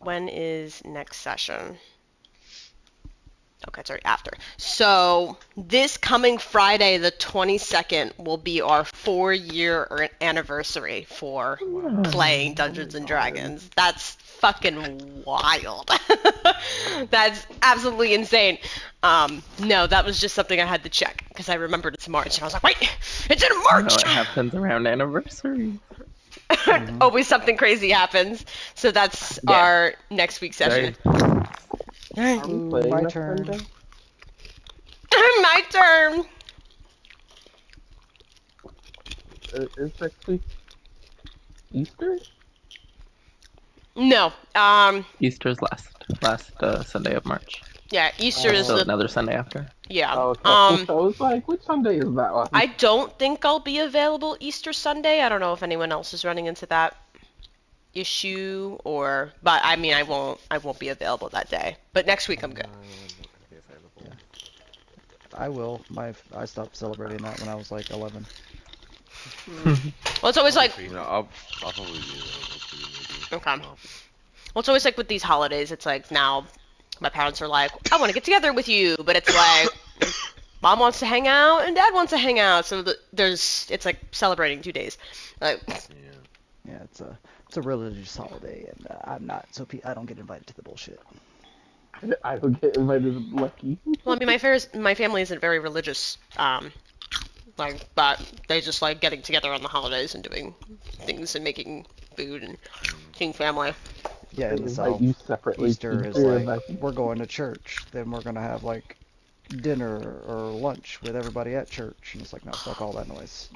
When is next session? Okay, it's already after. So this coming Friday, the 22nd, will be our 4-year anniversary for playing Dungeons and Dragons. That's fucking wild. That's absolutely insane. No, that was just something I had to check because I remembered it's March, and I was like, wait, it's in March. No, it happens around anniversary. Always something crazy happens. So that's our next week's session. My turn. My turn. Is next week Easter? No. Easter's last Sunday of March. Yeah, Easter is So the another Sunday after. yeah. Oh, okay. So I was like, which Sunday is that one? I don't think I'll be available Easter Sunday. I don't know if anyone else is running into that issue but I mean I won't be available that day. But next week I'm good. Yeah. I will. I stopped celebrating that when I was like 11. Well, it's always like I'll probably be available. okay. Well, it's always like with these holidays. It's like now my parents are like, I want to get together with you, but it's like mom wants to hang out and dad wants to hang out, so it's like celebrating 2 days. Like, yeah, it's a religious holiday, and I'm not, so I don't get invited to the bullshit. I don't get invited. Lucky. well, I mean, my family isn't very religious, but they just like getting together on the holidays and doing things and making food and seeing family. Yeah, in the South, Easter is like, we're going to church, then we're going to have like dinner or lunch with everybody at church, and it's like, no, fuck all that noise.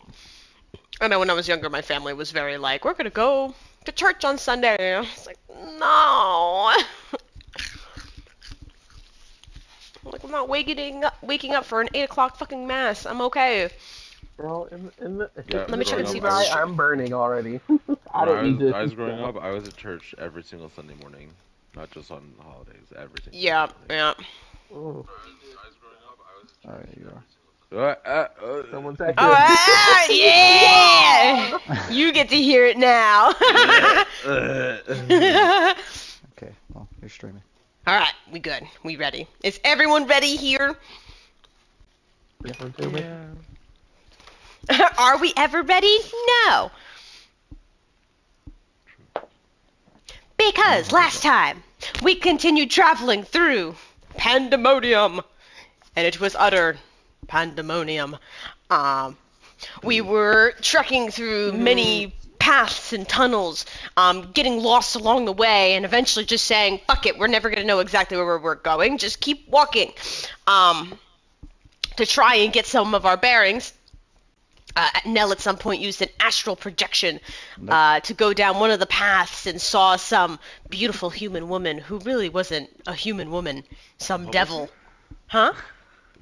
I know when I was younger, my family was very like, we're gonna go to church on Sunday. And I was like, no. Like, I'm not waking up for an 8 o'clock fucking mass. I'm okay. Bro, Let me check and see. I'm burning already. I was growing up, I was at church every single Sunday morning, not just on holidays. Every single Yeah, Sunday yeah. Oh. Alright, you are. Someone's at yeah! You get to hear it now. Okay, well, you're streaming. Alright, we good. We ready. Is everyone ready here? Yeah. Are we ever ready? No. Because last time, we continued traveling through Pandemonium, and it was utter pandemonium. We were trekking through many paths and tunnels, getting lost along the way, and eventually just saying, fuck it, we're never going to know exactly where we're going, just keep walking, to try and get some of our bearings. Nell at some point used an astral projection to go down one of the paths and saw some beautiful human woman who really wasn't a human woman, some devil. Huh?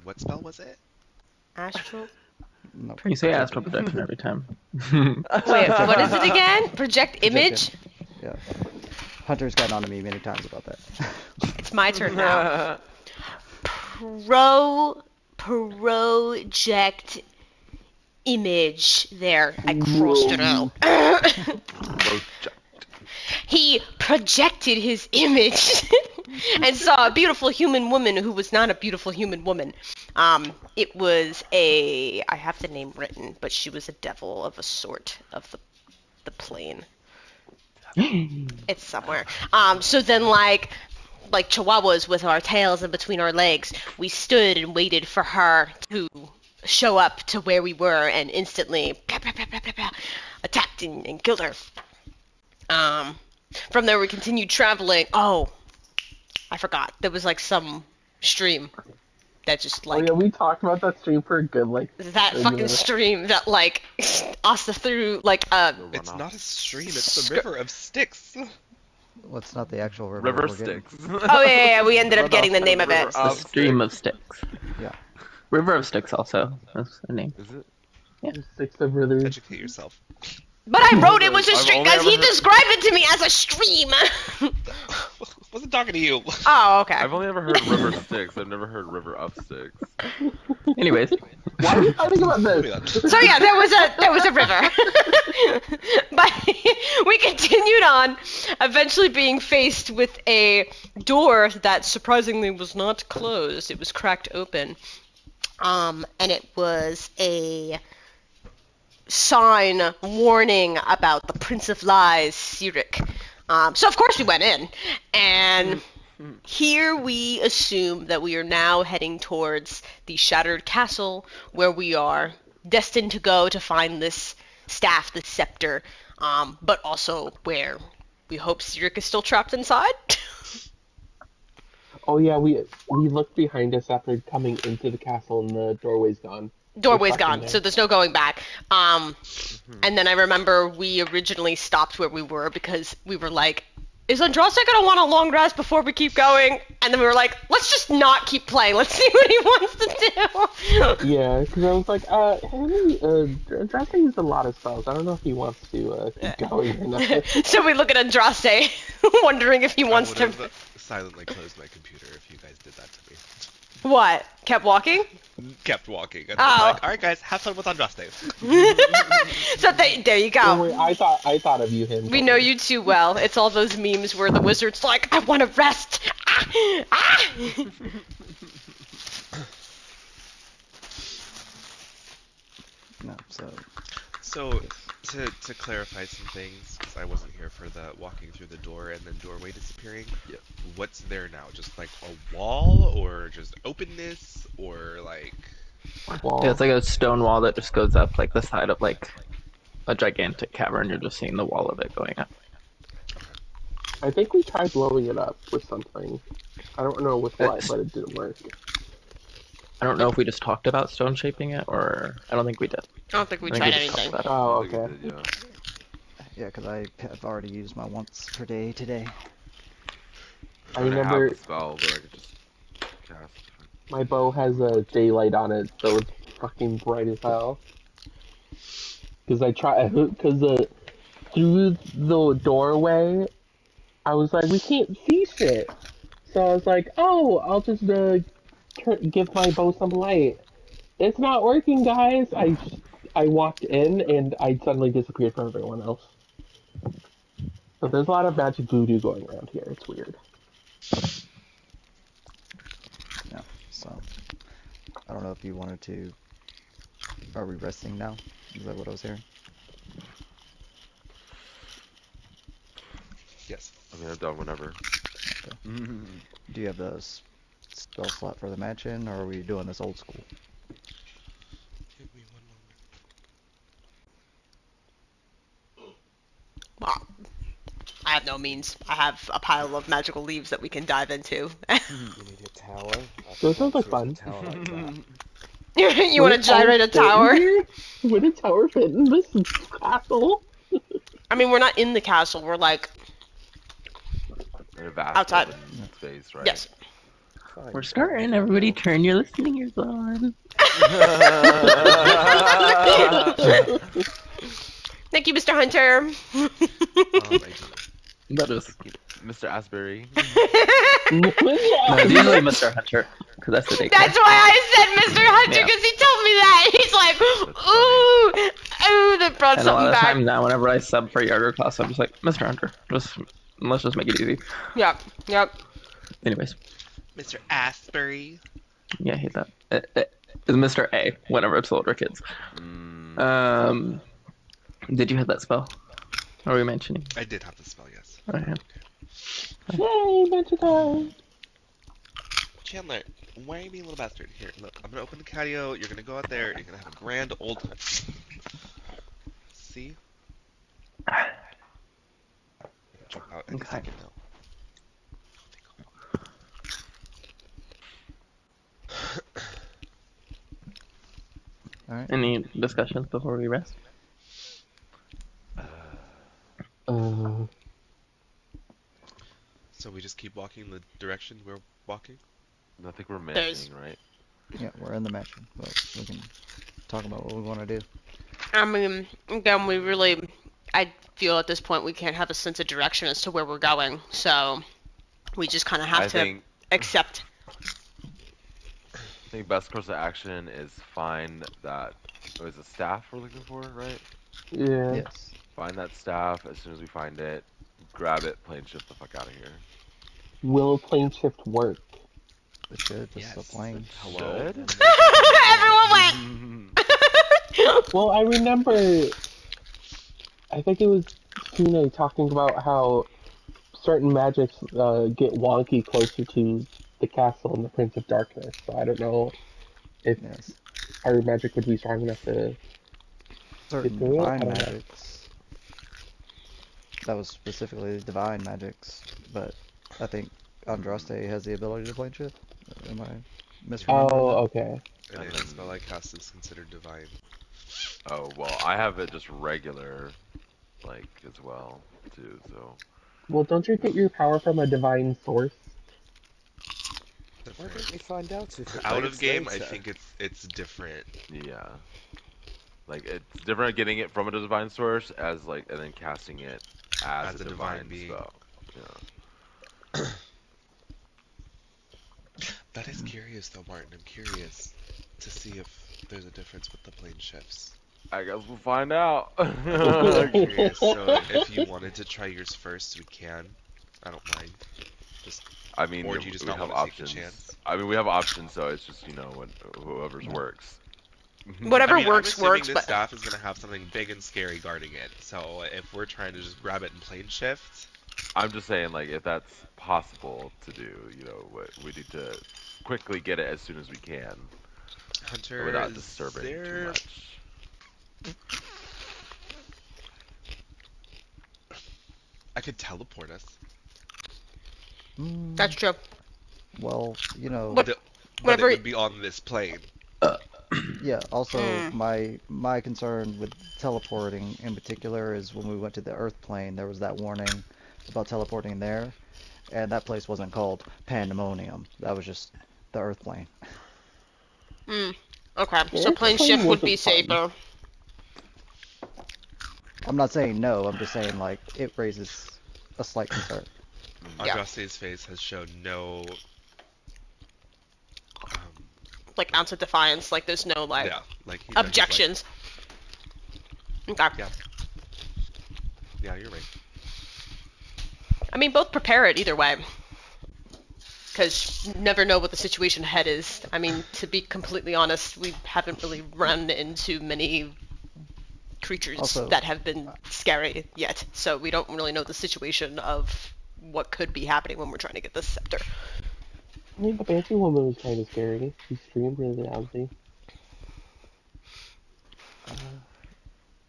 What spell was it? Astral? Nope. You say astral projection every time. Wait, what is it again? Project image? Yeah. Hunter's gotten on to me many times about that. It's my turn now. Project image. There, I crossed it out. He projected his image and saw a beautiful human woman who was not a beautiful human woman. It was I have the name written, but she was a devil of a sort of the plane. It's somewhere. So then like chihuahuas with our tails in between our legs, we stood and waited for her to show up to where we were and instantly attacked and killed her. From there we continued traveling. Oh, I forgot. There was like some stream that just like... Oh yeah, we talked about that stream for a good like... That fucking stream that like us through like It's not a stream, it's the river of Styx. Well, it's not the actual river. River we're getting. Styx. Oh yeah, we ended up getting the name of it. The stream of Styx. Yeah. River of Styx also. That's the name. Is it? Yeah. Six of brothers. Educate yourself. But I wrote it was a I've stream only because ever he heard- described it to me as a stream. Wasn't wasn't talking to you. Oh, okay. I've only ever heard River Styx. I've never heard River of Styx. Anyways, Why are you fighting about Moving this? on. So yeah, there was a river. But we continued on, eventually being faced with a door that surprisingly was not closed. It was cracked open. And it was a sign warning about the Prince of Lies, Cyric. So of course we went in, and here we assume that we are now heading towards the Shattered Castle, where we are destined to go to find this staff, this scepter, but also where we hope Cyric is still trapped inside. Oh yeah, we looked behind us after coming into the castle and the doorway's gone. Doorway's We're stuck in gone, there. so there's no going back. And then I remember we originally stopped where we were because we were like, is Andraste gonna want a long rest before we keep going? And then we were like, let's just not keep playing. Let's see what he wants to do. Yeah, because I was like, Andraste used a lot of spells. I don't know if he wants to keep going or not. So we look at Andraste, wondering if he wants I to. would have silently closed my computer if you guys did that to me. What? Kept walking? Kept walking. And Oh. was like, alright guys, have fun with Andraste. So there you Don't go. worry, I thought of you, him. We know you too well. It's all those memes where the wizard's like, I want to rest. Ah! Ah! No, so So, to clarify some things, because I wasn't here for the walking through the door and then doorway disappearing. Yep. What's there now? Just like a wall, or just openness, or like? Wall. yeah, it's like a stone wall that just goes up like the side of like a gigantic cavern. You're just seeing the wall of it going up. I think we tried blowing it up with something. I don't know with what, but it didn't work. I don't know if we just talked about stone shaping it, or I don't think we did. I don't think we I think tried we just anything. talked about Oh, I think okay. it did, yeah. yeah, because I have already used my once per day today. I Trying to have remember the spell, but I could just cast. my bow has a daylight on it, so it's fucking bright as hell. Because through the doorway, I was like, we can't see shit. So I was like, oh, I'll just give my bow some light. It's not working, guys. I walked in and I suddenly disappeared from everyone else. So there's a lot of magic voodoo going around here. It's weird. Yeah, so I don't know if you wanted to. Are we resting now? Is that what I was hearing? Yes. I mean, I'm done whenever. Do you have the spell slot for the match in, or are we doing this old school? Give me one moment. Well, I have no means. I have a pile of magical leaves that we can dive into. You need a tower? So it sounds like fun. Tower like that. You want to gyrate a tower? Would a tower fit in this castle? I mean, we're not in the castle. We're like, In a vast Outside. open space, right? yes. Fine. We're starting. Everybody, turn your listening ears on. Thank you, Mr. Hunter. That is. Mr. Asbury. No, it's usually Mr. Hunter, because that's the daycare. That's why I said Mr. Hunter, Yeah. because he told me that. He's like, ooh, that brought And a lot something of back. times now, whenever I sub for younger class, I'm just like, Mr. Hunter. Let's just make it easy. Yep, yep. Anyways, Mr. Asbury. yeah, I hate that. It's Mr. A, whenever it's older kids. Did you have that spell? What were we mentioning? I did have the spell, yes. Okay. Yay, magic time! Chandler, why are you being a little bastard? Here, look, I'm gonna open the catio, you're gonna go out there, you're gonna have a grand old time. See? Jump out any Okay. second now. Alright. Any discussions before we rest? So we just keep walking the direction we're walking? I think we're There's- managing, right? Yeah, we're in the match, but we can talk about what we want to do. I mean, again, I feel at this point we can't have a sense of direction as to where we're going. So We just kind of have to accept. I think best course of action is find that. Oh, is it staff we're looking for, right? Yeah. Yes. Find that staff. As soon as we find it, grab it, plane shift the fuck out of here. Will plane shift work? It should. This is a plane. Should? Everyone went. Well, I remember, I think it was Tina talking about how certain magics get wonky closer to the castle and the Prince of Darkness. So I don't know if our magic would be strong enough to Certain get through it. I divine don't know. magics. That was specifically divine magics, but I think Andraste has the ability to plane shift. Am I misremembering Oh, that? okay. And any spell I cast is considered divine. Oh, well, I have it just regular, like, as well, too, so. Well, don't you get your power from a divine source? Why don't we find out if it Out works of game, later? I think it's different. Yeah. Like, it's different getting it from a divine source as, like, and then casting it as a divine being. spell. Yeah. That is curious, though, Martin. I'm curious to see if there's a difference with the plane shifts. I guess we'll find out. I'm curious. So if you wanted to try yours first, we can. I don't mind. I mean, or do you just we not have want to options. take the chance? I mean, we have options, so it's just, you know, whoever's works. Whatever I mean, works, I'm assuming works. this But staff is gonna have something big and scary guarding it. So if we're trying to just grab it and plane shift, I'm just saying, like, if that's possible to do, you know, we need to quickly get it as soon as we can, Hunter, without disturbing too much. I could teleport us. that's true. Well, you know. But it Whatever. would be on this plane. Yeah. Also, my concern with teleporting in particular is when we went to the Earth plane, there was that warning about teleporting there, and that place wasn't called Pandemonium. That was just the Earth plane. Okay, Yeah, so plane shift would be wasn't fun. safer. I'm not saying no. I'm just saying like it raises a slight concern. Andraste's face has shown no. Like ounce of defiance. Like there's no like like objections. Okay. Yeah, you're right. I mean, both prepare it either way. Because you never know what the situation ahead is. I mean, to be completely honest, we haven't really run into many creatures Also, that have been scary yet. So we don't really know the situation of what could be happening when we're trying to get this scepter. I mean, the Banshee woman was kind of scary. She screamed really loudly.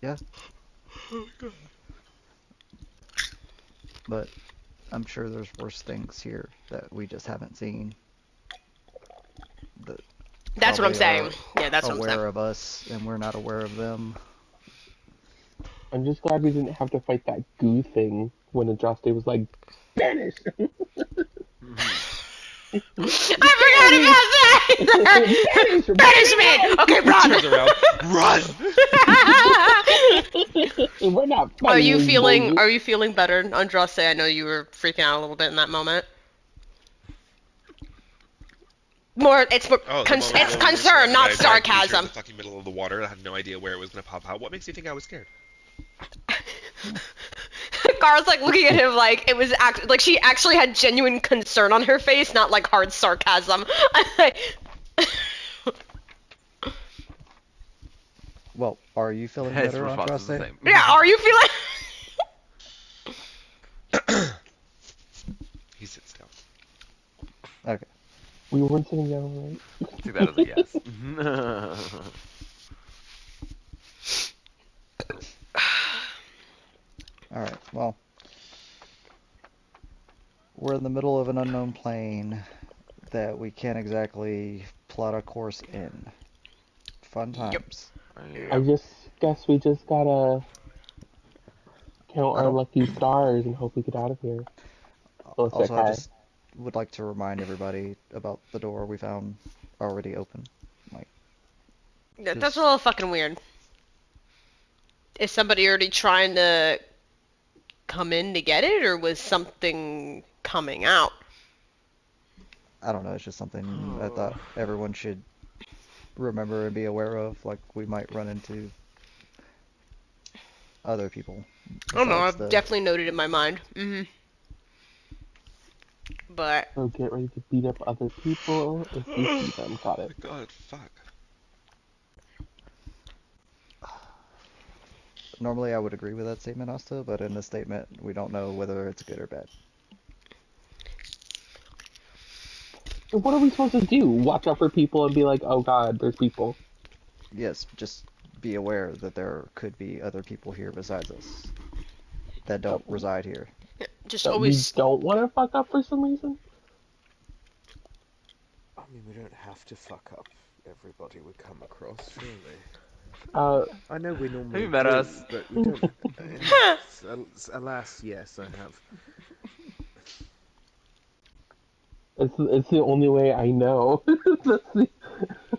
Yeah. But I'm sure there's worse things here that we just haven't seen. That's what I'm saying. Yeah, that's what I'm saying. Aware of us, and we're not aware of them. I'm just glad we didn't have to fight that goo thing when Andraste was like, Banish! I forgot about that! Banishment! Okay, run! We're not fighting Are you these feeling bullies. Are you feeling better, Andraste? I know you were freaking out a little bit in that moment. It's concern, not sarcasm. In the fucking middle of the water, I had no idea where it was gonna pop out. What makes you think I was scared? Gar's like looking at him like it was like she actually had genuine concern on her face, not like hard sarcasm. Well, are you feeling better, Andraste? Yeah, are you feeling? He sits down. Okay. We weren't sitting down, right? Take that as a yes. Alright, well. We're in the middle of an unknown plane that we can't exactly plot a course in. Fun times. I just guess we just gotta count our lucky stars and hope we get out of here. Also, I just would like to remind everybody about the door we found already open. That's a little fucking weird. Is somebody already trying to come in to get it, or was something coming out? I don't know. It's just something I thought everyone should remember and be aware of. Like we might run into other people Oh no, besides I've the. definitely noted in my mind. But So get ready to beat up other people if you see them. Got it. My God, fuck. Normally, I would agree with that statement, Asta, but in this statement, we don't know whether it's good or bad. What are we supposed to do? Watch out for people and be like, oh god, there's people. Yes, just be aware that there could be other people here besides us that don't reside here. just That we always don't want to fuck up for some reason? I mean, we don't have to fuck up everybody we come across, surely. I know we normally you met do, us? but we don't. Alas, yes, I have. It's the only way I know.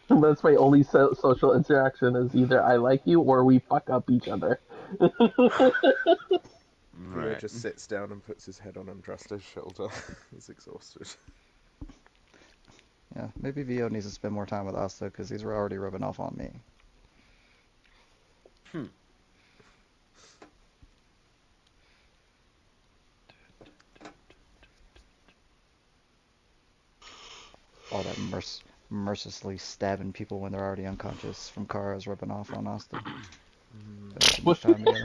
That's my only social interaction is either I like you or we fuck up each other. Theo Right. just sits down and puts his head on Andrasto's shoulder. He's exhausted. Yeah, maybe Vio needs to spend more time with Asta because he's already rubbing off on me. All that mercilessly stabbing people when they're already unconscious from Kara's rubbing off on Asta. Spending too much time together.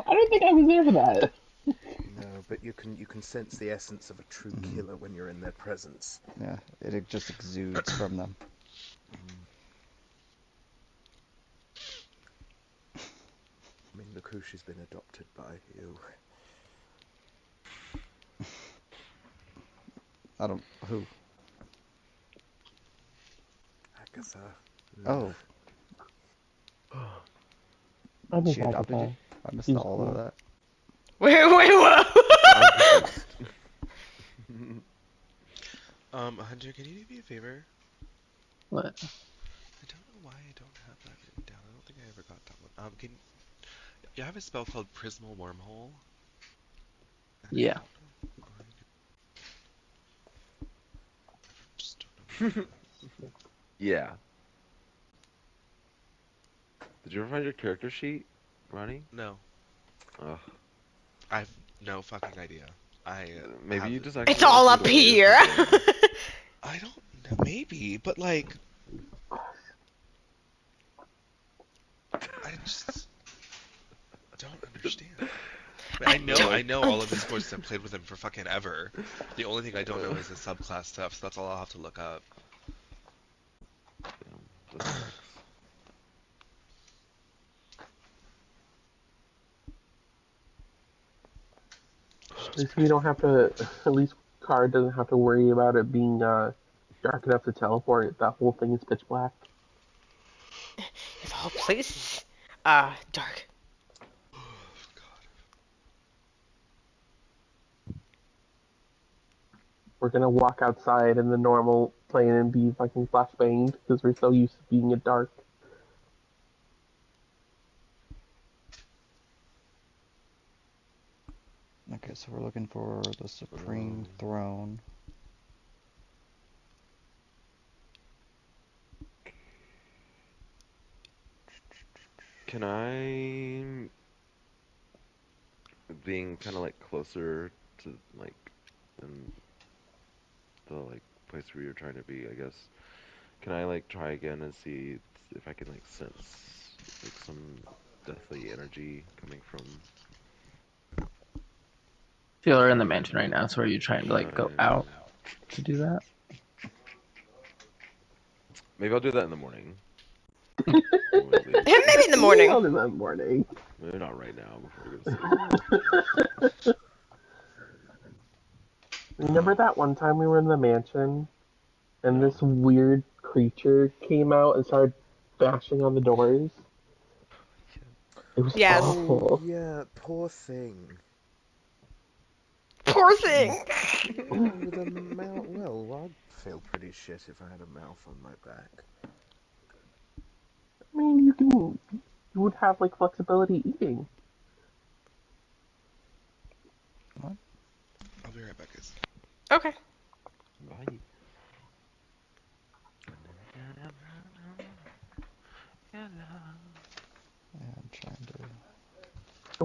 I don't think I was there for that. No, but you can sense the essence of a true killer when you're in their presence. Yeah, it just exudes from them. I mean, look who she's been adopted by, you. I don't. Who? Agatha. Oh, I think she adopted you? Agatha. I missed She's all of cool. that. wait, what? Hunter, can you do me a favor? What? I don't know why I don't have that written down. I don't think I ever got that one. Can you have a spell called Prismal Wormhole? Actually, Yeah. I don't know why I just don't know. Yeah. Did you ever find your character sheet, Ronnie? No, Ugh. I've no fucking idea. I Maybe have. you just It's accidentally all threw up it away or here. something. I don't know. Maybe, but like, I just don't understand. I mean, I know all of his courses. I've played with him for fucking ever. The only thing I don't know is his subclass stuff. So that's all I'll have to look up. Damn, that sucks. At least we don't have to. At least Car doesn't have to worry about it being dark enough to teleport. That whole thing is pitch black. The whole place is dark. We're gonna walk outside in the normal plane and be fucking flashbanged because we're so used to being in dark. Okay, so we're looking for the Supreme Throne. Can I, being kind of like closer to like in the like place where you're trying to be, I guess. Can I like try again and see if I can like sense like some deathly energy coming from? So you're in the mansion right now, so are you trying to like go out to do that? Maybe I'll do that in the morning. When we leave. Maybe in the morning. Well, in the morning. Maybe not right now before we go to sleep. Remember that one time we were in the mansion and this weird creature came out and started bashing on the doors? It was Yes. awful. Oh, yeah, poor thing. Poor thing. Yeah, with a mouth. Well, I'd feel pretty shit if I had a mouth on my back. I mean, you would have like flexibility eating. What? I'll be right back, guys. Okay. Bye.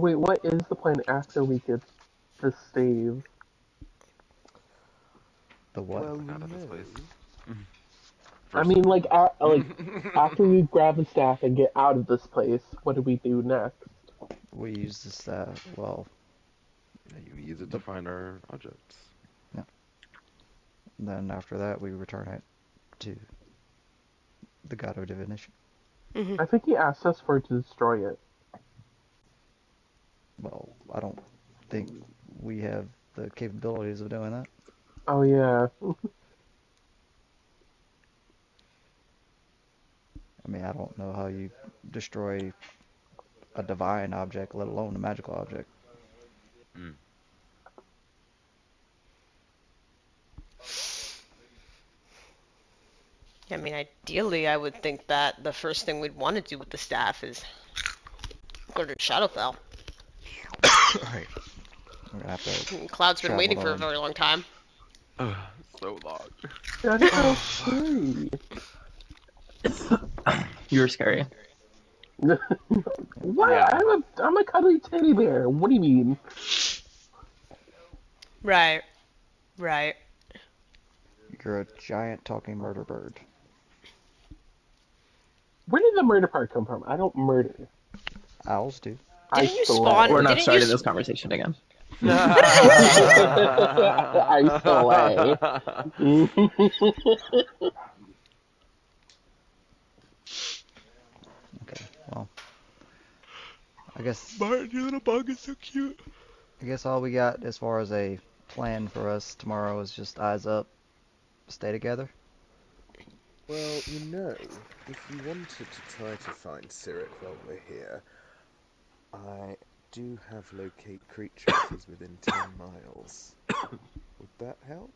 Wait, what is the plan after we get the stave? The what? Get out of this place. I mean, like after we grab the staff and get out of this place, what do we do next? We use the staff. Well, yeah, you use it to find our objects. Yeah. Then after that, we return it to the God of Divination. I think he asked us for it to destroy it. Well, I don't think we have the capabilities of doing that. Oh yeah. I mean, I don't know how you destroy a divine object, let alone a magical object. Mm. I mean, ideally, I would think that the first thing we'd want to do with the staff is go to Shadowfell. Right. We're gonna have to. Cloud's been waiting for a on. very long time. So long. That is so scary. You're scary. What? Yeah. I'm a cuddly teddy bear. What do you mean? Right. Right. You're a giant talking murder bird. Where did the murder part come from? I don't murder. Owls do. Didn't you slay. spawn? We're not Didn't starting you this conversation again. I slay. Okay, well. I guess. Martin, your little bug is so cute. I guess all we got as far as a plan for us tomorrow is just eyes up, stay together. Well, if you wanted to try to find Cyric while we're here, I do have locate creatures within 10 miles. Would that help?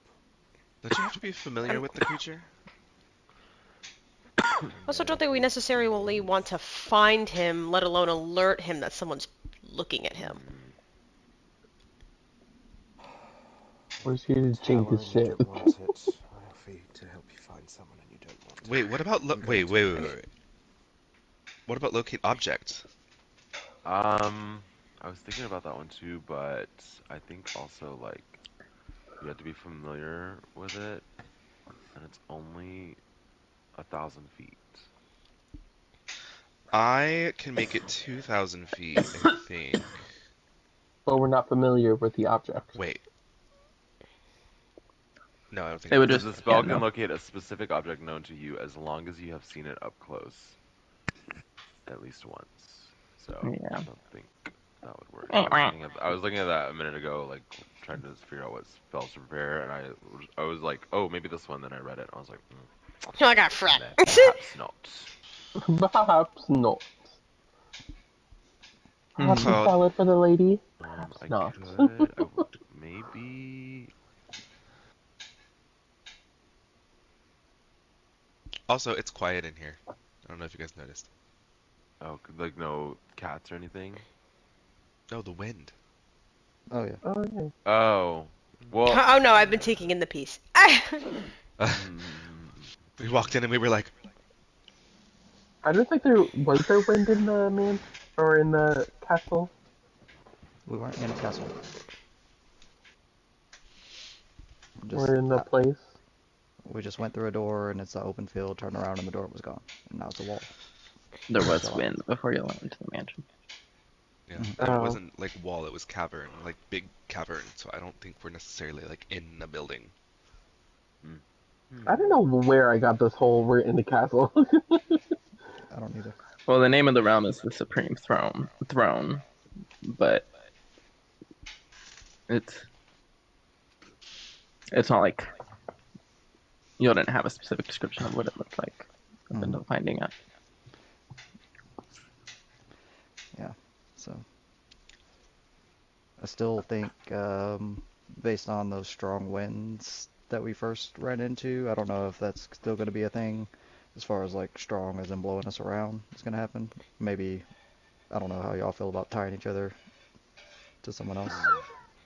Don't you have to be familiar with the creature? Also, don't think we necessarily want to find him, let alone alert him that someone's looking at him. Where's here to change this shit? You don't want it. I offer to help you find someone and you don't want it. Wait, what about wait. What about locate object? I was thinking about that one too, but I think also like you have to be familiar with it, and it's only 1,000 feet. I can make it 2,000 feet, I think. But we're not familiar with the object. Wait. No, I don't think It would The just spell yeah, can no. locate a specific object known to you as long as you have seen it up close at least once. So Yeah. I don't think that would work. I was looking at that a minute ago, like trying to figure out what spells to prepare, and I was like, oh, maybe this one. Then I read it, and I was like, Oh, I got fret. perhaps not. Perhaps not. Perhaps a Cloud. salad for the lady? I Perhaps not. would maybe. Also, it's quiet in here. I don't know if you guys noticed. Oh, like no cats or anything. No, the wind. Oh yeah. Oh, yeah. Oh, well. Oh no, I've been taking in the piece. We walked in and we were like, I don't think there wind in the or in the castle. We weren't in a castle. Or in the place. We just went through a door and it's an open field, turned around and the door was gone. And now it's a wall. There was wind before you went into the mansion. yeah, Oh. it wasn't like wall, it was cavern, like big cavern. So I don't think we're necessarily like in a building. I don't know where I got this whole we're in the castle. I don't either. Well, the name of the realm is the Supreme Throne, but it's not like you didn't have a specific description of what it looked like up until finding it. Yeah. So I still think, based on those strong winds that we first ran into, I don't know if that's still going to be a thing. As far as like strong as in blowing us around, it's going to happen. Maybe, I don't know how y'all feel about tying each other to someone else.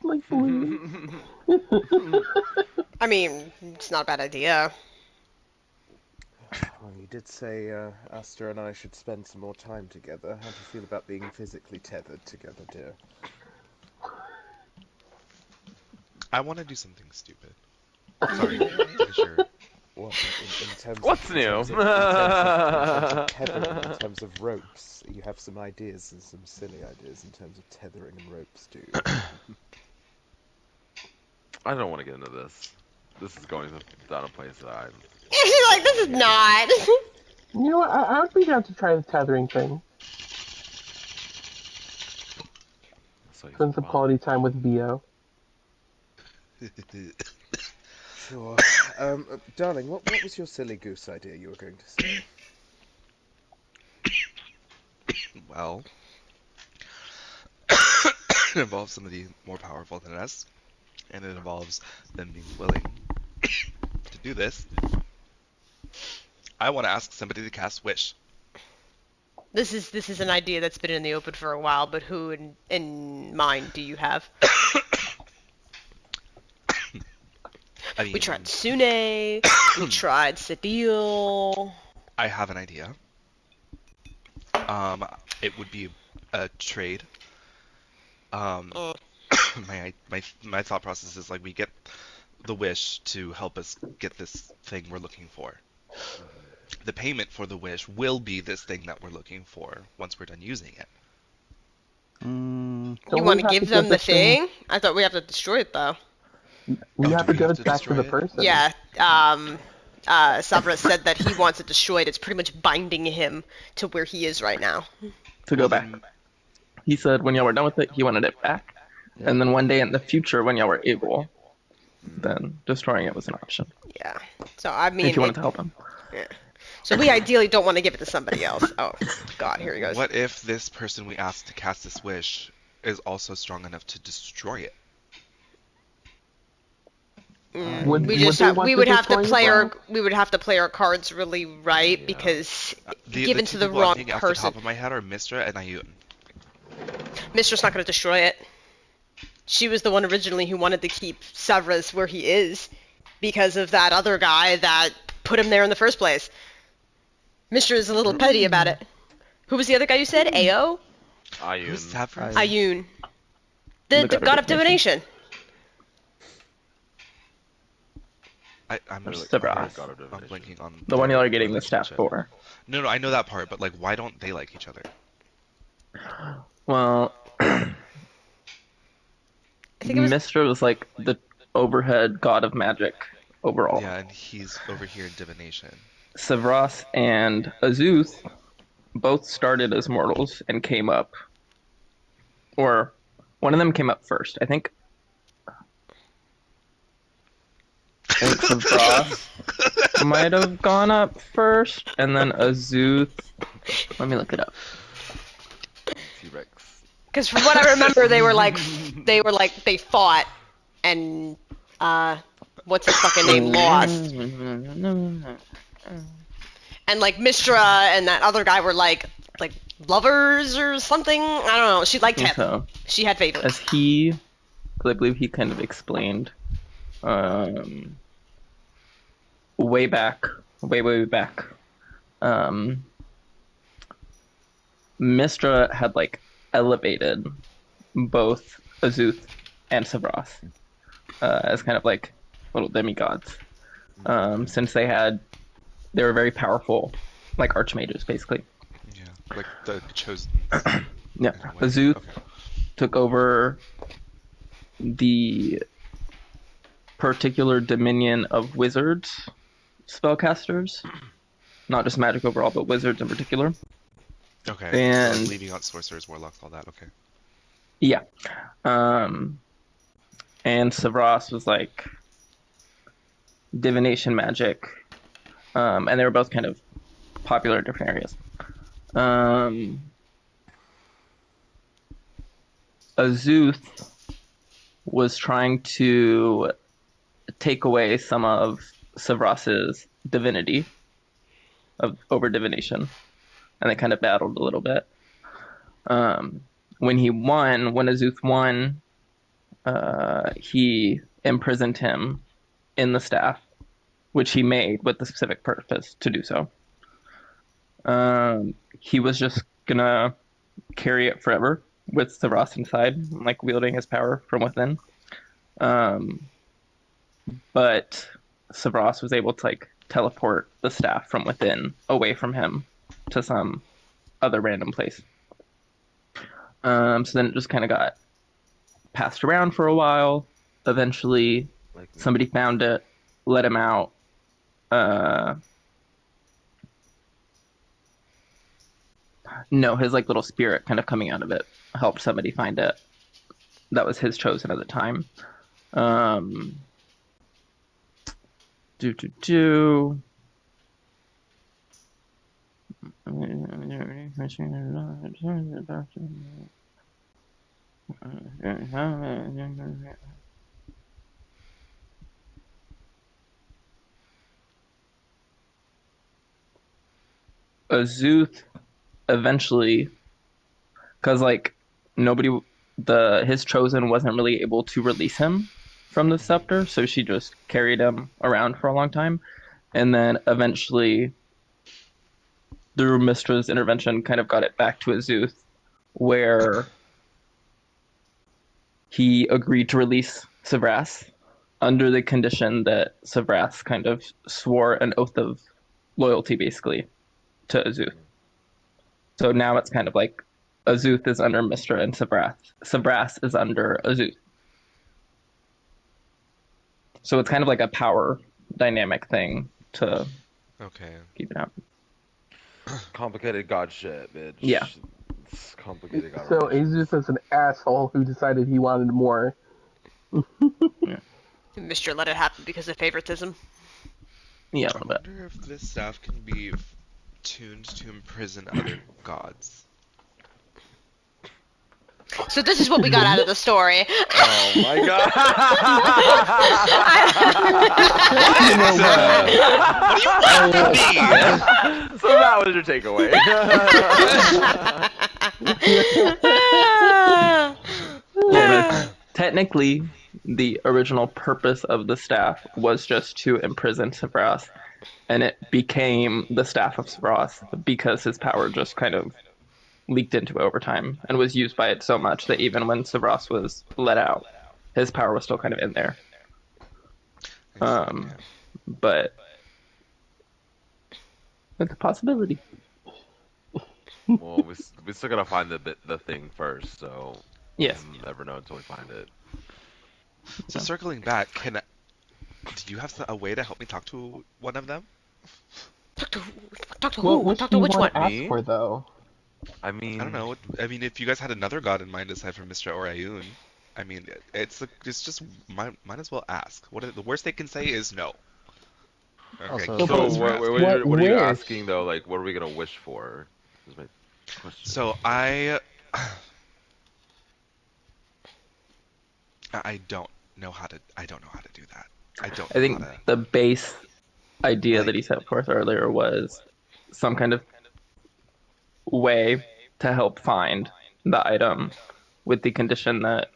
Like, please. I mean, it's not a bad idea. Well, you did say Asta and I should spend some more time together. How do you feel about being physically tethered together, dear? I want to do something stupid. Sorry, take a shirt. What, in terms What's of, new? in terms of tethering, in terms of ropes, you have some ideas and some silly ideas in terms of tethering and ropes, do you? I don't want to get into this. This is going down a place that I'm. She's like, this is not. You know what? I would be down to try the tethering thing. So Spend some quality time with Bo. Sure. Darling, what was your silly goose idea you were going to say? Well, it involves somebody more powerful than us, and it involves them being willing to do this. I want to ask somebody to cast Wish. This is an idea that's been in the open for a while, but who in mind do you have? I mean, We tried Sune. We tried Sadil. I have an idea. It would be a trade. My thought process is like we get the wish to help us get this thing we're looking for. The payment for the wish will be this thing that we're looking for once we're done using it. You want to give them the thing? I thought we have to destroy it though. We have to we give have it to back to the destroy it? person. Yeah. Sabra said that he wants it destroyed. It's pretty much binding him to where he is right now. To go back. He said when y'all were done with it, he wanted it back. Yeah. And then one day in the future, when y'all were able, then destroying it was an option. Yeah. So I mean, If you wanted to help him. Yeah. So we ideally don't want to give it to somebody else. Oh God, here he goes. What if this person we asked to cast this wish is also strong enough to destroy it? Would We they just want we to would have to destroy it, play though? our cards really right because given two to the people I'm wrong thinking off the person, top of my head are Mistra and Ayun. Mistress not going to destroy it. She was the one originally who wanted to keep Severus where he is because of that other guy that put him there in the first place. Mistress is a little petty about it. Who was the other guy you said? Ao? Who's Ayun. Severus? Ayun. The god of divination. I'm They're just like Sabras. God of I'm divination. blanking on The one their y'all are getting the staff relationship. for. No, I know that part, but like, why don't they like each other? Well, I think it was Mistra was like the overhead god of magic overall. Yeah, and he's over here in divination. Savras and Azuth both started as mortals and came up. Or one of them came up first. I think Savras might have gone up first, and then Azuth. Let me look it up. T-Rex. because from what I remember, they fought and what's his fucking name lost. And like Mistra and that other guy were like lovers or something. I don't know. She liked him. So, She had favor. as he, because I believe he kind of explained, way back, way back, Mistra had like elevated both Azuth and Savras as kind of like little demigods, since they were very powerful, like archmages basically. Yeah, like the chosen. Yeah, Azuth took over the particular dominion of wizards, spellcasters, not just magic overall, but wizards in particular. Okay, And- so like leaving out sorcerers, warlocks, all that. Okay. Yeah. And Savras was like divination magic. And they were both kind of popular in different areas. Azuth was trying to take away some of Savras's divinity over divination. And they kind of battled a little bit. When Azuth won, he imprisoned him in the staff, which he made with the specific purpose to do so. He was just gonna carry it forever with Savras inside, like wielding his power from within. Um, but Savras was able to like teleport the staff from within away from him to some other random place. So then it just kind of got passed around for a while. Eventually, Like me. somebody found it, let him out. No, his like little spirit kind of coming out of it helped somebody find it. That was his chosen at the time. Um, do do do. Azuth eventually, because like nobody, his chosen wasn't really able to release him from the scepter, so she just carried him around for a long time, and then eventually, through Mistra's intervention, kind of got it back to Azuth, where he agreed to release Savras under the condition that Savras kind of swore an oath of loyalty, basically, to Azuth. So now it's kind of like Azuth is under Mistra and Savras. Savras is under Azuth. So it's kind of like a power dynamic thing to Okay. keep it out. Complicated god shit, bitch. Yeah. It's complicated god So relations. Azus is an asshole who decided he wanted more. Mr. let it happen because of favoritism. Yeah, a I little bit. wonder if this staff can be tuned to imprison other gods. So this is what we got out of the story. Oh my god! What do you want from me? So that was your takeaway. Yeah, technically, the original purpose of the staff was just to imprison Savras, and it became the Staff of Savras because his power just kind of leaked into it over time and was used by it so much that even when Savras was let out, his power was still kind of in there. But it's a possibility. Well, we still gotta find the thing first, so Yes. we'll never know until we find it. So circling back, do you have a way to help me talk to one of them? Talk to What who? do Talk to you which one? want to ask Me? for, though? I mean, I don't know. I mean, if you guys had another god in mind aside from Mr. Orion, I mean, it's just might as well ask. The worst they can say is no. Okay, Also- keep So this for asking. what are you wish? asking though? Like, what are we gonna wish for? Is my question. So I don't know how to. I don't know how to do that. I don't I know think how to. the base idea Like- that he set forth earlier was some kind of way to help find the item with the condition that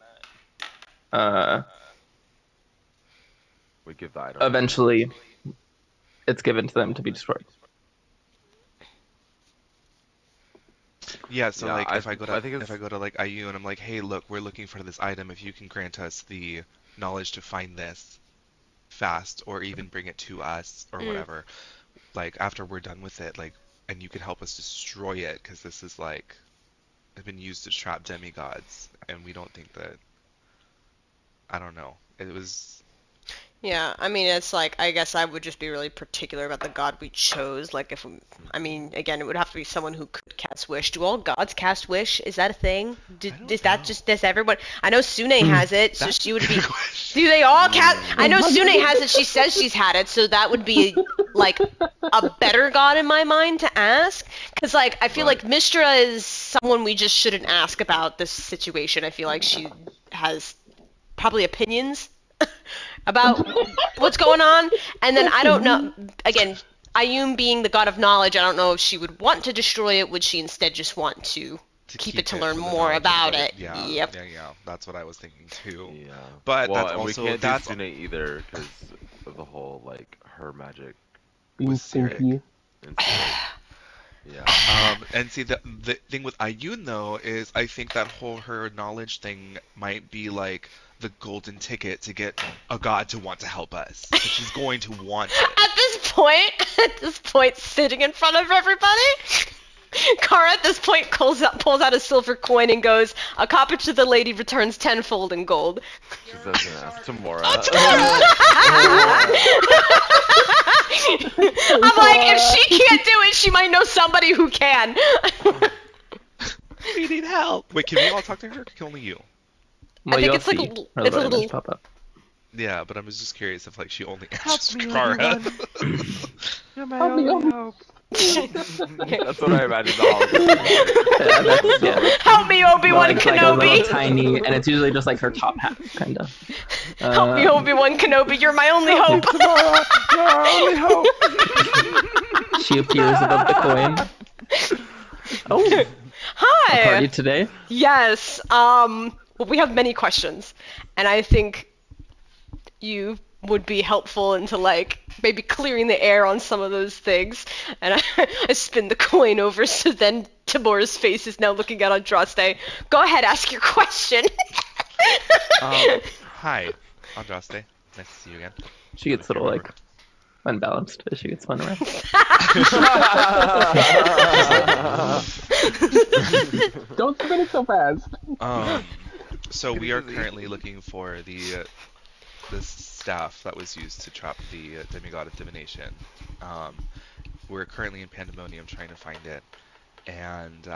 We give the item. eventually it's given to them to be destroyed. Yeah, so Yeah, like I if I go to like IU and I'm like, hey, look, we're looking for this item. If you can grant us the knowledge to find this fast, or even bring it to us, or whatever, like after we're done with it, like, and you can help us destroy it, because this is like, it's been used to trap demigods, and we don't think that. I don't know. It was. Yeah, I mean, it's like, I guess I would just be really particular about the god we chose. Like, I mean, again, it would have to be someone who could cast Wish. Do all gods cast Wish? Is that a thing? Is that just, does everyone? I know Sune has it, so That's she would a be. good question. Do they all cast? I know Sune has it, she says she's had it, so that would be, like, a better god in my mind to ask. Because, like, I feel Right. like Mistra is someone we just shouldn't ask about this situation. I feel like she has probably opinions about what's going on, and then I don't know, again, Ayum being the god of knowledge, I don't know if she would want to destroy it. Would she instead just want to keep it to learn for the more knowledge about of it? Yeah, Yep. yeah. That's what I was thinking too. Yeah. But well, that's and also we can't that's do Sune either because of the whole like her magic Being With Cyric. stinky. and Cyric. Yeah. And see, the thing with Ayun though is I think that whole her knowledge thing might be like the golden ticket to get a god to want to help us. Like she's going to want it. At this point, sitting in front of everybody, Kara at this point pulls out a silver coin and goes, "A copper to the lady returns tenfold in gold." She says and asks Tamora. I'm like, if she can't do it, she might know somebody who can. We need help. Wait, can we all talk to her? Or can only you? Well, think you'll it's like see. a it's a little- pop up. Yeah, but I was just curious if like she only Help answers me, Kara. Obi-Wan. You're my Help me, only Obi- hope. That's what I imagine the hologram. Yeah. Help me, Obi-Wan Like a little Kenobi. tiny, and it's usually just like her top half, kind of. Help me, Obi-Wan Kenobi. You're my only hope. Tamora, you're our only hope. She appears above the coin. Oh, Hi. party today? Yes. Well, we have many questions, and I think you would be helpful into like maybe clearing the air on some of those things. And I spin the coin over, so then Tamora's face is now looking at Andraste. Go ahead, ask your question. Hi, Andraste. Nice to see you again. She gets a little like unbalanced as she gets spun around. Don't spin it so fast. So we are currently looking for the staff that was used to trap the demigod of divination. We're currently in Pandemonium trying to find it, and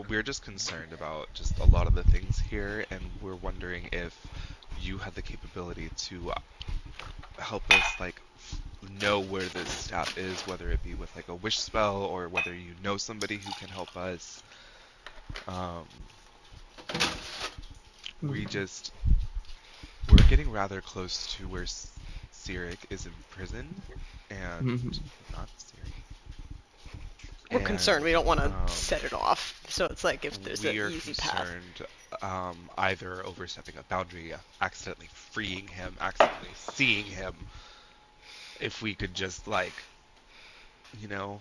we're just concerned about just a lot of the things here, and we're wondering if you had the capability to help us like know where this staff is, whether it be with like a wish spell or whether you know somebody who can help us. We're getting rather close to where Cyric is in prison, and not Cyric. We're concerned. We don't want to And, set it off. So it's like if there's an we are easy path. concerned either overstepping a boundary, accidentally freeing him, accidentally seeing him. If we could just like, you know,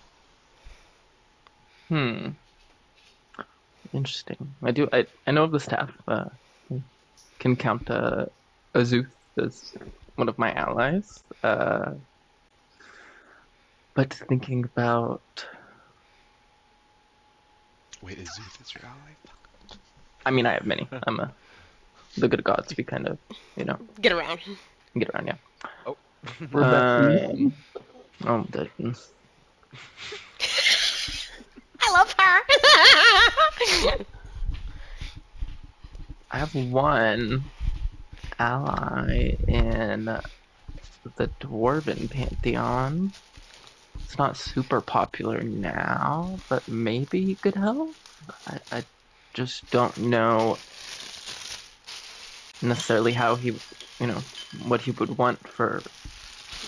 Interesting. I know of the staff. Can count Azuth as one of my allies. But thinking about, wait, is Zuth your ally? I mean, I have many. The good gods. We kind of, Get around. get around. Yeah. Oh. We're besties. Oh, goodness. I love her. I have one ally in the Dwarven Pantheon. It's not super popular now, but maybe he could help. I just don't know necessarily how he, what he would want for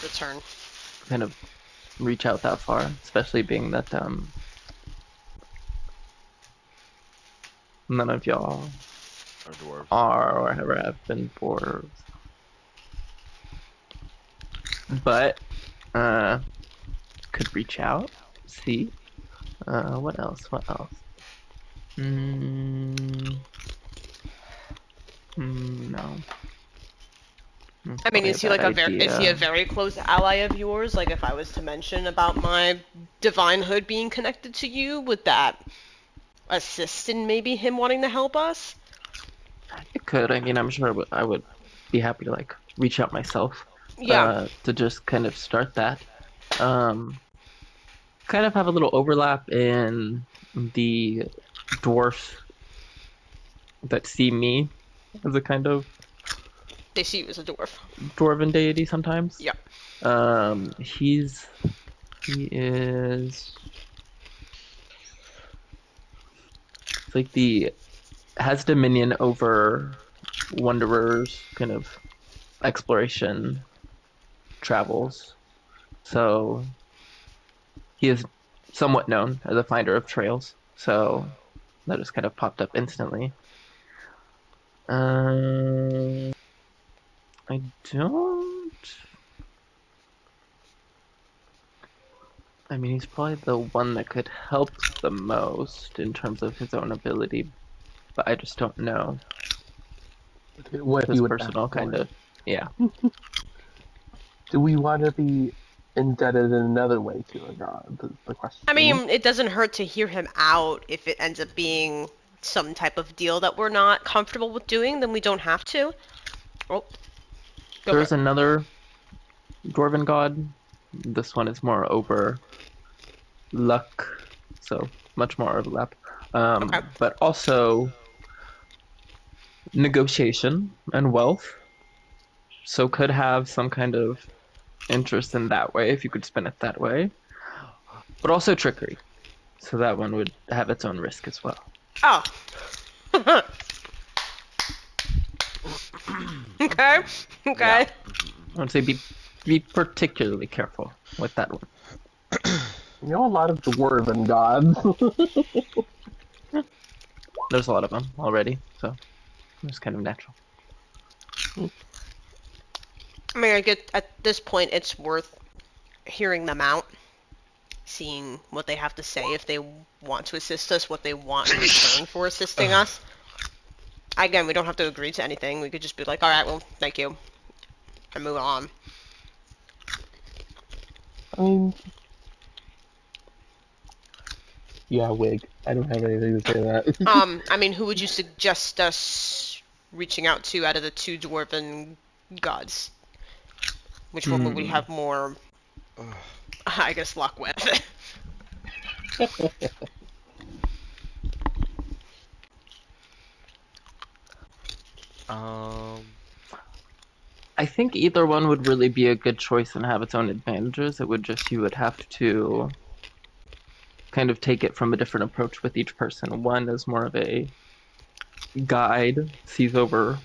Return. kind of reach out that far, especially being that none of y'all Our dwarves. are or ever have been dwarves. But could reach out, see. What else? No. I mean, is he like is he a idea. very close ally of yours? Like, if I was to mention about my divine hood being connected to you, would that assist in maybe him wanting to help us? It could. I mean, I'm sure I would be happy to like reach out myself. Yeah. To just kind of start that. Kind of have a little overlap in the dwarfs that see me as a kind of They see you as a dwarf. dwarven deity sometimes. Yeah. He is it's like has dominion over wanderers, kind of exploration travels. So he is somewhat known as a finder of trails. So that just kind of popped up instantly. I don't I mean, he's probably the one that could help the most in terms of his own ability, but I just don't know What he his would ask personal for. kind of. Yeah. Do we want to be indebted in another way to a god? Is the question. I mean, it doesn't hurt to hear him out. If it ends up being some type of deal that we're not comfortable with doing, then we don't have to. Oh, go for There's it. another dwarven god. This one is more over luck, so much more overlap. Okay. But also negotiation and wealth. So could have some kind of interest in that way if you could spin it that way. But also trickery. So that one would have its own risk as well. Oh. Okay. Okay. I would say be particularly careful with that one. You know, a lot of dwarven gods. There's a lot of them already, so it's kind of natural. I mean, I get at this point, it's worth hearing them out, seeing what they have to say, if they want to assist us, what they want in return for assisting us. Again, we don't have to agree to anything. We could just be like, all right, well, thank you, and move on. I mean, yeah, wig. I don't have anything to say to that. I mean, who would you suggest us reaching out to out of the two dwarven gods? Which one would we have more, I guess, luck with? I think either one would really be a good choice and have its own advantages. It would just, you would have to kind of take it from a different approach with each person. One is more of a guide, sees over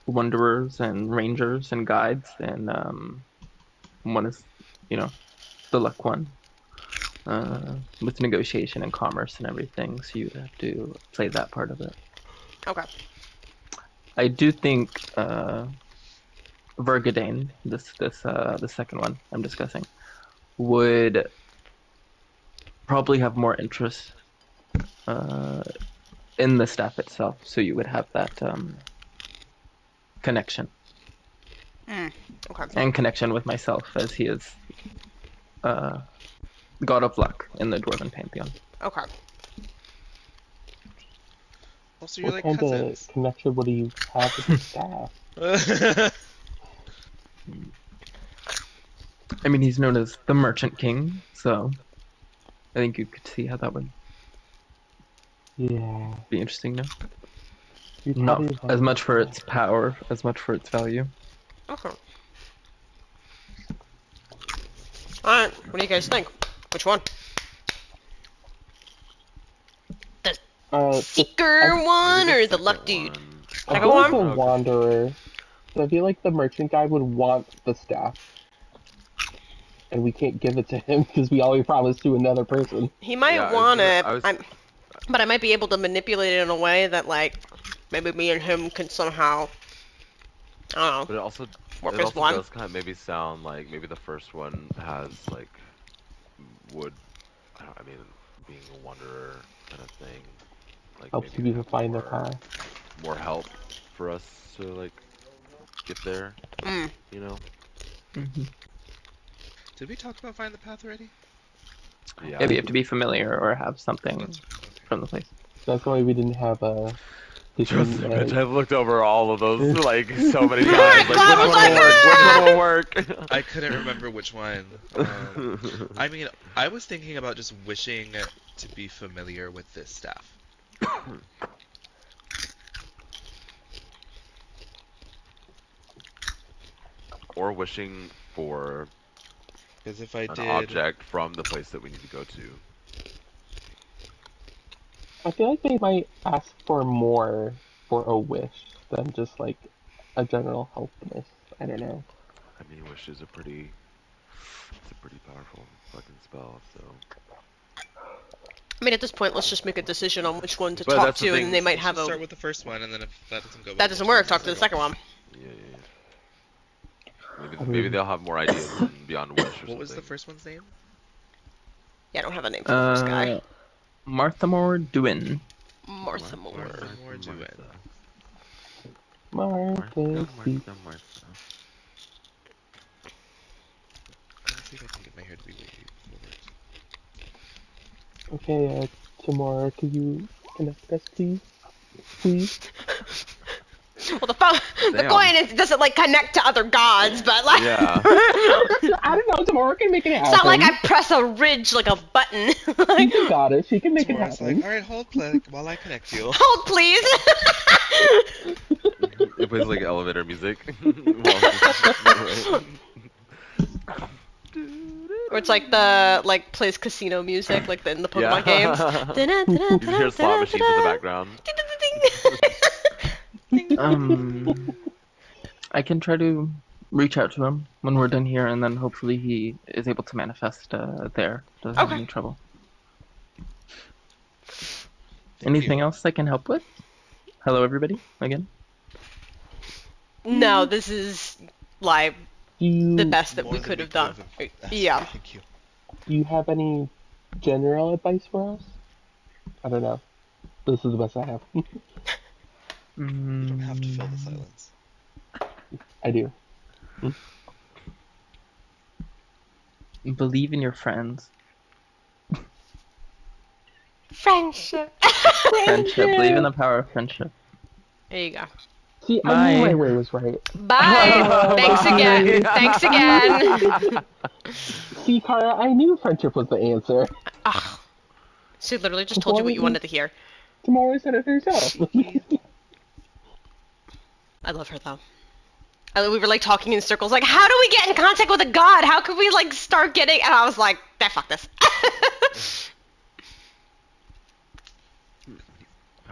wanderers and rangers and guides, and one is, the luck one. With negotiation and commerce and everything, so you would have to play that part of it. Okay. I do think Vergadane, the second one I'm discussing, would probably have more interest in the staff itself, so you would have that connection. Okay. And connection with myself, as he is god of luck in the Dwarven Pantheon. Okay. Also, you're What like kind cousins. of connection would you have with the staff? I mean, he's known as the Merchant King, so I think you could see how that would Yeah. be interesting, no? You'd Not probably as have- much for its power, as much for its value. Okay. Alright, what do you guys think? Which one? The Seeker one Maybe or the second luck dude? one. I Second feel like one? the wanderer. So I feel like the merchant guy would want the staff, and we can't give it to him because we already promised to another person. He might Yeah, want I to, was- but I might be able to manipulate it in a way that, like, maybe me and him can somehow, I don't But know, it also work as one. does kind of maybe sound like maybe the first one has like would I mean being a wanderer kind of thing like Helps maybe people have find their path. more help for us to like get there, Mm. you know? Mm-hmm. Did we talk about find the path already? Yeah. Maybe you have to be familiar or have something Okay. from the place. That's why we didn't have a. Trust me, bitch, Fishing, I've looked over all of those like so many Yeah, times. Like, Cloud was like, which one will work? I couldn't remember which one. I mean, I was thinking about just wishing to be familiar with this staff. Or wishing for Because if I an did, object from the place that we need to go to. I feel like they might ask for more for a wish than just like a general helpness. I don't know. I mean, wish is a pretty powerful fucking spell. So. I mean, at this point, let's just make a decision on which one to But talk that's the to, thing. and they might let's have just a. start with the first one, and then if that doesn't go well, That doesn't work. Talk to the second one. Yeah. Maybe they'll have more ideas than beyond wish or something. What was the first one's name? Yeah, I don't have a name for the first guy. Martha Moore Duin. Martha Moore. More do it. Martha. Let's see if I can get my hair to be wavy. Okay, tomorrow, could you connect us, please? Please? Well, the coin doesn't like connect to other gods, but like. Yeah. I don't know, tomorrow can make it happen. It's not like I press a ridge like a button. Like, you got it, she can make it Tomorrow's happen. like, alright, hold click while I connect you. Hold, please. It plays like elevator music. Or it's like plays casino music like in the Pokemon games. You hear slot machines in the background. I can try to reach out to him when we're done here, and then hopefully he is able to manifest there. Doesn't have any trouble. Anything else I can help with? Hello, everybody, again. No, this is like the best that More we than could have done. asked. Yeah. Thank you. Do you have any general advice for us? I don't know. This is the best I have. You don't have to fill the silence. I do. Believe in your friends. Friendship. Friendship. Believe in the power of friendship. There you go. See, I Bye. knew my way was right. Bye. Thanks again. Thanks again. See, Kara, I knew friendship was the answer. Oh. She literally just told you what you wanted to hear. Tomorrow said it herself. I love her though. We were like talking in circles, like, how do we get in contact with a god? How could we like start getting? And I was like, fuck this.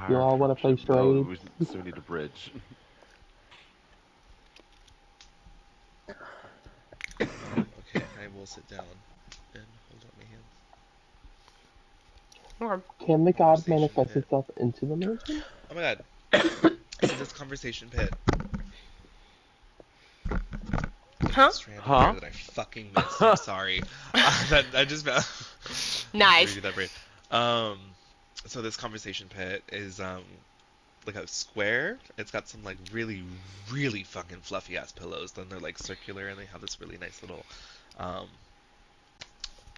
You all want to play charades? We still need a bridge. Okay, I will sit down and hold out my hands. Can the god manifest itself into the mansion? Oh my god. So this conversation pit. Huh? Strand of hair that I fucking missed. I'm sorry. I just Nice. redo that brain. So this conversation pit is like a square. It's got some like really, really fucking fluffy ass pillows. Then they're like circular and they have this really nice little oh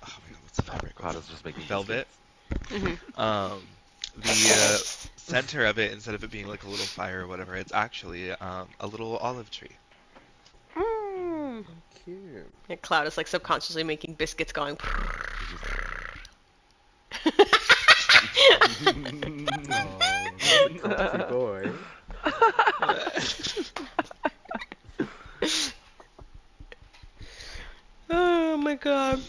my god, what's the fabric? God, it's just making velvet. Mm-hmm. The center of it, instead of it being like a little fire or whatever, it's actually a little olive tree. Cute. Yeah, Cloud is like subconsciously making biscuits going. Comfy boy. Oh my god.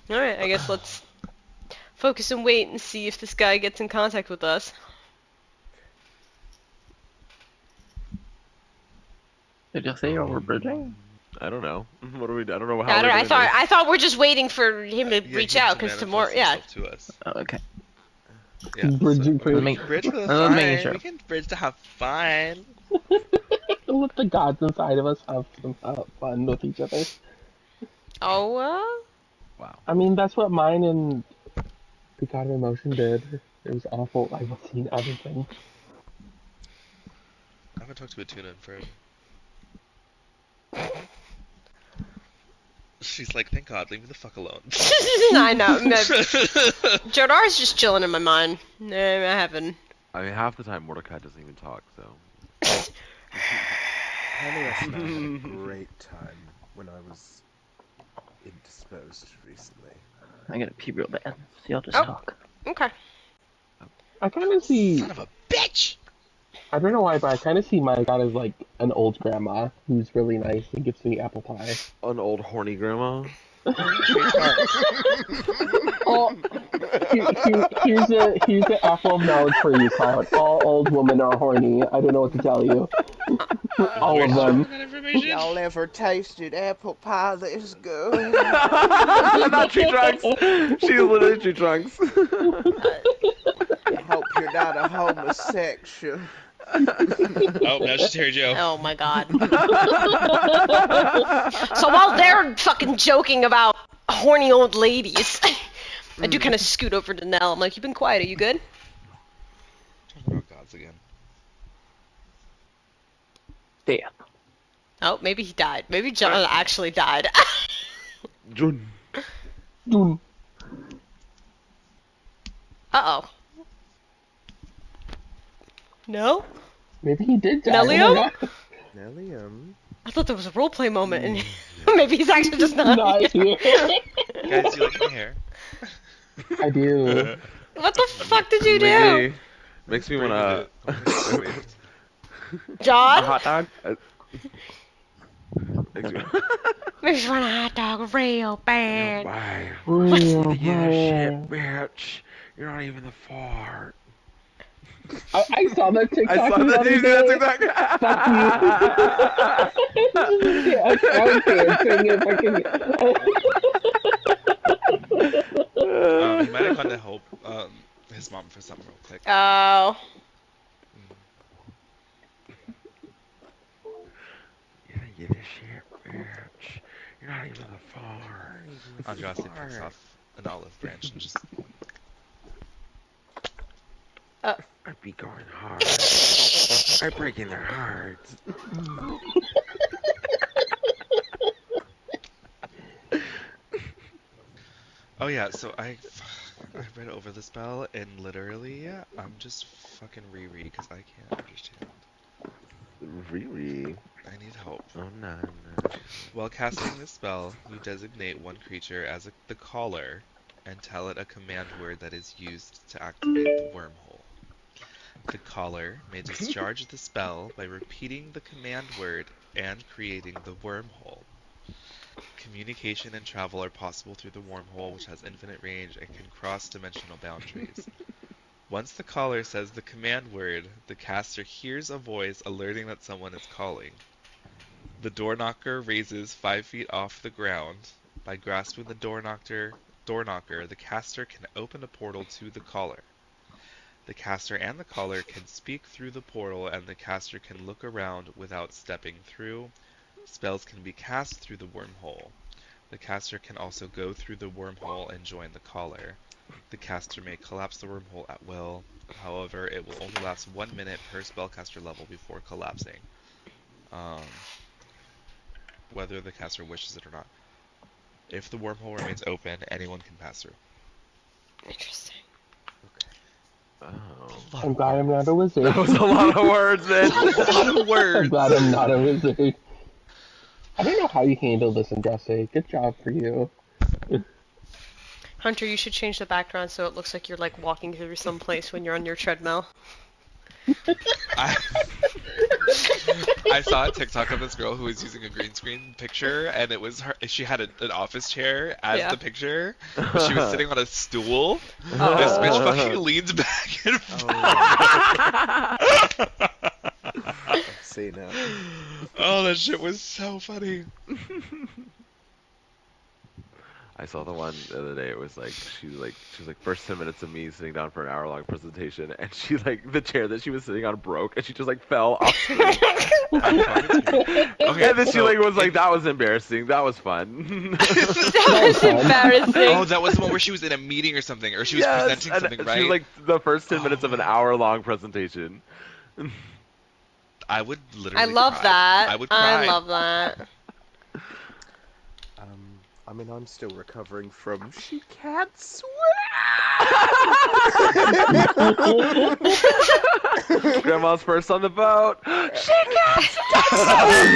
Alright, I guess let's focus and wait and see if this guy gets in contact with us. Did you say we're bridging? I don't know. What do we? I don't know how. I, we're don't, I gonna thought do I thought we're just waiting for him to reach out because tomorrow, yeah. To us. Oh, okay. Yeah. Bridging Let me- Bridge for the I'm fun. making sure. We can bridge to have fun. Let the gods inside of us have some fun with each other. Oh, Wow. I mean, that's what mine and the God of Emotion did. It was awful. I've seen everything. I haven't talked to a tuna in forever. She's like, thank God, leave me the fuck alone. I know. Jodar's just chilling in my mind. I haven't. I mean, half the time Mordecai doesn't even talk, so. Helios and I had a great time when I was indisposed recently. I gotta pee real bad. So y'all just Oh. talk. Okay. I kind of see. Son of a bitch! I don't know why, but I kind of see my god as like an old grandma who's really nice and gives me apple pie. An old horny grandma. Oh, here's the apple knowledge for you, Cloud. All old women are horny. I don't know what to tell you. All of them. Y'all ever tasted apple pie this good? Not tree trunks. She's literally tree trunks. I hope you're not a homosexual. Oh, now she's Terry Joe. Oh my god. So while they're fucking joking about horny old ladies. I do kind of scoot over to Nell. I'm like, you've been quiet. Are you good? Talking about gods again. Damn. Oh, maybe he died. Maybe John actually died. Jun. Doom. Uh-oh. No? Maybe he did die. Nellium? Oh my God. Nellium. I thought there was a roleplay moment, and maybe he's actually just not, Not here. here. Guys, you like my hair? I do. What the fuck did you do? Maybe. Makes me wanna. John? A hot dog? Makes me. Makes me want a hot dog real bad. Bye. Real Yeah, shit, bad. bitch. You're not even the fart. I saw that TikTok. I saw the that other you day. did that. Fuck you. Yeah, a crowd dancing if I can. He might have gone to help his mom for something real quick. Oh. You this shit, bitch. You're not even the fart. Andraste picks off an olive branch and just... I'd be going hard. I'm breaking their hearts. Oh yeah, so I read over the spell, and literally, I'm just fucking reread because I can't understand. Really? I need help. Oh no. While casting this spell, you designate one creature as the caller, and tell it a command word that is used to activate the wormhole. The caller may discharge the spell by repeating the command word and creating the wormhole. Communication and travel are possible through the wormhole, which has infinite range and can cross dimensional boundaries. Once the caller says the command word, the caster hears a voice alerting that someone is calling. The door knocker raises 5 feet off the ground. By grasping the door knocker, the caster can open a portal to the caller. The caster and the caller can speak through the portal, and the caster can look around without stepping through. Spells can be cast through the wormhole. The caster can also go through the wormhole and join the caller. The caster may collapse the wormhole at will. However, it will only last 1 minute per spellcaster level before collapsing. Whether the caster wishes it or not. If the wormhole remains open, anyone can pass through. Interesting. Oh. I'm glad I'm not a wizard. That was a lot of words, man. A lot of I'm words! glad I'm not a wizard. I don't know how you handled this, Andraste. Good job for you. Hunter, you should change the background so it looks like you're like walking through some place when you're on your treadmill. I saw a TikTok of this girl who was using a green screen picture, and it was her. She had an office chair as the picture, but she was sitting on a stool. This bitch fucking leans back and I've seen it. oh, that shit was so funny. I saw the one the other day. It was like she was like first 10 minutes of me sitting down for an hour-long presentation, and she like the chair that she was sitting on broke, and she just like fell off screen. Okay, And then she so like was like, "That was embarrassing. That was fun." That was embarrassing. oh, that was the one where she was in a meeting or something, or she was presenting and something, she right? was like the first 10 minutes of an hour-long presentation. I would literally. I love cry. that. I would cry. I love that. I mean, I'm still recovering from. She can't swim. Grandma's first on the boat. She can't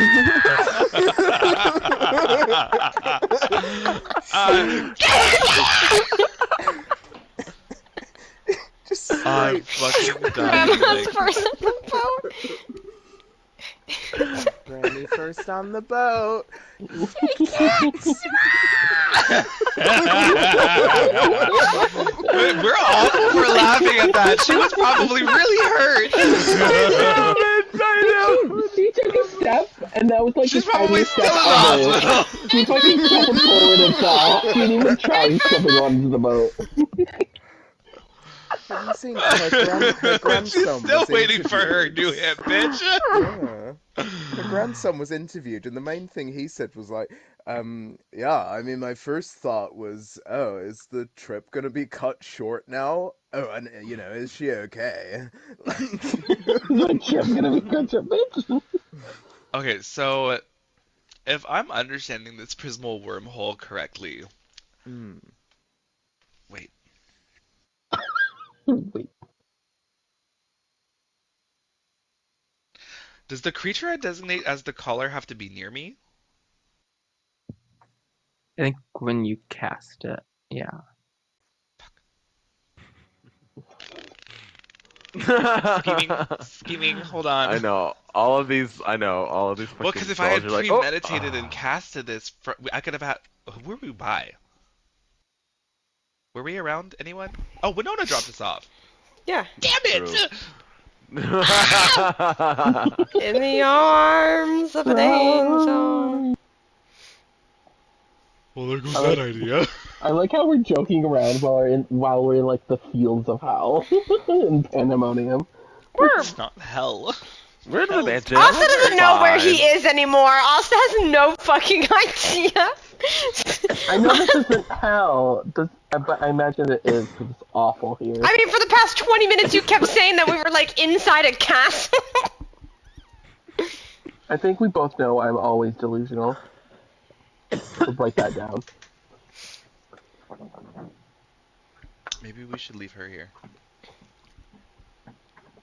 Just I'm straight. fucking dying. Grandma's Like, first on the boat. Granny first on the boat. we're awful for laughing at that. She was probably really hurt. I know. She took a step, and that was like She's the probably tiniest still in step the ever. hospital. She fucking stepped forward and fell. She didn't even try stepping onto the boat. Have you seen her grandson? She's still was waiting for her interviewed. new hit, bitch. Yeah. Her grandson was interviewed, and the main thing he said was like, Yeah, I mean, my first thought was, oh, is the trip gonna be cut short now? Oh, and, is she okay? The trip's gonna be cut short, bitch. Okay, so if I'm understanding this prismal wormhole correctly, Hmm. wait, Wait. does the creature I designate as the caller have to be near me? I think when you cast it, yeah. Scheming, hold on. I know all of these. I know all of these Well, fucking because if I spells. had You're like, oh, premeditated and casted this, I could have had. Who were we by? Were we around anyone? Oh, Winona dropped us off. Yeah. Damn it! True. In the arms of an angel. Well, there goes I that like- idea. I like how we're joking around while we're in like the fields of hell in pandemonium. It's not hell. We're in the mansion. Austin doesn't know where he Fine. is anymore. Austin has no fucking idea. I know this isn't hell, but I imagine it is because it's awful here. I mean, for the past 20 minutes, you kept saying that we were like inside a castle. I think we both know I'm always delusional. So write that down. Maybe we should leave her here.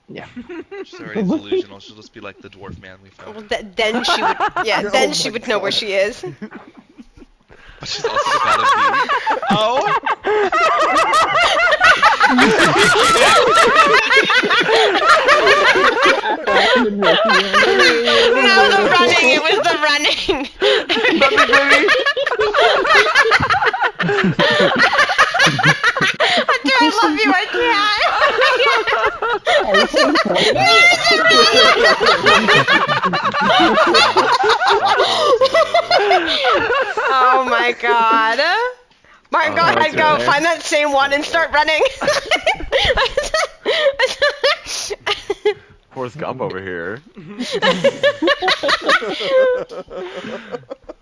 Yeah. She's already delusional. She'll just be like the dwarf man we found. Well, then she would, yeah, Oh then my she would know where God. she is. But she's also the god of beauty. Oh! No, the running. It was the running. Hunter, I love you. I can't. Oh my god. Martin, go Oh, ahead, go okay. find that same one and start running. Forrest Gump over here.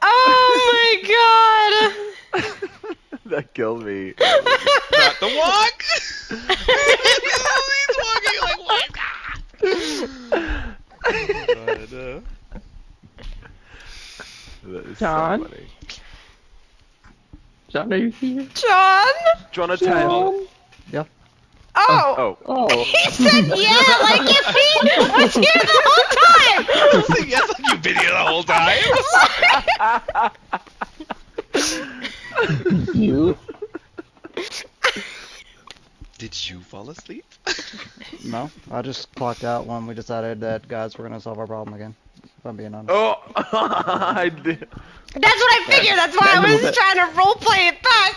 Oh my god. That killed me. Not the walk! He's walking like, what? That is John? so funny. John, are you here? John? Jonathan. Yeah. Oh. Oh. Oh, He said yeah, like if he was here the whole time. Say yes, like you've been here the whole time. you. Did you fall asleep? No, I just clocked out when we decided that guys were gonna solve our problem again. If I'm being honest. Oh. I did. That's what I figured. That's why I That's a was little bit. trying to roleplay it back.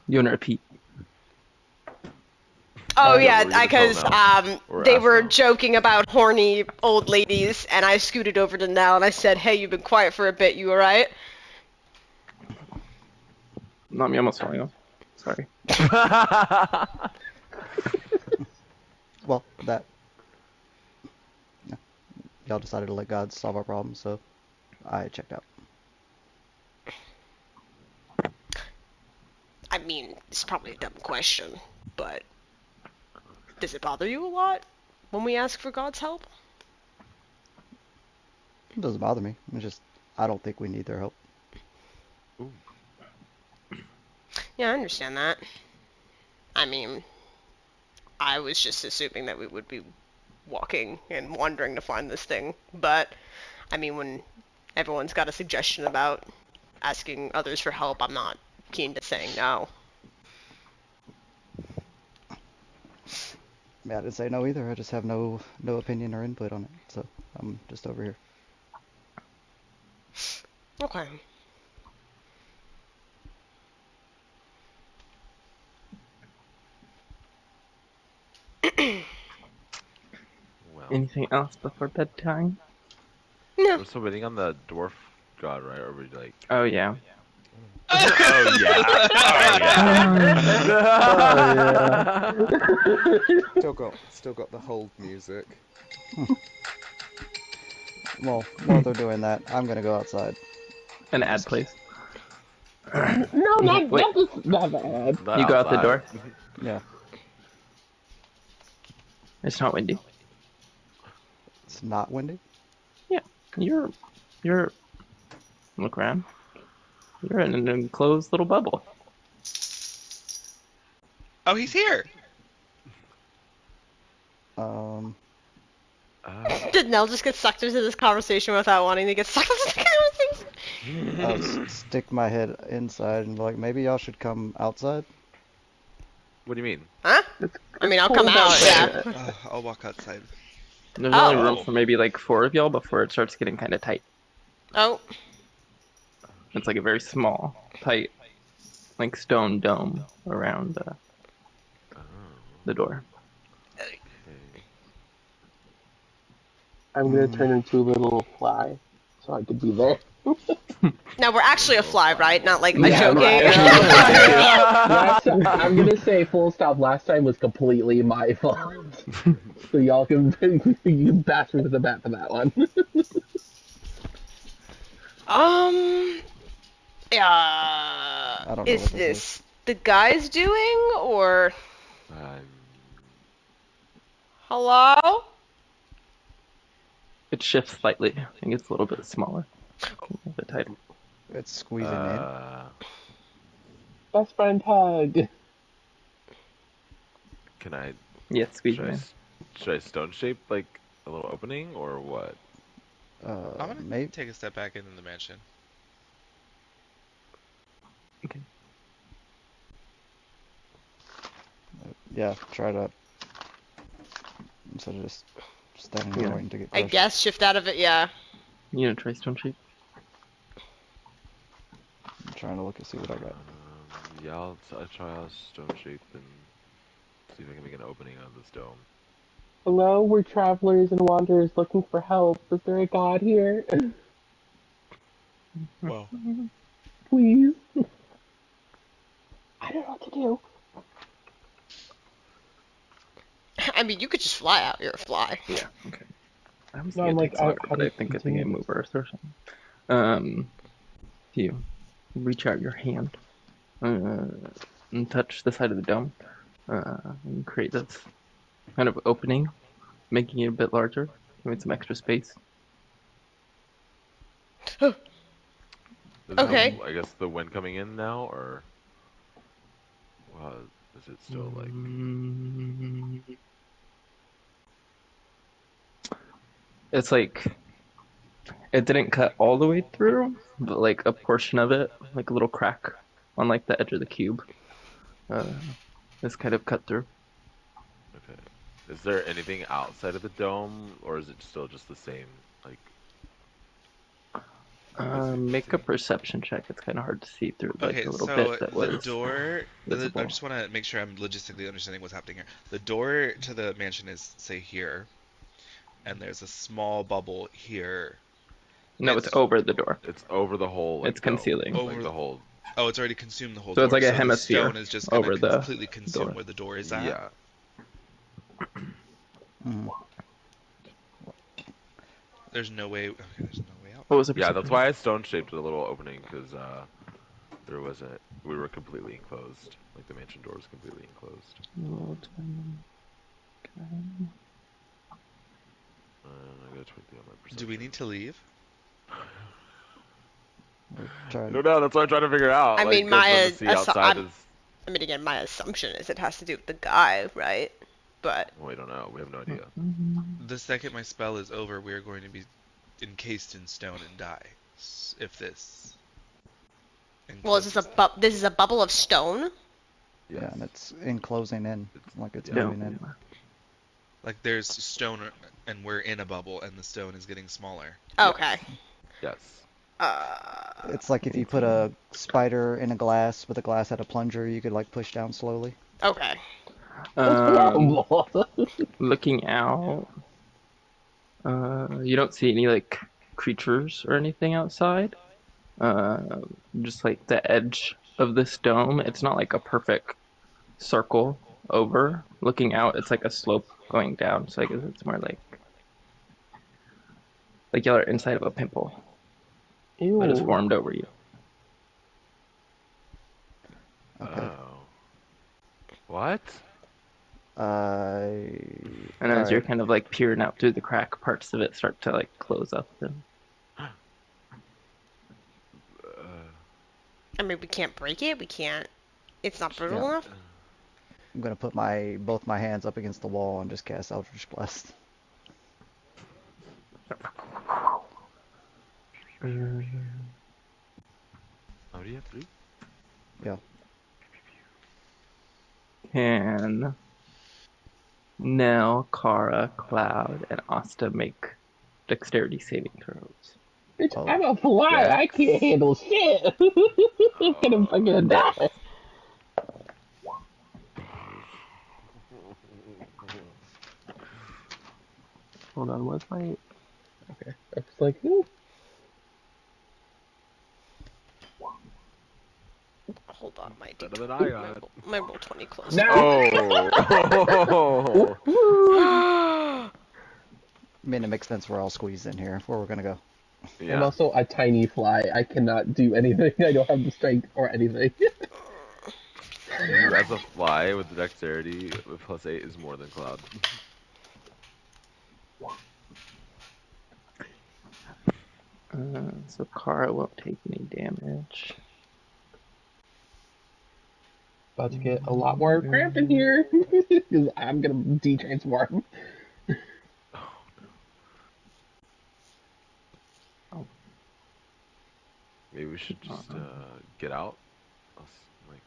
You want to repeat? Oh Yeah, yeah, what were you gonna because tell Nell? Or they ask were Nell? joking about horny old ladies, and I scooted over to Nell and I said, "Hey, you've been quiet for a bit. You alright?" Not me, almost falling off. Sorry. Well, that. Yeah. Y'all decided to let God solve our problem, so I checked out. I mean, it's probably a dumb question, but does it bother you a lot when we ask for God's help? It doesn't bother me. It's just I don't think we need their help. Yeah, I understand that. I mean, I was just assuming that we would be walking and wandering to find this thing, but I mean, when everyone's got a suggestion about asking others for help, I'm not keen to saying no. I mean, I didn't say no either. I just have no opinion or input on it, so I'm just over here. Okay. Well, Anything else before bedtime? No. we're still waiting on the dwarf god, right? Or are we like? Oh, yeah. Oh yeah. Oh yeah. Still got the hold music. Well, while they're doing that, I'm gonna go outside. An ad, please. No, Wait, not bad. Not you go out the outside. door. Yeah, It's not windy. it's not windy. Yeah, you're. Look around. You're in an enclosed little bubble. Oh, he's here. Um, Did Nell just get sucked into this conversation without wanting to get sucked into the conversation? I'll stick my head inside and be like, maybe y'all should come outside. What do you mean? Huh? I mean, I'll come cold out, outside. yeah. I'll walk outside. There's only Oh. room for maybe like 4 of y'all before it starts getting kind of tight. Oh. It's like a very small, tight, like stone dome around the door. Okay. I'm gonna turn into a little fly so I could be there. Now we're actually a fly, right? Not like a Yeah, joking. Last time, I'm gonna say full stop. Last time was completely my fault. So y'all can you bash me with the bat for that one. Yeah. I don't know Is what this this the guy's doing or Um, hello? It shifts slightly. I think it's a little bit smaller. A bit tighter. It's squeezing Best friend hug. can I? Yeah, squeeze Should I, in. s- should I stone shape like a little opening or what? in. I'm gonna Maybe. take a step back into the mansion. Okay. Yeah, try to. Instead of just standing there Yeah. waiting to get I crushed. guess shift out of it, yeah. You gonna try stone shape? I'm trying to look and see what I got. Yeah, I'll try a stone shape and see if I can make an opening out of this dome. Hello, we're travelers and wanderers looking for help. Is there a god here? Whoa. Please. I don't know what to do. I mean, you could just fly out. You're a fly. Yeah. Okay. I was No, thinking I'm it like, takes longer, how but do I you think it's a continue game this? over or something. You reach out your hand and touch the side of the dome and create this kind of opening, making it a bit larger. Give it some extra space. Is Okay. I guess the wind coming in now, or is it still like? It's like it didn't cut all the way through, but like a portion of it, like a little crack on like the edge of the cube, is kind of cut through. Okay. Is there anything outside of the dome, or is it still just the same? Like, Make a perception check. It's kind of hard to see through like Okay, a little so bit that the was door. I visible. just want to make sure I'm logistically understanding what's happening here. The door to the mansion is, say, here, and there's a small bubble here. No, it's over the door. it's over the whole. Like, It's concealing. dome, Over like the whole. Oh, it's already consumed the whole So door. it's like a the hemisphere stone is just gonna over the completely consume door. where the door is at. Yeah. Mhm. There's no way. Okay, there's no way out. What was the Yeah, perception? that's why I stone shaped a little opening because there wasn't. We were completely enclosed. Like the mansion door was completely enclosed. I gotta tweak the on my perception. Do we need to leave? We're I trying. don't know. That's what I'm trying to figure out. I like, mean, 'cause my then to see outside is. I mean, again, my assumption is it has to do with the guy, right? But We don't know. We have no idea. The second my spell is over, we are going to be encased in stone and die. If this. well, is this this is a bubble of stone? Yeah, Yes. and it's enclosing in, like it's Yeah. moving in. Like there's stone, and we're in a bubble, and the stone is getting smaller. Okay. Yes. It's like if you put a spider in a glass, but the glass had a plunger, you could like push down slowly. Okay. Looking out, you don't see any like creatures or anything outside. Just like the edge of this dome. It's not like a perfect circle over. Looking out, it's like a slope going down. So I guess it's more like Like y'all are inside of a pimple that has Ew. formed over you. Okay. Oh. What? And as Alright. you're kind of like peering out through the crack, parts of it start to like close up. And I mean, we can't break it. We can't. It's not brutal Yeah. enough. I'm gonna put both my hands up against the wall and just cast Eldritch Blast. How do you have 3? Yeah. can Nell, Kara, Cloud, and Asta make dexterity saving throws? Bitch, Oh. I'm a fly. I Dex? can't handle shit. I'm gonna fucking Dex. die. Hold on, what's my... Okay, I was like, ooh. Hold on, my Better D- than I got. my roll 20 close. No! Oh! I mean, it makes sense we're all squeezed in here. Where we're gonna go? I'm Yeah. also a tiny fly. I cannot do anything. I don't have the strength or anything. You as a fly with the dexterity with +8 is more than Cloud. So Kara won't take any damage. About to get a lot more cramped in here. Because I'm gonna de-transform. Maybe we should just get out. Like,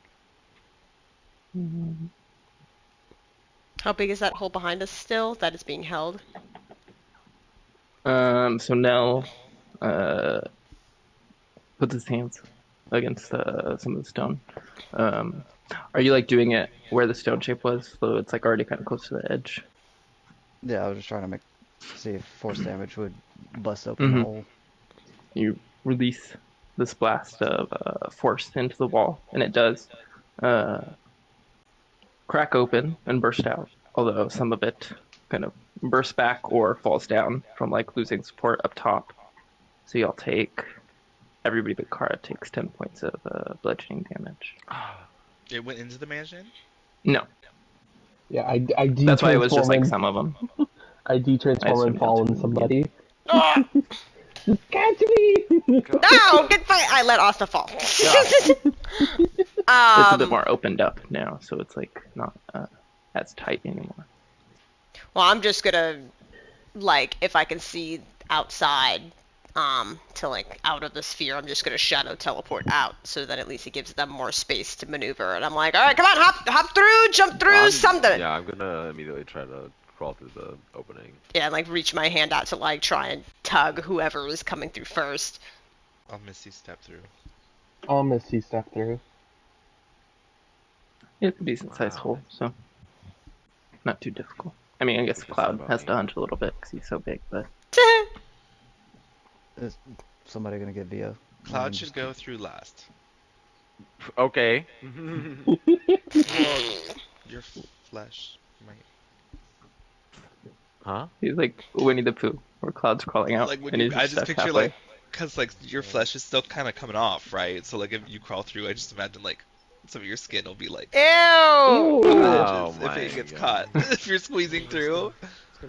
How big is that hole behind us still that is being held? So Nell puts his hands against some of the stone. Are you like doing it where the stone shape was, so it's like already kind of close to the edge? Yeah, I was just trying to see if force damage would bust open the hole. You release this blast of force into the wall, and it does crack open and burst out, although some of it kind of bursts back or falls down from like losing support up top. So y'all take, everybody but Kara takes 10 points of bludgeoning damage. It went into the mansion? No, Yeah, I de-transform. that's why it was just like some of them. I de-transform and fall in somebody. Ah! Catch me! No, get fight! I let Asta fall. It's a bit more opened up now, so it's like not as tight anymore. Well, I'm just gonna, like, if I can see outside, to like out of the sphere, I'm just gonna shadow teleport out, so that at least it gives them more space to maneuver. And I'm like, all right, come on, hop through, jump through, something. Yeah, I'm gonna immediately try to crawl through the opening. Yeah, and like reach my hand out to like try and tug whoever is coming through first. I'll Misty step through. I'll Misty step through. It's a decent sized hole, so not too difficult. I mean, I guess Cloud has to hunch a little bit because he's so big, but Is somebody gonna get Via? Cloud should go through last. Okay. Your flesh might. Huh? he's like Winnie the Pooh, where Cloud's crawling out, Like when and you, he's I just just stuck picture halfway. like, cause like your flesh is still kind of coming off, right? So like if you crawl through, I just imagine like some of your skin will be like Ew! on the Oh edges if my it gets God. caught. If you're squeezing through.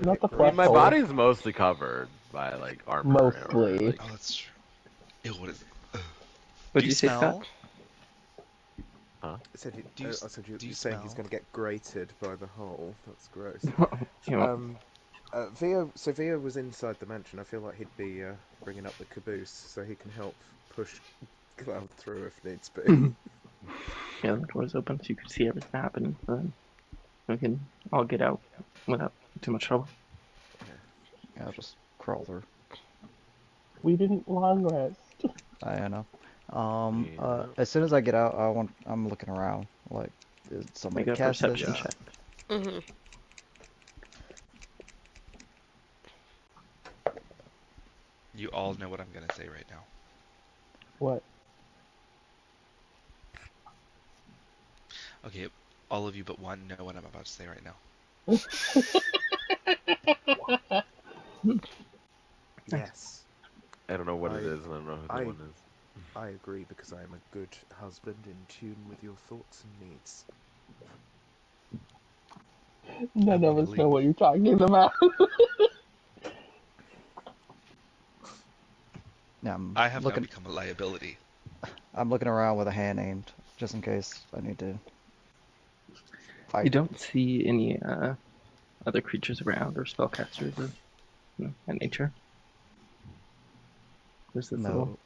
Not the I mean, flesh my hole. body's mostly covered by like armor. Mostly. Or, like, Oh, that's true. Ew, what is? What Do did you you say, smell? Scott? huh? I said, Do you, I said do you you're saying he's smell? going to get grated by the hole. That's gross. Via was inside the mansion. I feel like he'd be bringing up the caboose so he can help push Cloud through if needs be. Yeah, the door's open, so you can see everything happening. So then we can all get out without too much trouble. Yeah, I'll just crawl through. We didn't long rest. I know. Yeah. As soon as I get out, I'm looking around. Like, did somebody Make a cast this? perception check. Mm-hmm. You all know what I'm gonna say right now. What? Okay, all of you but one know what I'm about to say right now. Yes. who I the one is. I agree because I am a good husband in tune with your thoughts and needs. None of wanna us know leave. what you're talking about. Yeah, I'm I have now looking. become a liability. I'm looking around with a hand aimed, just in case I need to You fight. don't see any other creatures around or spellcasters of that nature. There's this little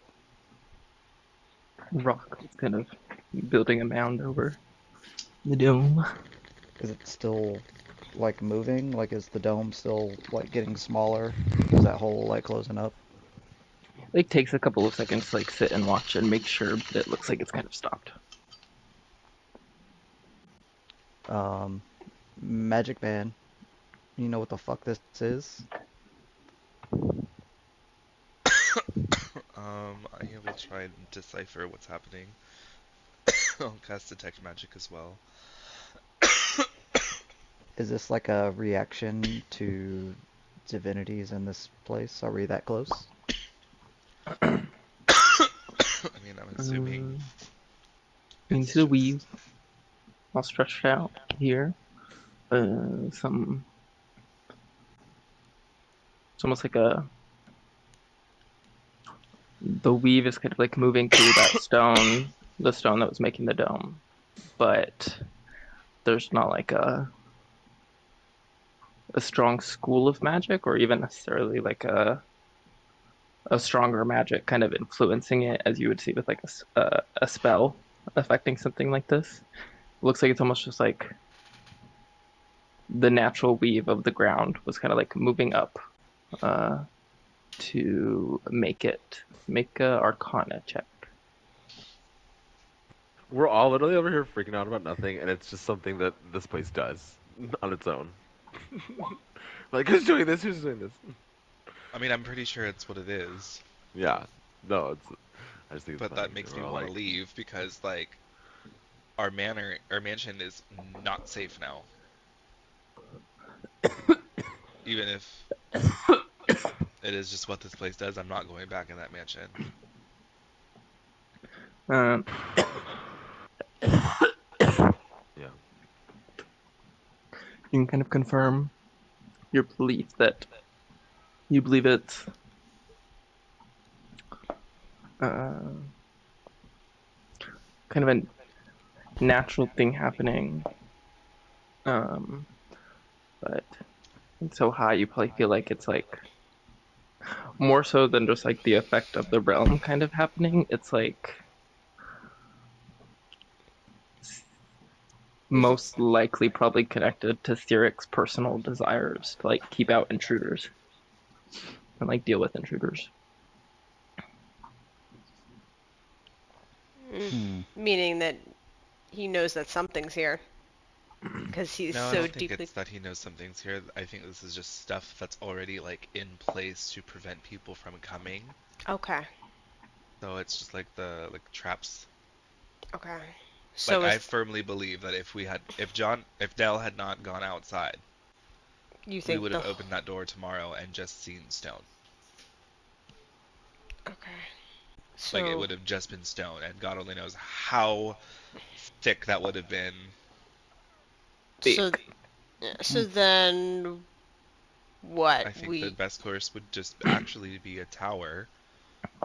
No. rock that's kind of building a mound over the dome. Is it still like moving? Like, is the dome still like getting smaller? Is that hole like closing up? It takes a couple of seconds to like sit and watch and make sure, but it looks like it's kind of stopped. Magic man, you know what the fuck this is? I will try and decipher what's happening. I'll cast detect magic as well. Is this like a reaction to divinities in this place? Are we that close? I mean, I'm assuming. You can It's see the just... weave all stretched out here. It's almost like the weave is kind of like moving through that stone, the stone that was making the dome, but there's not like a strong school of magic or even necessarily like a stronger magic kind of influencing it as you would see with like a spell affecting something like this. It looks like it's almost just like the natural weave of the ground was kind of like moving up to make a Arcana check. We're all literally over here freaking out about nothing, and it's just something that this place does on its own. Like, who's doing this? Who's doing this? I mean, I'm pretty sure it's what it is. Yeah. No, it's. I just think it's But funny. that makes We're me all want to like, leave because, like, our mansion is not safe now. Even if it is just what this place does, I'm not going back in that mansion. Um, yeah. you can kind of confirm your belief that you believe it's kind of a natural thing happening, but it's so high you probably feel like it's like more so than just like the effect of the realm kind of happening. It's like most likely probably connected to Thyric's personal desires to like keep out intruders and like deal with intruders. Meaning that he knows that something's here. Because he's No, I so don't think deeply... it's that he knows something's here. I think this is just stuff that's already, like, in place to prevent people from coming. Okay. So it's just like the, like, traps. Okay. Like, So I firmly believe that if Dell had not gone outside, you we think would the... have opened that door tomorrow and just seen stone. Okay. Like, it So... would have just been stone, and God only knows how thick that would have been. So, so then... What? I think the best course would just actually be a tower.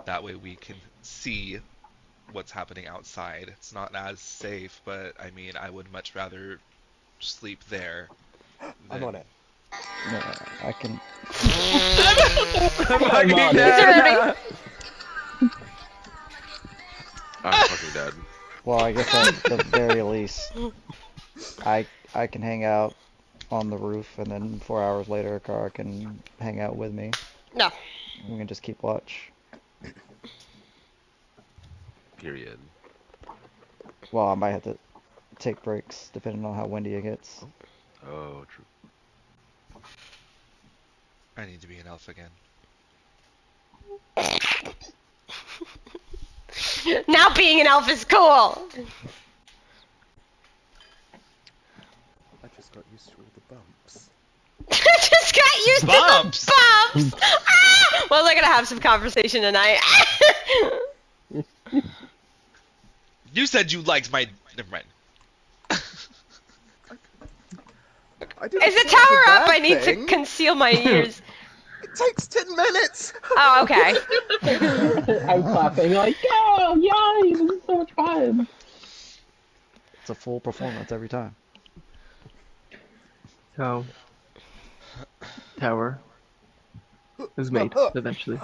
That way we can see what's happening outside. It's not as safe, but I mean, I would much rather sleep there I'm than... on it. Yeah, I can. I'm on it. dead. I'm fucking dead. Well, I guess at the very least, I can hang out on the roof, and then 4 hours later, Kara can hang out with me. No. We can just keep watch. Period. Well, I might have to take breaks depending on how windy it gets. Oh, true. I need to be an elf again. Now being an elf is cool! I just got used to all the bumps. I just got used Bumps! to the bumps! Ah! Well, definitely gonna have some conversation tonight. You said you liked my. Never mind. I didn't Is say the it was a tower up? bad I need to thing. conceal my ears. It takes 10 minutes. Oh, okay. I'm clapping like, yeah, yay, this is so much fun. It's a full performance every time. So, tower is made eventually. Is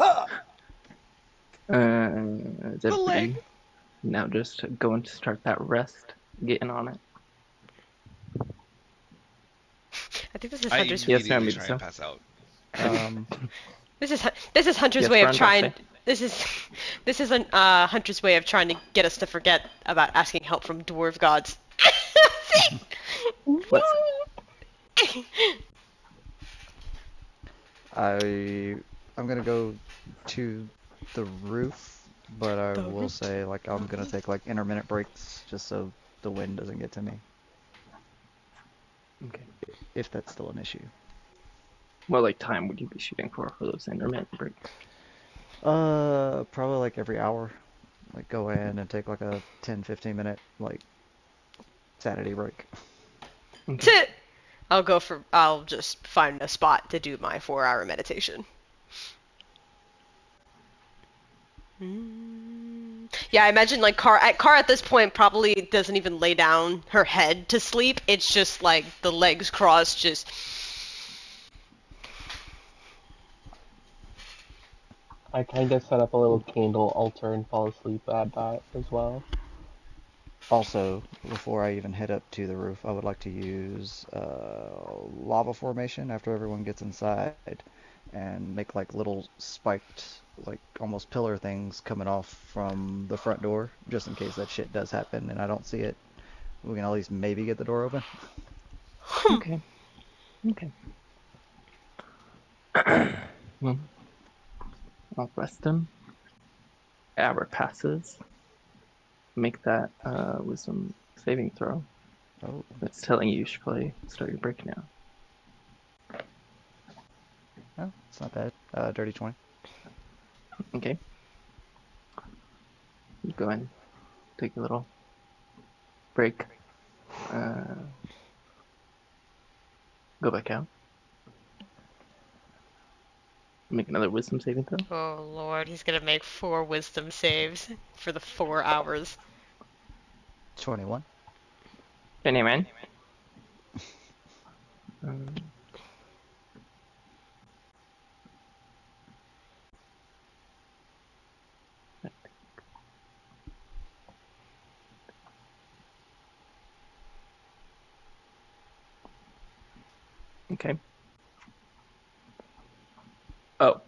The leg. everybody now just going to start that rest, getting on it? I think this is I Hunter's. Yes, ma'am, immediately try and so. pass out. This is Hunter's Yes, way of Ron, trying. Dusty? This is Hunter's way of trying to get us to forget about asking help from dwarf gods. What's I'm gonna go to the roof, but I The will roof. say like I'm gonna take like intermittent breaks just so the wind doesn't get to me, okay? if that's still an issue. What like time would you be shooting for those intermittent breaks? Probably like every hour. Like go in and take like a 10-15 minute like sanity break. Okay. I'll just find a spot to do my 4-hour meditation. Yeah, I imagine like Car at this point probably doesn't even lay down her head to sleep. It's just like the legs crossed, just. I kind of set up a little candle altar and fall asleep at that as well. Also, before I even head up to the roof, I would like to use lava formation after everyone gets inside and make like little spiked, like almost pillar things coming off from the front door, just in case that shit does happen and I don't see it. We can at least maybe get the door open. Okay. Okay. Well, I'll rest him. Hour passes. Make that wisdom saving throw. Oh, That's telling you should probably start your break now. no, it's not bad. Dirty 20. Okay. Go ahead. Take a little break. Go back out. Make another wisdom saving throw. Oh lord, he's gonna make 4 wisdom saves for the 4 hours. 21. Anyway. Okay. Oh.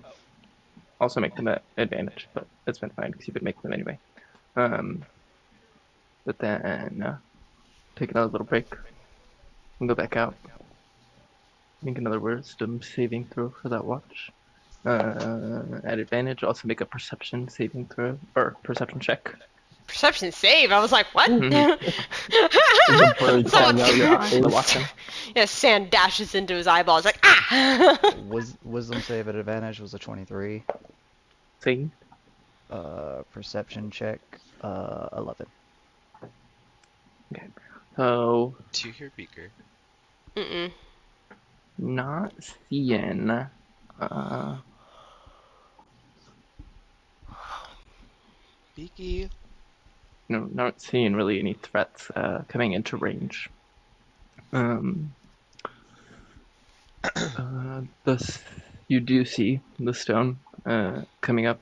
Also make them at advantage, but it's been fine because you would make them anyway. But then take another little break and go back out. Make another wisdom saving throw for that watch. At advantage, also make a perception saving throw or perception check. Perception save. I was like, what? Mhm. The bird Someone- falling out your eyes. The Watson. Yeah, sand dashes into his eyeballs like ah. Wisdom save at advantage was a 23. See? Perception check, 11. Okay. So Do you hear Beaker? Mm-mm. not seeing Beaky. not seeing really any threats coming into range. Thus, you do see the stone coming up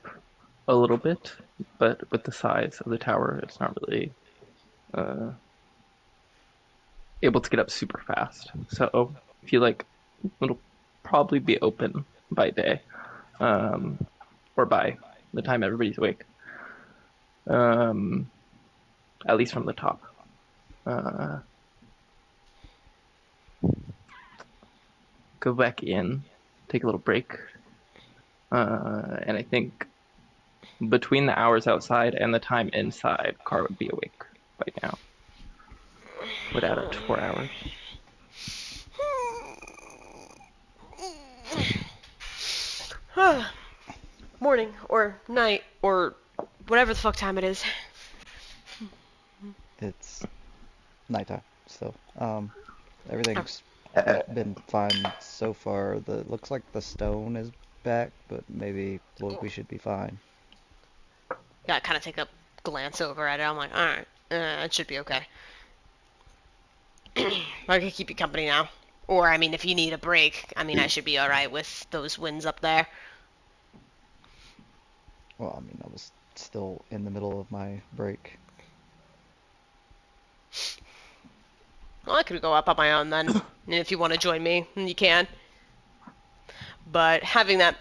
a little bit, but with the size of the tower, it's not really able to get up super fast. So, I feel like it'll probably be open by day, or by the time everybody's awake. At least from the top. Go back in, take a little break, and I think between the hours outside and the time inside, Car would be awake by now. Would add up to 4 hours. morning or night or whatever the fuck time it is. It's nighttime still. Oh. Everything's been fine so far. Looks like the stone is back, but maybe we should be fine. Yeah, I kind of take a glance over at it. I'm like, alright, it should be okay. I can keep you company now. Or, I mean, if you need a break, I mean, I should be alright with those winds up there. Well, I mean, I was still in the middle of my break. Well, I could go up on my own then. And if you want to join me, then you can. But having that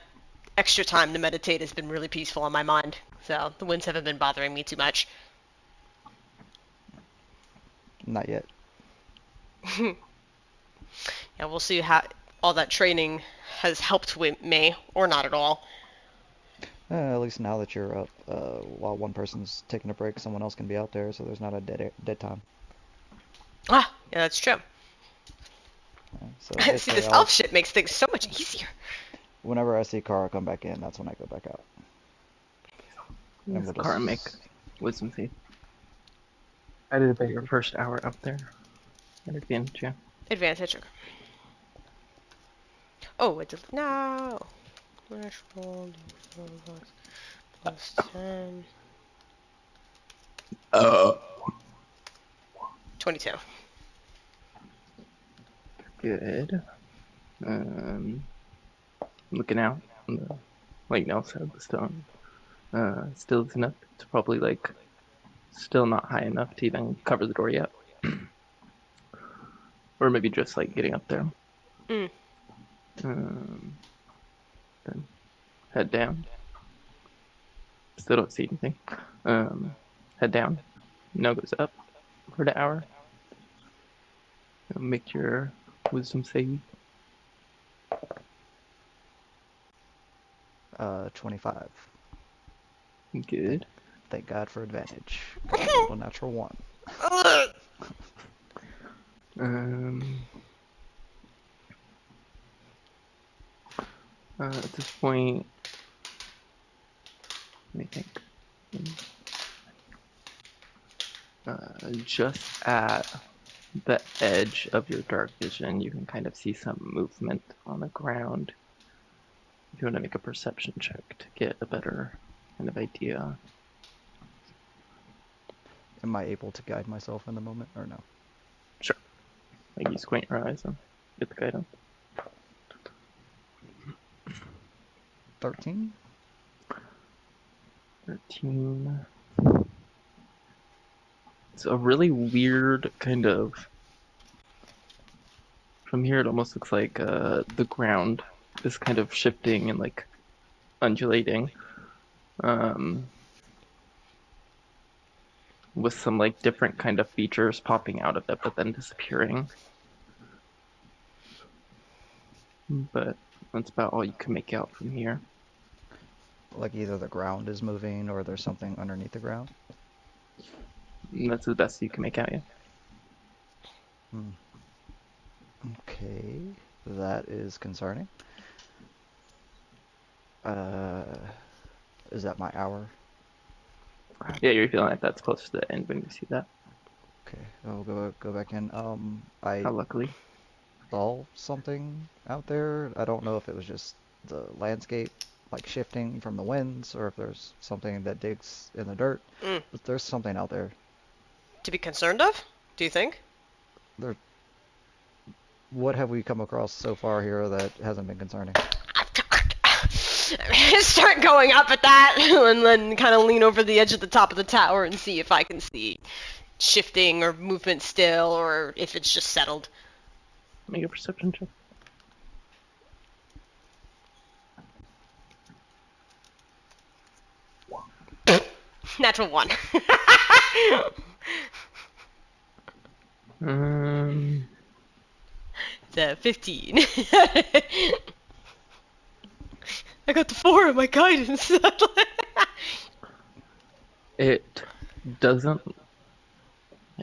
extra time to meditate has been really peaceful on my mind. So the winds haven't been bothering me too much. Not yet. Yeah, we'll see how all that training has helped with me, or not at all. At least now that you're up, while one person's taking a break, someone else can be out there, so there's not a dead time. Ah, yeah, that's true. So See, basically, this elf shit makes things so much easier. whenever I see Kara come back in, that's when I go back out. And we'll Kara, make wisdom save. I did For your first hour up there. At advantage, yeah. Advantage. Okay. Oh, it's no. Threshold plus 10. 22. Good. Looking out, like Nell said, the stone still is enough. It's probably like still not high enough to even cover the door yet, or maybe just like getting up there. Then head down. Still don't see anything. Head down. Now goes up for the hour. Make your wisdom save. 25. Good. Thank God for advantage. A natural 1. At this point, let me think. Just at the edge of your dark vision, you can kind of see some movement on the ground. If you want to make a perception check to get a better kind of idea. Am I able to guide myself in the moment, or no? Sure. Like you squint your eyes and get the guidance. 13? 13. It's a really weird kind of... From here, it almost looks like the ground is kind of shifting and like undulating. With some like different kind of features popping out of it, but then disappearing. But that's about all you can make out from here. Like either the ground is moving or there's something underneath the ground? And that's the best you can make out, yeah. Okay, that is concerning. Is that my hour? Yeah, you're feeling like that's close to the end when you see that. Okay, I'll go back in. I How luckily. saw something out there. I don't know if it was just the landscape like shifting from the winds or if there's something that digs in the dirt. But there's something out there. To be concerned of? Do you think? What have we come across so far here that hasn't been concerning? Start going up at that, and then kind of lean over the edge of the top of the tower and see if I can see shifting or movement still, or if it's just settled. Make a perception check. Natural 1. The 15. I got the 4 of my guidance. It doesn't...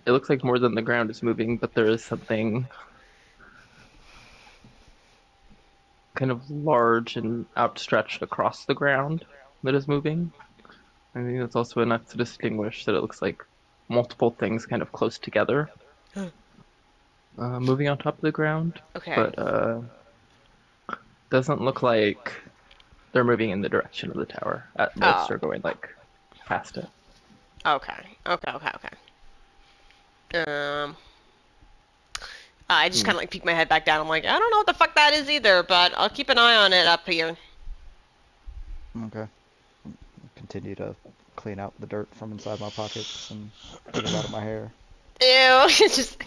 It looks like more than the ground is moving, but there is something kind of large and outstretched across the ground that is moving. I think that's also enough to distinguish that it looks like multiple things kind of close together, moving on top of the ground. Okay. But doesn't look like they're moving in the direction of the tower. At most, Oh. they're going like past it. Okay. I just kind of like peek my head back down. I'm like, I don't know what the fuck that is either, but I'll keep an eye on it up here. Okay. Continue to clean out the dirt from inside my pockets and get it out of my hair. Ew. It's just.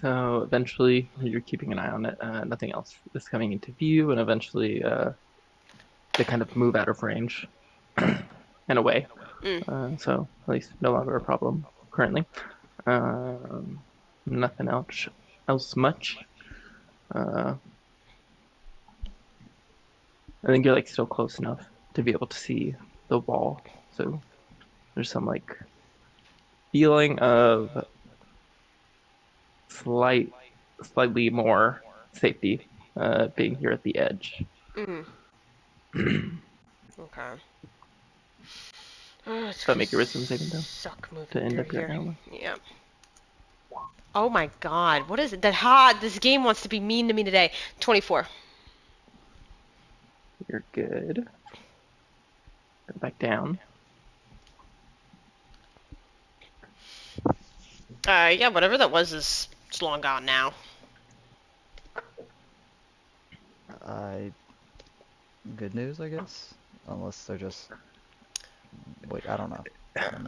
So eventually, you're keeping an eye on it. Nothing else is coming into view, and eventually, they kind of move out of range and away. So at least no longer a problem currently. Nothing else much. I think you're like still close enough to be able to see the wall. So there's some like feeling of slightly more safety being here at the edge. Okay. Oh, So make your wisdom saving throw suck moving to end through up your here. animal. Yeah. Oh my god, what is it? This game wants to be mean to me today. 24. You're good. Go back down. Yeah, whatever that was is it's long gone now. Good news, I guess. Unless they're just. Wait, I don't know.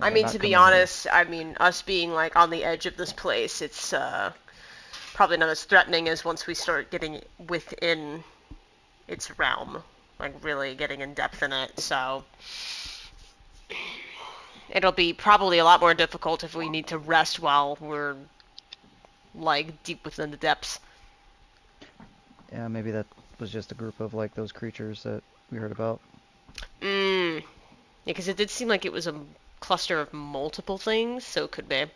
I mean, to be honest, I mean, us being like on the edge of this place, it's probably not as threatening as once we start getting within its realm, like really getting in depth in it. So it'll be probably a lot more difficult if we need to rest while we're like deep within the depths. Yeah, maybe that was just a group of like those creatures that we heard about. Yeah, because it did seem like it was a cluster of multiple things, so it could be.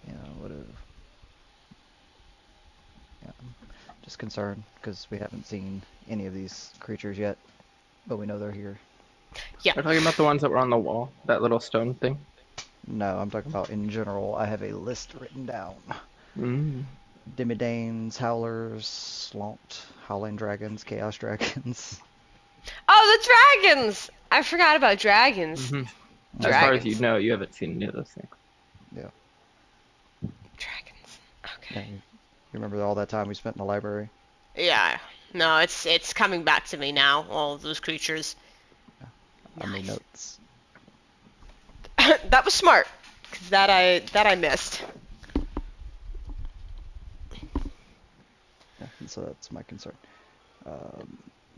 Yeah, whatever. Yeah, I'm just concerned because we haven't seen any of these creatures yet, but we know they're here. Yeah. We're talking about the ones that were on the wall, that little stone thing. No, I'm talking about in general. I have a list written down. Dimidanes, Howlers, Slaunt, Howling Dragons, Chaos Dragons. Oh, the dragons! I forgot about dragons. As far as you know, you haven't seen any of those things. Yeah. Dragons. Okay. Yeah, you remember all that time we spent in the library? Yeah. No, it's coming back to me now. All of those creatures. I made notes. That was smart, cause that I missed. Yeah, so that's my concern.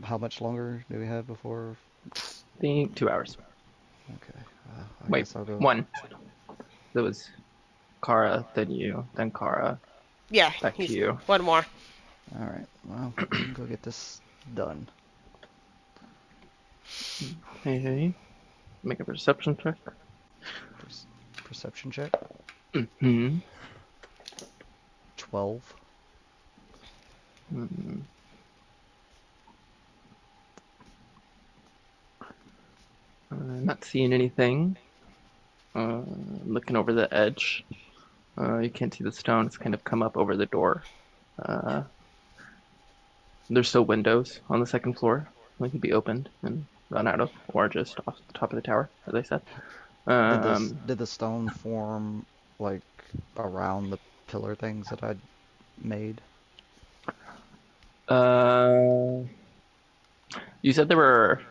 How much longer do we have before? I think 2 hours. Okay. I Wait, guess I'll go. 1. There was Kara, then you, then Kara. Yeah. Back to you. One more. All right. Well, we can go get this done. Hey. Make a perception check. Perception check. 12. Not seeing anything. Looking over the edge. You can't see the stone. It's kind of come up over the door. There's still windows on the second floor. They can be opened and run out of, or just off the top of the tower, as I said. Did the stone form like around the pillar things that I'd made? You said there were.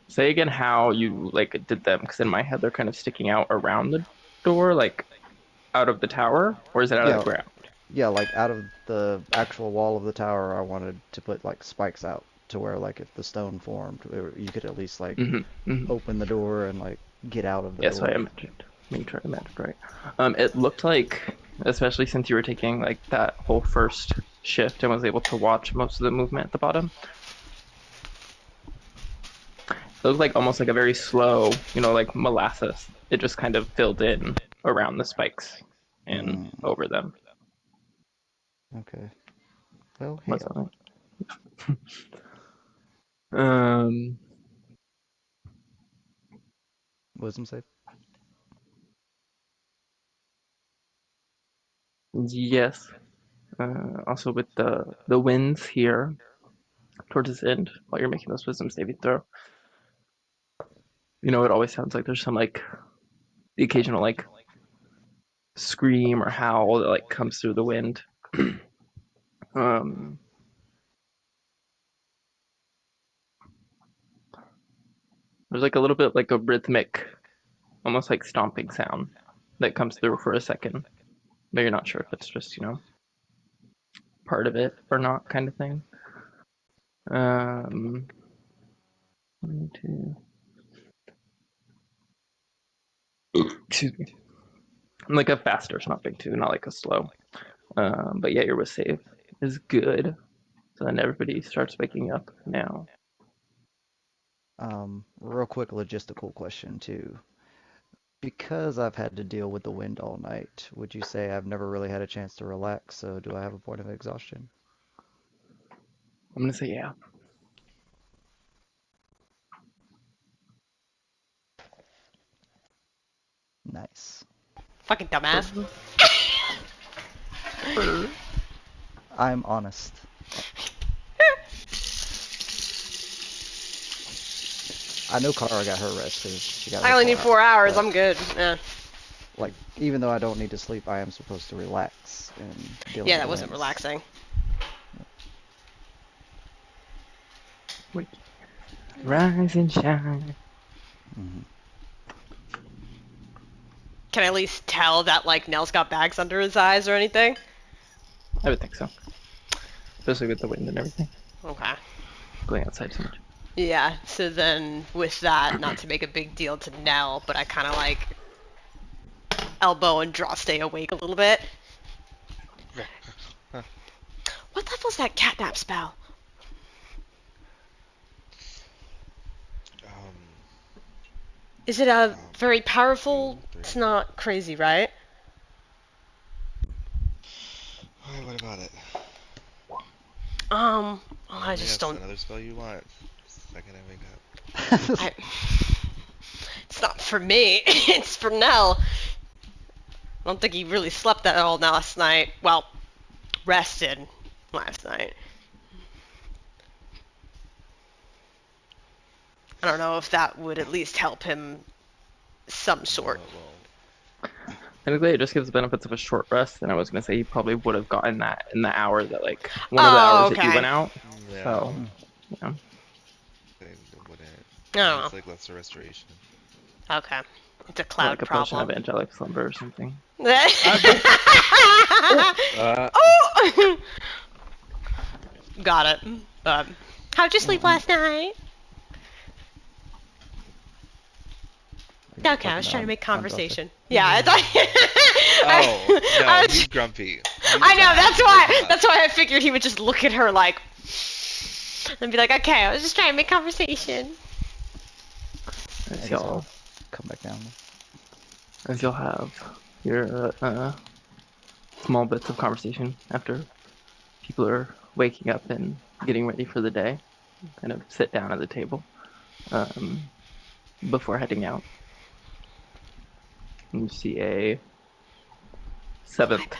Say again how you like did them, because in my head they're kind of sticking out around the door, like out of the tower, or is it out of the ground? Yeah, like out of the actual wall of the tower. I wanted to put like spikes out to where like if the stone formed, you could at least like open the door and like get out of the door. Yes, I imagined. Make sure I imagined right. It looked like, especially since you were taking like that whole first shift and was able to watch most of the movement at the bottom. It looked like almost like a very slow, like molasses. It just kind of filled in around the spikes and over them. Okay. Well, What's hell. on Wisdom save. Yes. Also with the winds here towards this end, while you're making those wisdom saving throw, it always sounds like there's some like the occasional like scream or howl that like comes through the wind. um, there's like a little bit like a rhythmic, almost like stomping sound that comes through for a second, but you're not sure if it's just part of it or not, kind of thing. 1, 2. Excuse me. Like a faster stomping too, not like a slow. But yeah, your whisk save is good. So then everybody starts waking up now. Real quick logistical question too. Because I've had to deal with the wind all night, would you say I've never really had a chance to relax, so do I have a point of exhaustion? I'm gonna say yeah. Nice. Fucking dumbass. I'm honest. I know Kara got her rest because she got I her only need 4 4 hours. but, I'm good. Yeah. like, even though I don't need to sleep, I am supposed to relax and deal Yeah, with that the wasn't winds. relaxing. Wait. Rise and shine. Mm-hmm. Can I at least tell that like Nell's got bags under his eyes or anything? I would think so. Especially with the wind and everything. Okay. Going outside so much. Yeah, so then with that, not to make a big deal to Nell, but I kind of like elbow and draw stay awake a little bit. What the was that catnap spell? Is it a very powerful? 2, 3. It's not crazy, right? Alright, what about it? I just don't. Another spell you want. Second I wake up. I, it's not for me. It's for Nell. I don't think he really slept that all last night. Well, rested last night. I don't know if that would at least help him some sort. Technically, it just gives the benefits of a short rest, and I was gonna say he probably would have gotten that in the hour that one of the hours that you went out. Yeah. So, yeah. I don't know. It's like lesser restoration. Okay. It's a cloud Like a potion problem. of angelic slumber or something. Oh! Got it. How'd you sleep last night? Okay, I was trying to make conversation. Yeah, I thought. No, he's grumpy. I know. That's why I figured he would just look at her like, and be like, "Okay, I was just trying to make conversation." As y'all come back down. As you'll have your small bits of conversation after people are waking up and getting ready for the day, kind of sit down at the table before heading out. And you see a 7th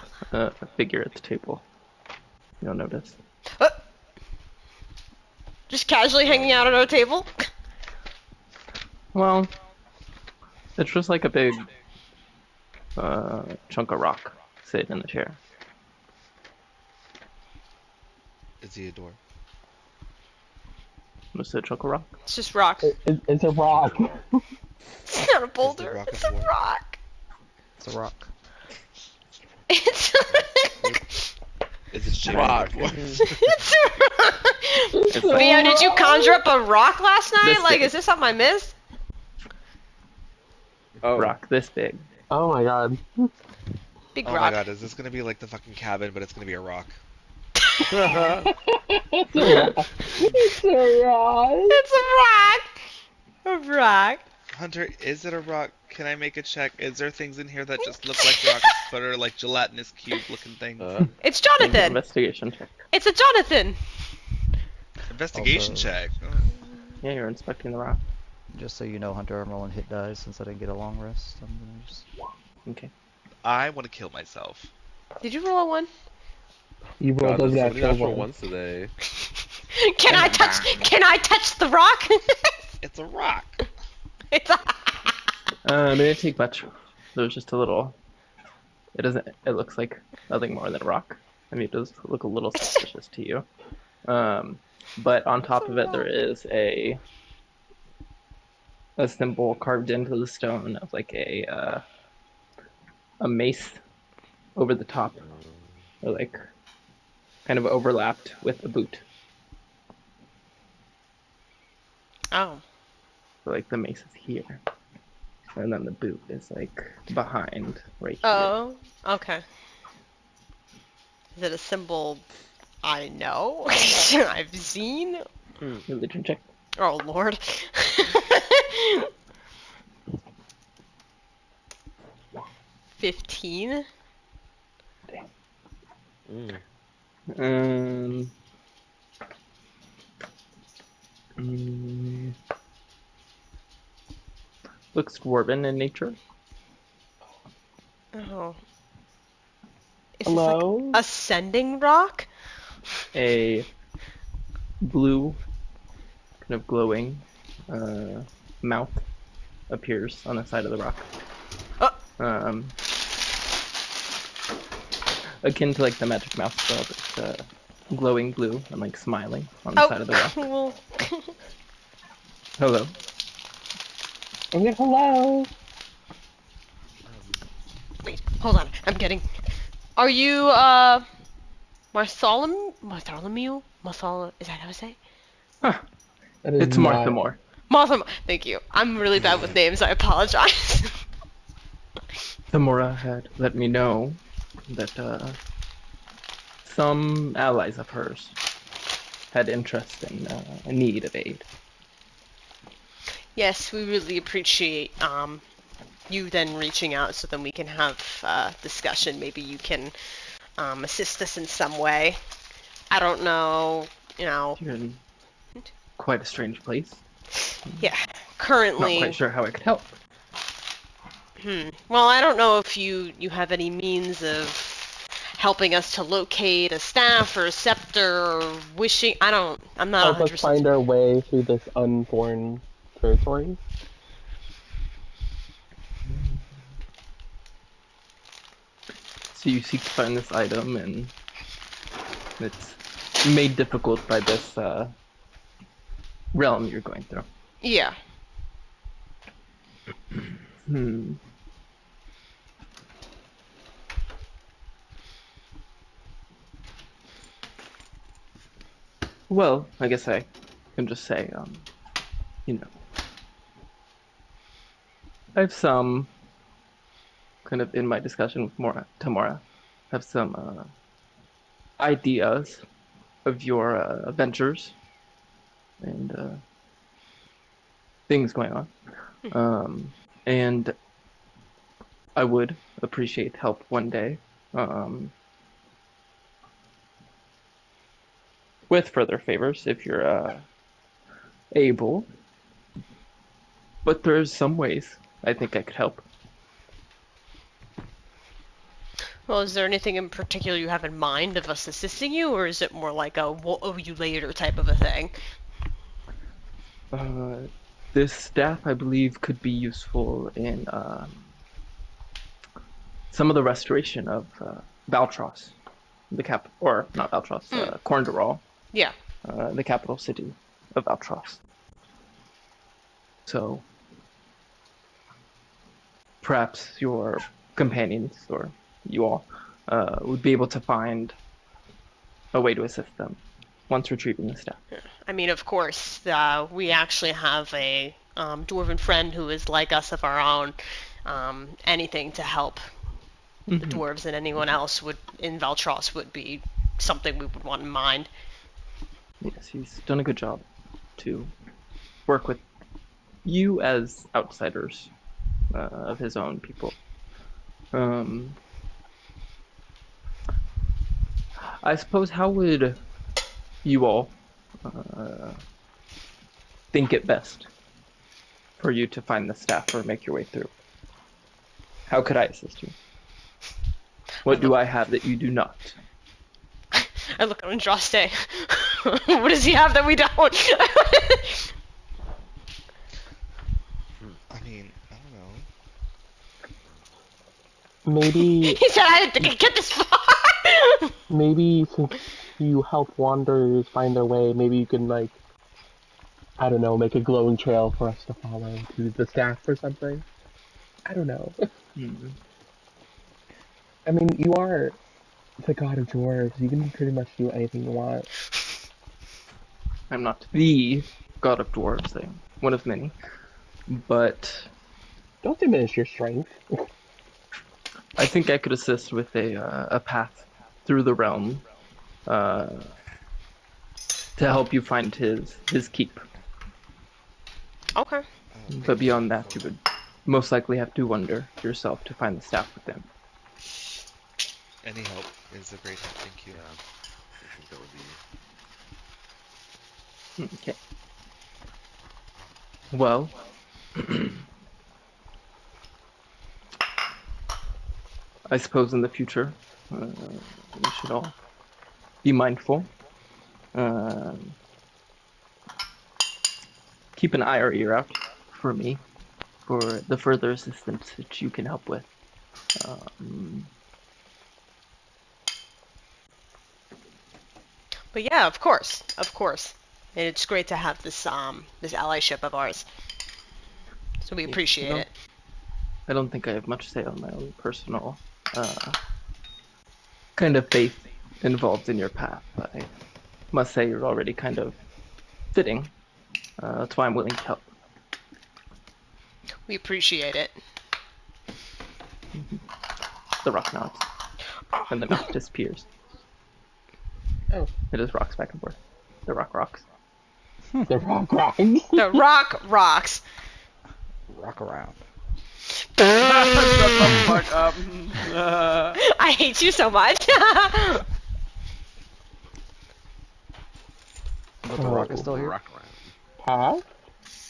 figure at the table. You'll notice. Just casually hanging out at our table? Well, it's just like a big chunk of rock sitting in the chair. Is he a dwarf? Just a chunk of rock? It's just rock. It's a rock. It's not a boulder. It's a rock. It's a rock. It's Is it shaped rock? It's a rock. Theo, did you conjure up a rock last night? This Like, big. is this something I missed? Oh. Rock this big. Oh my god. Big Oh rock. my god, is this gonna be like the fucking cabin, but it's gonna be a rock? It's a rock. It's a rock. It's a rock. A rock. Hunter, is it a rock? can I make a check? Is there things in here that just look like rocks, but are like gelatinous cube-looking things? It's Make an Jonathan. investigation check. It's a Jonathan. Investigation Also- check. Yeah, you're inspecting the rock. Just so you know, Hunter, I'm rolling hit dice since I didn't get a long rest. I'm gonna just... Okay. I want to kill myself. Did you roll a 1? You rolled God, a there's so many natural natural one. ones today. Can I touch the rock? It's a rock. It's a... It didn't take much. There's just a little. It doesn't. It looks like nothing more than a rock. I mean, it does look a little suspicious to you. But on top of it, there is a symbol carved into the stone of like a mace over the top, or like kind of overlapped with a boot. Oh. So like the mace is here, and then the boot is like behind, right here. Oh. Okay. Is it a symbol I know? I've seen? Religion check. Oh, Lord. 15? Um, mm, looks dwarven in nature. Oh. Is Hello? this like ascending rock? A blue, kind of glowing mouth appears on the side of the rock. Oh. Akin to like the magic mouse spell, but it's glowing blue and like smiling on the side of the rock. Cool. Hello. Okay, hello. Wait, hold on. I'm getting... Are you, Bartholomew? Is that how I say it? Huh. That is It's Martha Moore. Martha. Thank you. I'm really bad with names. I apologize. Tamura had let me know that some allies of hers had interest in need of aid. Yes, we really appreciate you then reaching out so then we can have discussion. Maybe you can assist us in some way. I don't know, You're in quite a strange place. Yeah, Not currently... quite sure how I could help. Well, I don't know if you have any means of helping us to locate a staff or a scepter or wishing... I'm not Help 100%... us find our way through this unforeign territory. So you seek to find this item, and it's made difficult by this realm you're going through. Yeah. Well, I guess I can just say, I have some, kind of in my discussion with Tamara, have some ideas of your ventures and things going on. And I would appreciate help one day with further favors if you're able. But there's some ways I think I could help. Well, is there anything in particular you have in mind of us assisting you, or is it more like a we'll owe you later type of a thing? This staff, I believe, could be useful in some of the restoration of Valtros, or not Valtros, Cornderal. Yeah. The capital city of Valtros. So, perhaps your companions, or you all, would be able to find a way to assist them once retrieving the staff. I mean, of course, we actually have a dwarven friend who is like us of our own. Anything to help the dwarves and anyone else in Valtros would be something we would want in mind. Yes, he's done a good job to work with you as outsiders of his own people. I suppose, how would you all think it best for you to find the staff or make your way through? How could I assist you? What do I have that you do not? I look at Andraste. What does he have that we don't? I mean, I don't know. Maybe He said I didn't think I'd get this far. maybe since you help wanderers find their way, maybe you can like, I don't know, make a glowing trail for us to follow to the staff or something. I don't know. I mean, you are the god of dwarves. You can pretty much do anything you want. I'm not the god of dwarves, I'm one of many. But Don't diminish your strength. I think I could assist with a path through the realm to help you find his keep. Okay. But beyond that, you would most likely have to wander yourself to find the staff within. Any help is a great help. Thank you. Yeah, I think that would be. Okay. Well, I suppose in the future, we should all be mindful. Keep an eye or ear out for me for the further assistance that you can help with. But yeah, of course. And it's great to have this this allyship of ours. So we appreciate it. I don't think I have much say on my own personal kind of faith involved in your path. I must say you're already kind of fitting. That's why I'm willing to help. We appreciate it. The rock nods, and the mouth disappears. Oh. It just rocks back and forth. The rock rocks. The rock rocks. The rock rocks. Rock around. Shut the fuck up. I hate you so much. But the rock is still here? Rock around. Huh?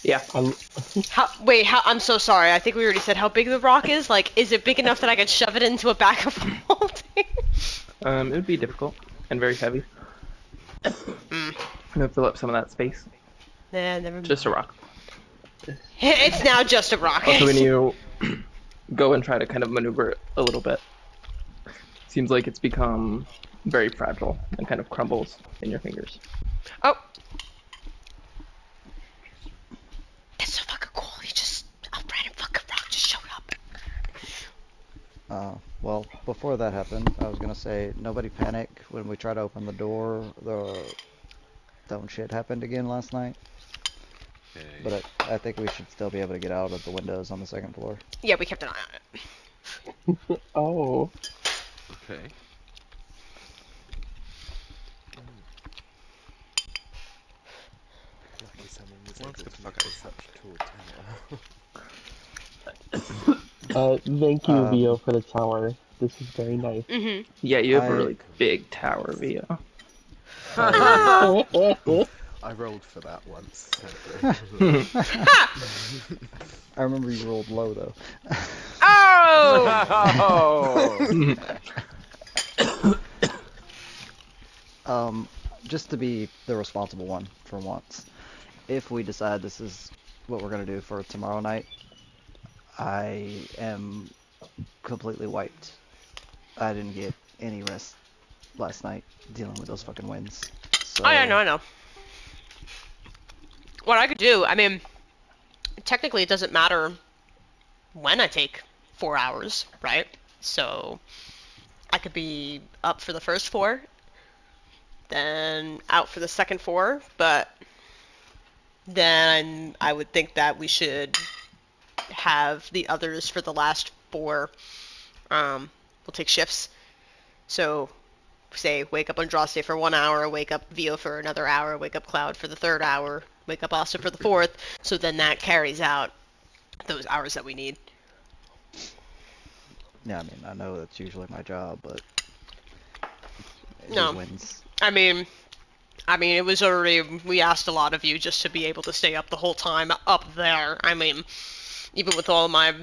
Yeah. I'm so sorry. I think we already said how big the rock is. Like, is it big enough that I could shove it into a bag of holding? It would be difficult and very heavy. I'm gonna fill up some of that space. Nah, never mind. Just a rock. It's now just a rock. Also, when you go and try to kind of maneuver it a little bit, seems like it's become very fragile and kind of crumbles in your fingers. Oh. That's so fucking cool. He just, a random fucking rock just showed up. Well, before that happened, I was gonna say, nobody panic when we try to open the door. The dumb shit happened again last night. Okay. But I think we should still be able to get out of the windows on the second floor. Yeah, we kept an eye on it. Oh. Okay. Lucky someone was Well, let's able get the to fuck make out such a tall tower. Thank you, Vio, for the tower. This is very nice. Mm-hmm. Yeah, you have a I- really big tower, Via. I rolled for that once. Sadly. I remember you rolled low though. Oh! Just to be the responsible one for once, if we decide this is what we're gonna do for tomorrow night, I am completely wiped. I didn't get any rest last night dealing with those fucking winds. So, I know. What I could do, I mean, technically it doesn't matter when I take 4 hours, right? So I could be up for the first 4, then out for the second 4, but then I would think that we should have the others for the last 4. We'll take shifts. So say wake up Andraste for 1 hour, wake up Vio for another hour, wake up Cloud for the 3rd hour, wake up Asta for the 4th. So then that carries out those hours that we need. Yeah, I mean, I know that's usually my job, but No. he wins. I mean, it was already, we asked a lot of you just to be able to stay up the whole time up there. I mean, even with all my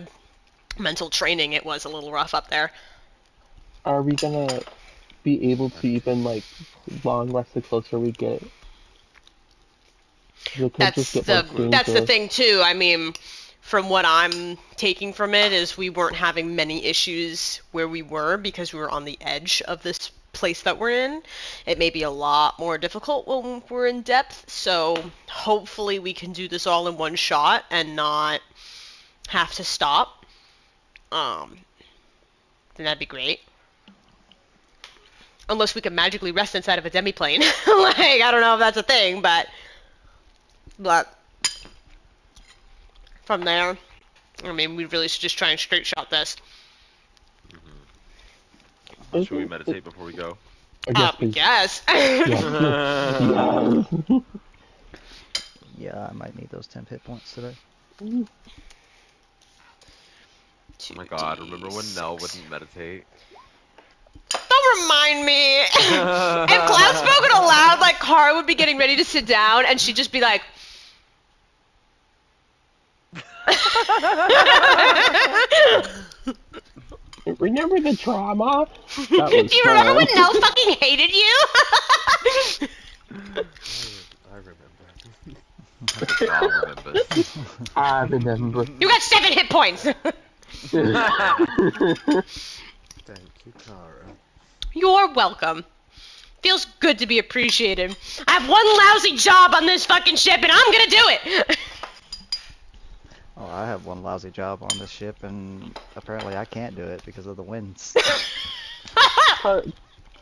mental training, it was a little rough up there. Are we gonna be able to even, like, long rest the closer we get? It could just get more That's the dangerous. thing too. I mean, from what I'm taking from it is we weren't having many issues where we were because we were on the edge of this place that we're in. It may be a lot more difficult when we're in depth, so hopefully we can do this all in one shot and not have to stop. Then that'd be great. Unless we can magically rest inside of a demiplane. Like, I don't know if that's a thing, but from there, I mean, we really should just try and straight shot this. Should we meditate before we go? Yes, please. Yes. Yeah. Yeah, I might need those 10 hit points today. Oh my god, remember when Nell wouldn't meditate? Don't remind me. If Cloud spoken aloud, like, Kara would be getting ready to sit down, and she'd just be like... Remember the trauma? Do you remember when Nell fucking hated you? I remember. I remember. You got 7 hit points. Thank you, Kara. You're welcome. Feels good to be appreciated. I have one lousy job on this fucking ship, and I'm gonna do it. Oh, I have one lousy job on this ship, and apparently I can't do it because of the winds.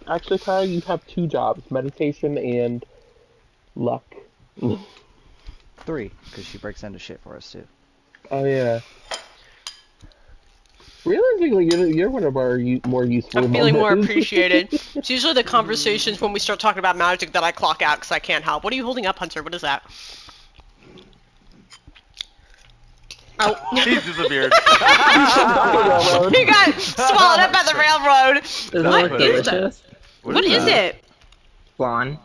Actually, Kara, you have 2 jobs: meditation and luck. 3, because she breaks into shit for us too. Oh yeah. Realistically, you're one of our more useful. I'm feeling more moments. appreciated. It's usually the conversations when we start talking about magic that I clock out because I can't help. What are you holding up, Hunter? What is that? Oh. He's disappeared. He got swallowed up by the railroad. Doesn't What look is delicious. What is that? it? Flan.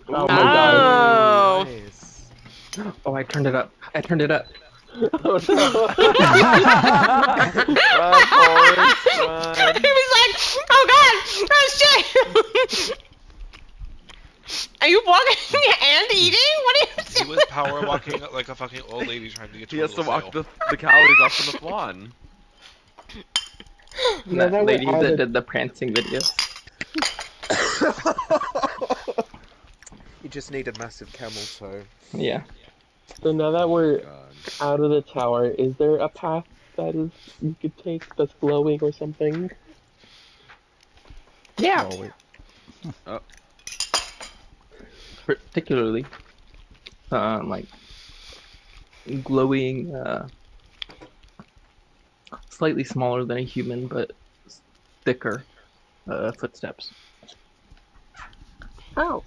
Oh my god. Oh. Nice. Oh, I turned it up. I turned it up. Oh no. Run, Forrest, run. He was like, oh god, oh shit. Are you walking and eating? What are you He doing? was power walking like a fucking old lady trying to get to He a has to little walk sale. the calories off from the flan. Now That that lady we're out that of, did the prancing videos. You just need a massive camel toe. Yeah. so now that we're God. out of the tower, is there a path that is you could take that's glowing or something? Yeah. Oh, wait. Oh, Particularly, like glowing, slightly smaller than a human, but thicker footsteps. Oh.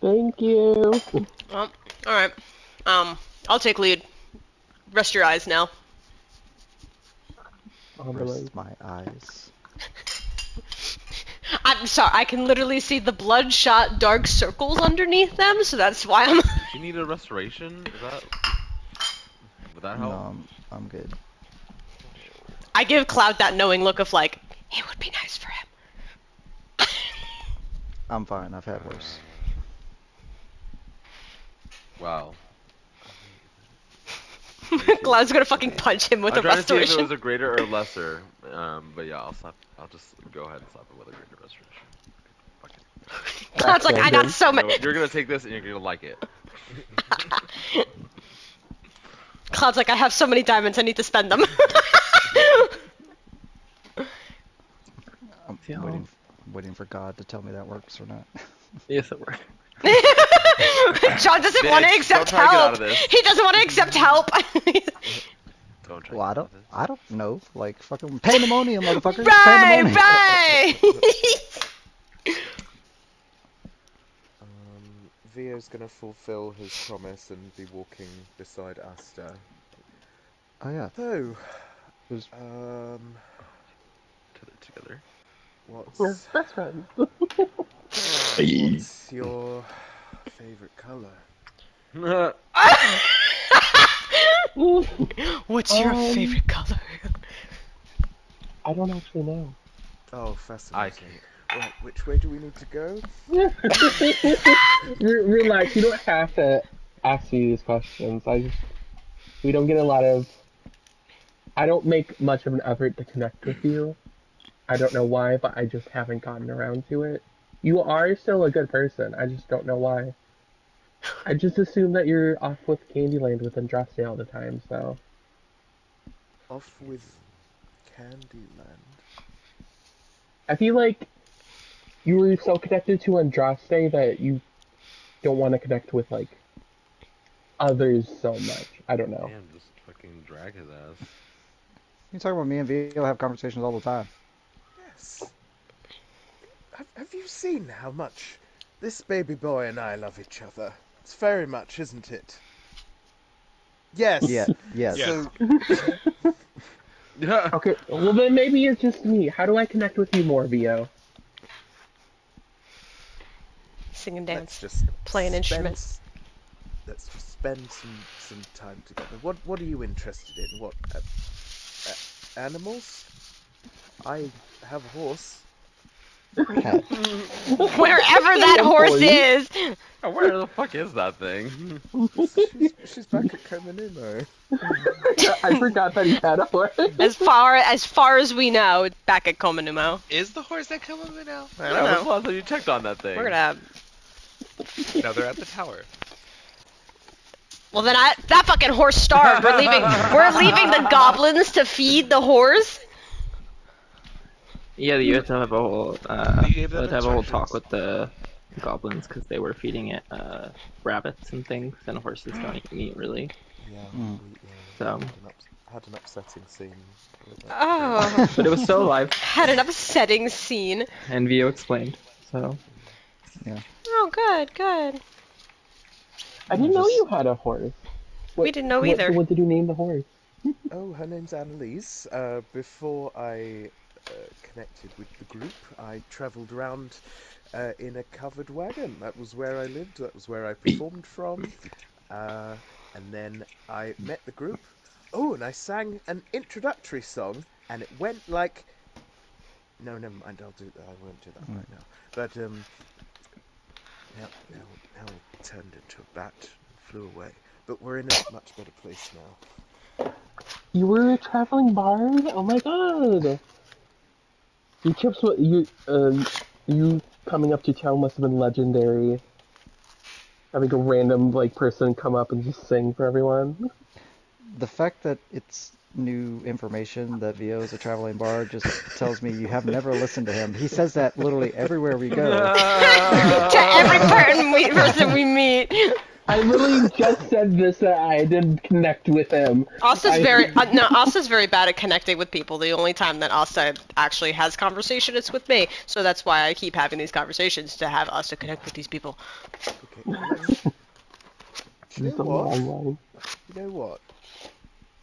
Thank you. Well, alright. I'll take lead. Rest your eyes now. On the Rest right. my eyes. I'm sorry, I can literally see the bloodshot dark circles underneath them, so that's why I'm... does she need a restoration? Would that help? No, I'm good. I give Cloud that knowing look of like, it would be nice for him. I'm fine, I've had worse. Wow. Cloud's gonna fucking punch him with I'm a trying to see if it restoration. was a greater or lesser. But yeah, I'll just go ahead and slap it with a greater restoration. Fuck it. Cloud's like, I got so You know, much. you're gonna take this and you're gonna like it. Cloud's like, I have so many diamonds, I need to spend them. I'm Yeah. waiting for God to tell me that works or not. Yes, it worked. John doesn't want to Bitch, accept don't try to get out help. of this. He doesn't want to accept help. Don't try. Well, to get out of this. I don't know. Like, fucking pandemonium, motherfucker. Right, Pandemonium. right. Vio's gonna fulfill his promise and be walking beside Asta. Oh yeah. So, Who's Put it together. We're what's best friends. what's your favorite color? What's your favorite color? I don't actually know. Oh, fascinating. Right, which way do we need to go? Relax, you don't have to ask me these questions. We don't get a lot of. I don't make much of an effort to connect with you. I don't know why, but I just haven't gotten around to it. You are still a good person. I just don't know why. I just assume that you're off with Candyland with Andraste all the time, so. Off with Candyland. I feel like you were so connected to Andraste that you don't want to connect with, like, others so much. I don't know. Damn, just fucking drag his ass. you talking about? Me and Vio have conversations all the time. Yes. Have you seen how much this baby boy and I love each other? It's very much, isn't it? Yes. Yeah. Yes. Yes. So, Okay, well then maybe it's just me. How do I connect with you more, Vio? Sing and let's dance. just Play an instrument. Let's just spend some time together. What are you interested in? What animals? I have a horse. Cat. Wherever that horse is. Where the fuck is that thing? She's back at Komanimo. I forgot that he had a horse. As far as we know, it's back at Komanumo. Is the horse that come over now? I Yeah, don't when's the know. last time you checked on that thing? We're gonna. No, they're at the tower. Well, then that fucking horse starved. We're leaving the goblins to feed the horse. Yeah, you have to have a whole You gave them talk instructions. with the goblins because they were feeding it rabbits and things, and horses don't eat meat really. Yeah, Mm. we So, had an upsetting scene. With that. Oh, but it was so alive, had an upsetting scene. and Vio explained. So, Oh, good. I didn't know you had a horse. We didn't know either. What did you name the horse? Oh, her name's Annalise. Before I connected with the group, I travelled around in a covered wagon. That was where I lived. That was where I performed from. And then I met the group. Oh, and I sang an introductory song, and it went like. No, never mind. I won't do that right now. But now it turned into a bat and flew away. But we're in a much better place now. You were a traveling bard? Oh my god! Your trips, you coming up to town must have been legendary. Having a random person come up and just sing for everyone. The fact that it's new information that Vio is a traveling bard just tells me you have never listened to him. He says that literally everywhere we go. To every person we meet. I literally just said this that I didn't connect with him. Asa's very bad at connecting with people. The only time that Asa actually has conversation is with me. So that's why I keep having these conversations, to have Asa connect with these people. Okay. Do you It's know a what? long line. You know what?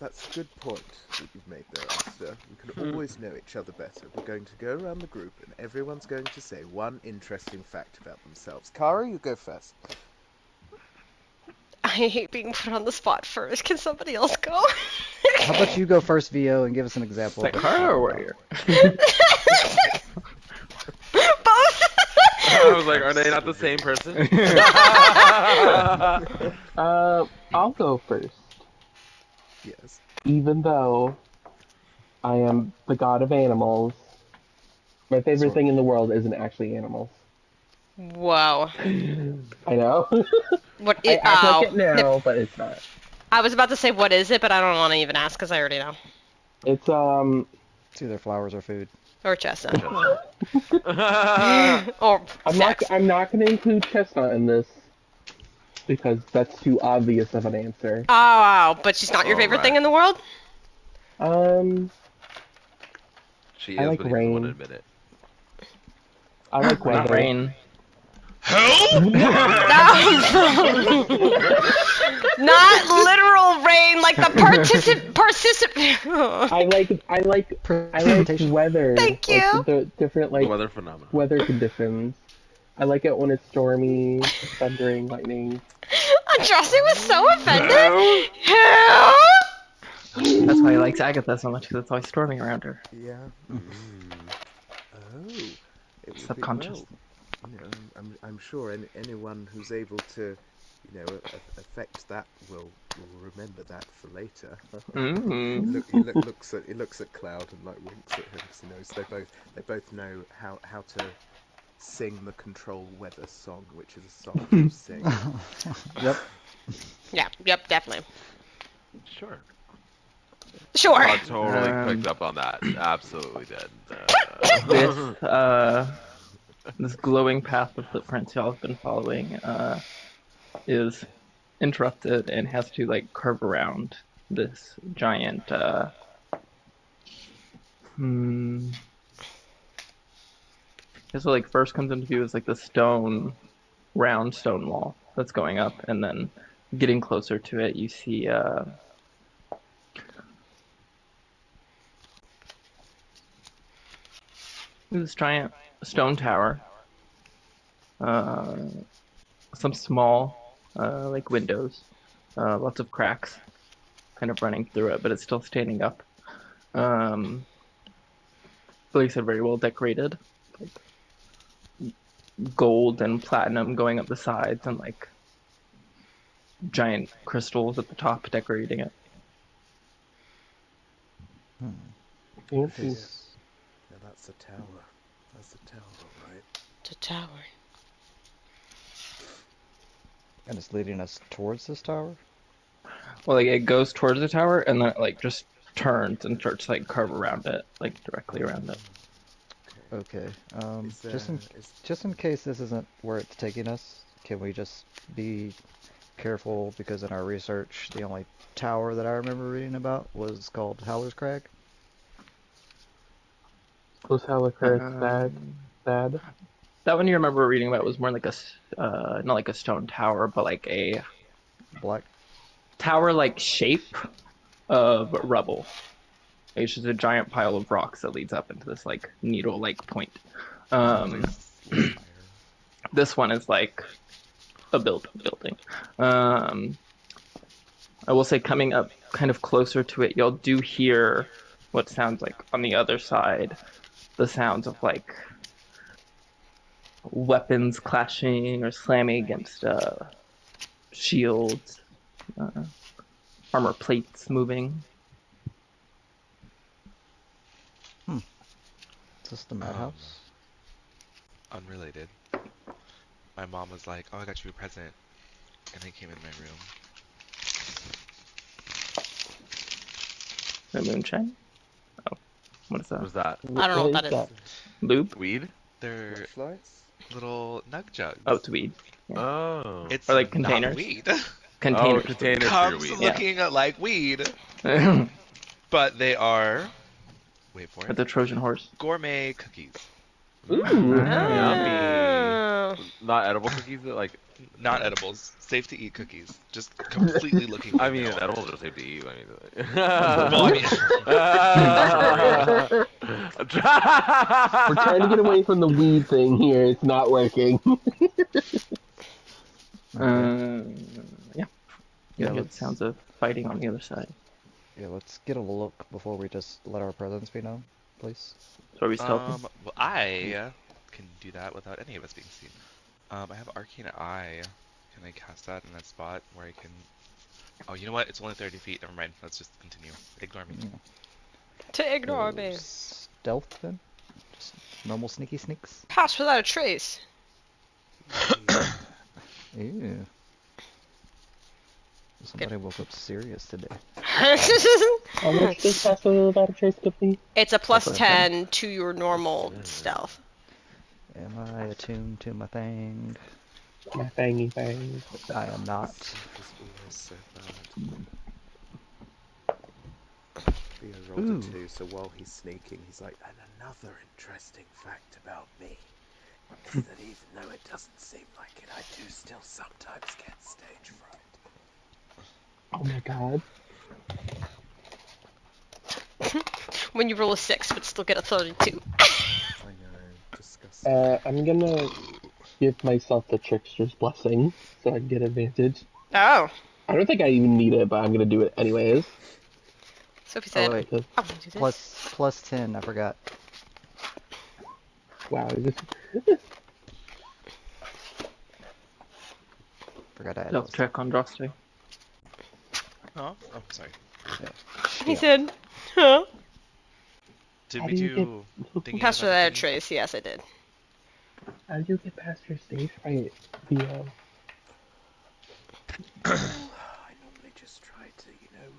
That's a good point that you've made there, Asta. We can always know each other better. We're going to go around the group and everyone's going to say one interesting fact about themselves. Kara, you go first. I hate being put on the spot first. Can somebody else go? How about you go first, Vio, and give us an example like of what Kara or you're Warrior? Both. I was like, are they not the same person? I'll go first. Yes. Even though I am the god of animals, my favorite thing in the world isn't actually animals. Whoa. I know. What I is? act like it now, but it's not. I was about to say what is it, but I don't want to even ask because I already know. It's It's either flowers or food. Or chestnut. Or I'm sex. not going to include chestnut in this because that's too obvious of an answer. Oh, but she's not your favorite thing in the world? She I is, like but he doesn't want to rain. admit it. I like Not weather. rain. Who? Not literal rain, like the participant. I like Precipitation. weather. Thank Like you. the different like Weather phenomena. weather conditions. I like it when it's stormy, thundering, lightning. Josie was so offended. Who? Who? That's why he likes Agatha so much, because it's always storming around her. Yeah. Oh, it would be Subconscious. well. I'm sure anyone who's able to, affect that will remember that for later. He looks at Cloud and like winks at him because he knows they both know how to sing the control weather song, which is a song you sing. Yep. Yep, definitely. Sure. Sure. I totally picked up on that. Absolutely did. This glowing path of footprints y'all have been following is interrupted and has to like curve around this giant so like first comes into view is like the round stone wall that's going up, and then getting closer to it you see this giant stone tower, some small like windows, lots of cracks kind of running through it, but it's still standing up. Like I said, very well decorated, like gold and platinum going up the sides, and like giant crystals at the top decorating it. Fancy. Yeah, that's the tower. That's the tower, all right. The tower. And it's leading us towards this tower? Well, like it goes towards the tower and then it like just turns and starts to like curve around it, like directly around it. Okay. Is there- Just in case this isn't where it's taking us, can we just be careful? Because in our research, the only tower that I remember reading about was called Howler's Crag. Was Halakirk's bad? That one you remember reading about was more like not like a stone tower, but like a Black. tower-like shape of rubble. It's just a giant pile of rocks that leads up into this like needle-like point. This one is like a building. I will say, coming up kind of closer to it, you'll do hear what sounds like on the other side, the sounds of like weapons clashing or slamming against shields, armor plates moving. Is this the madhouse? Unrelated. My mom was like, "Oh, I got you a present," and they came in my room. The moonshine? Oh, what is that? What was that? I don't know what that is. Lube? Weed? They're Flights? little nug jugs. Oh, it's weed. Oh. It's Or like not containers. weed. Containers. Oh, containers for your Comes weed. looking like weed, Yeah. but they are. Wait for At it. the Trojan horse. Gourmet cookies. Ooh. Oh. Not edible cookies, but like. Not edibles. Safe to eat cookies. Just completely looking. I mean, vanilla. edibles are safe to eat. Well, We're trying to get away from the weed thing here. It's not working. Yeah. Yeah, You get let's- sounds of fighting on the other side. Yeah, let's get a look before we just let our presence be known, please. So are we stealthing? well, I can do that without any of us being seen. I have Arcane Eye. Can I cast that in that spot where I can... Oh, you know what? It's only 30 feet. Never mind. Let's just continue. Ignore me. To ignore me. Stealth then? Just normal sneaky sneaks? Pass without a trace. Ew. Somebody woke up serious today. How much does Pass Without a Trace give me? It's a plus Plus 10 to your normal stealth. Am I attuned to my thing? My fangy fang. I am not. It's always so bad. Theo rolled a 2, so while he's sneaking, he's like, and another interesting fact about me is that even though it doesn't seem like it, I do still sometimes get stage fright. Oh my god. When you roll a 6 but still get a 32. I know, disgusting. I'm gonna give myself the trickster's blessing so I can get advantage. Oh. I don't think I even need it, but I'm gonna do it anyways. Sophie Oh said, wait, Because, I want to do this. plus 10. I forgot. wow, Forgot to add Stealth those. check on Droste. Huh? Oh, sorry. He said, huh? Did How we do you get- do thingy Pass her about the that thingy? trace. Yes, I did. how do you get past your stage fright via? I normally just try to,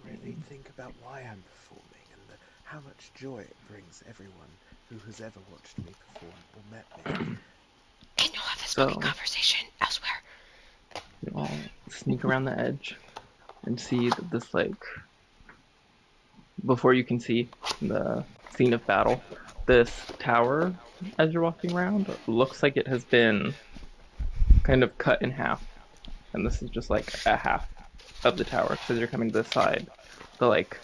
really think about why I'm performing and how much joy it brings everyone who has ever watched me perform or met me. Can you have a spooky So conversation elsewhere? you all sneak around the edge and see that this, like, before you can see the scene of battle, this tower, as you're walking around, looks like it has been kind of cut in half. And this is just like a half of the tower. So as you're coming to this side, like,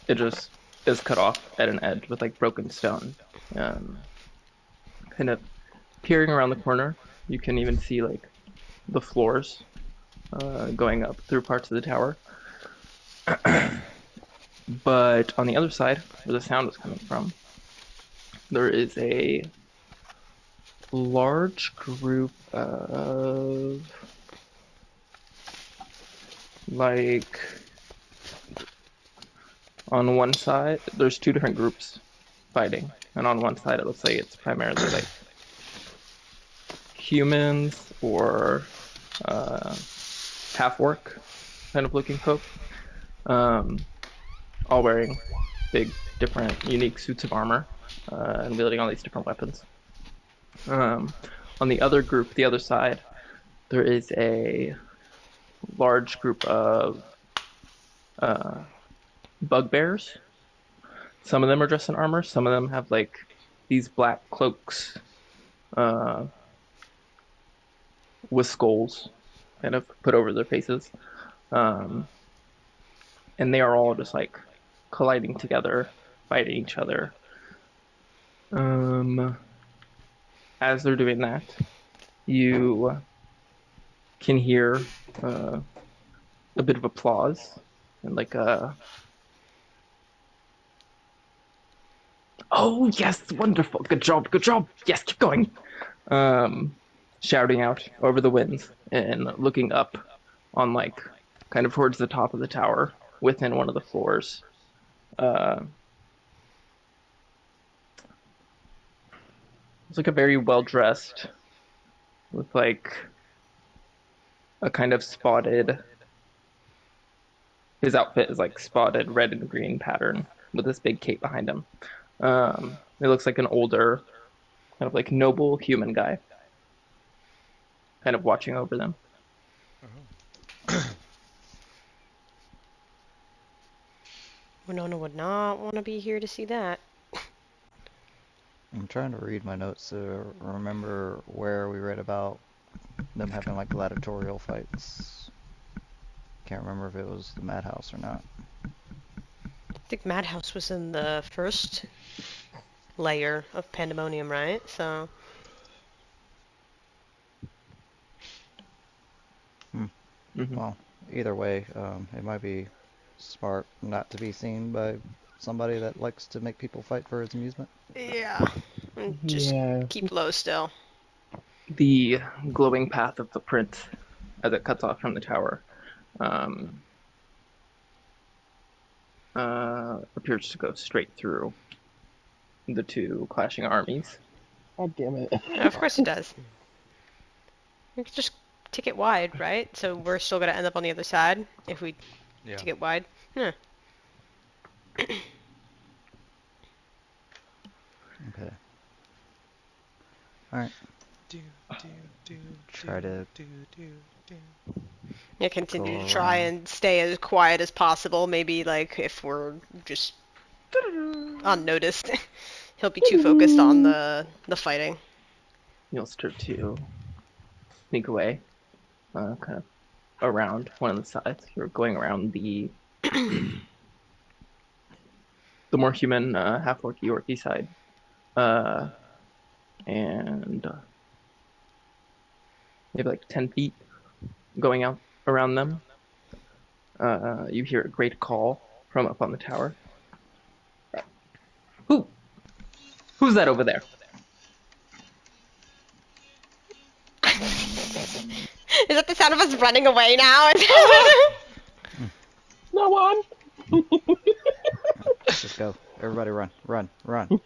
it just is cut off at an edge with like broken stone. Kind of peering around the corner, you can even see like the floors going up through parts of the tower. But on the other side, where the sound was coming from, there is a large group of, like, on one side, there's two different groups fighting, and on one side it looks like it's primarily like humans or half-orc kind of looking folk, all wearing big, different, unique suits of armor and wielding all these different weapons. On the other group, the other side, there is a large group of bugbears. Some of them are dressed in armor. Some of them have like these black cloaks with skulls kind of put over their faces. And they are all just like colliding together, fighting each other. As they're doing that, you can hear a bit of applause and like a, oh yes, wonderful, good job, yes, keep going. Shouting out over the winds and looking up on like kind of towards the top of the tower within one of the floors. It's like a very well dressed with like a kind of spotted. His outfit is like spotted red and green pattern with this big cape behind him. It looks like an older, kind of like noble human guy, kind of watching over them. Winona would not want to be here to see that. I'm trying to read my notes to remember where we read about them having like gladiatorial fights. Can't remember if it was the madhouse or not. I think Madhouse was in the first layer of Pandemonium, right? So. Mm-hmm. Well, either way, it might be smart not to be seen by somebody that likes to make people fight for his amusement. Yeah. Just Yeah. keep low still. The glowing path of the print as it cuts off from the tower appears to go straight through the two clashing armies. God damn it. Yeah, of course it does. We could just take it wide, right? So we're still gonna end up on the other side if we Yeah. take it wide. Yeah. Okay. Alright. Try to Yeah, continue go to try around. and stay as quiet as possible. Maybe like if we're just unnoticed, he'll be too focused on the fighting. you'll start to sneak away, kind of around one of the sides. You're going around the more human half orky side, and maybe like 10 feet going out around them. You hear a great call from up on the tower. Who's that over there? Is that the sound of us running away now? No one. Let's go. Everybody run, run, run.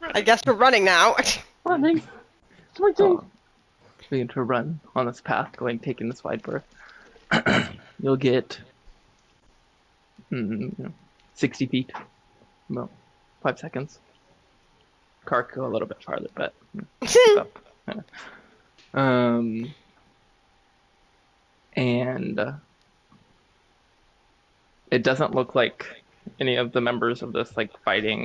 I guess we're running now. Running. Switching. Begin to run on this path, taking this wide berth. You'll get 60 feet, about 5 seconds. Car could go a little bit farther, but keep up. And it doesn't look like any of the members of this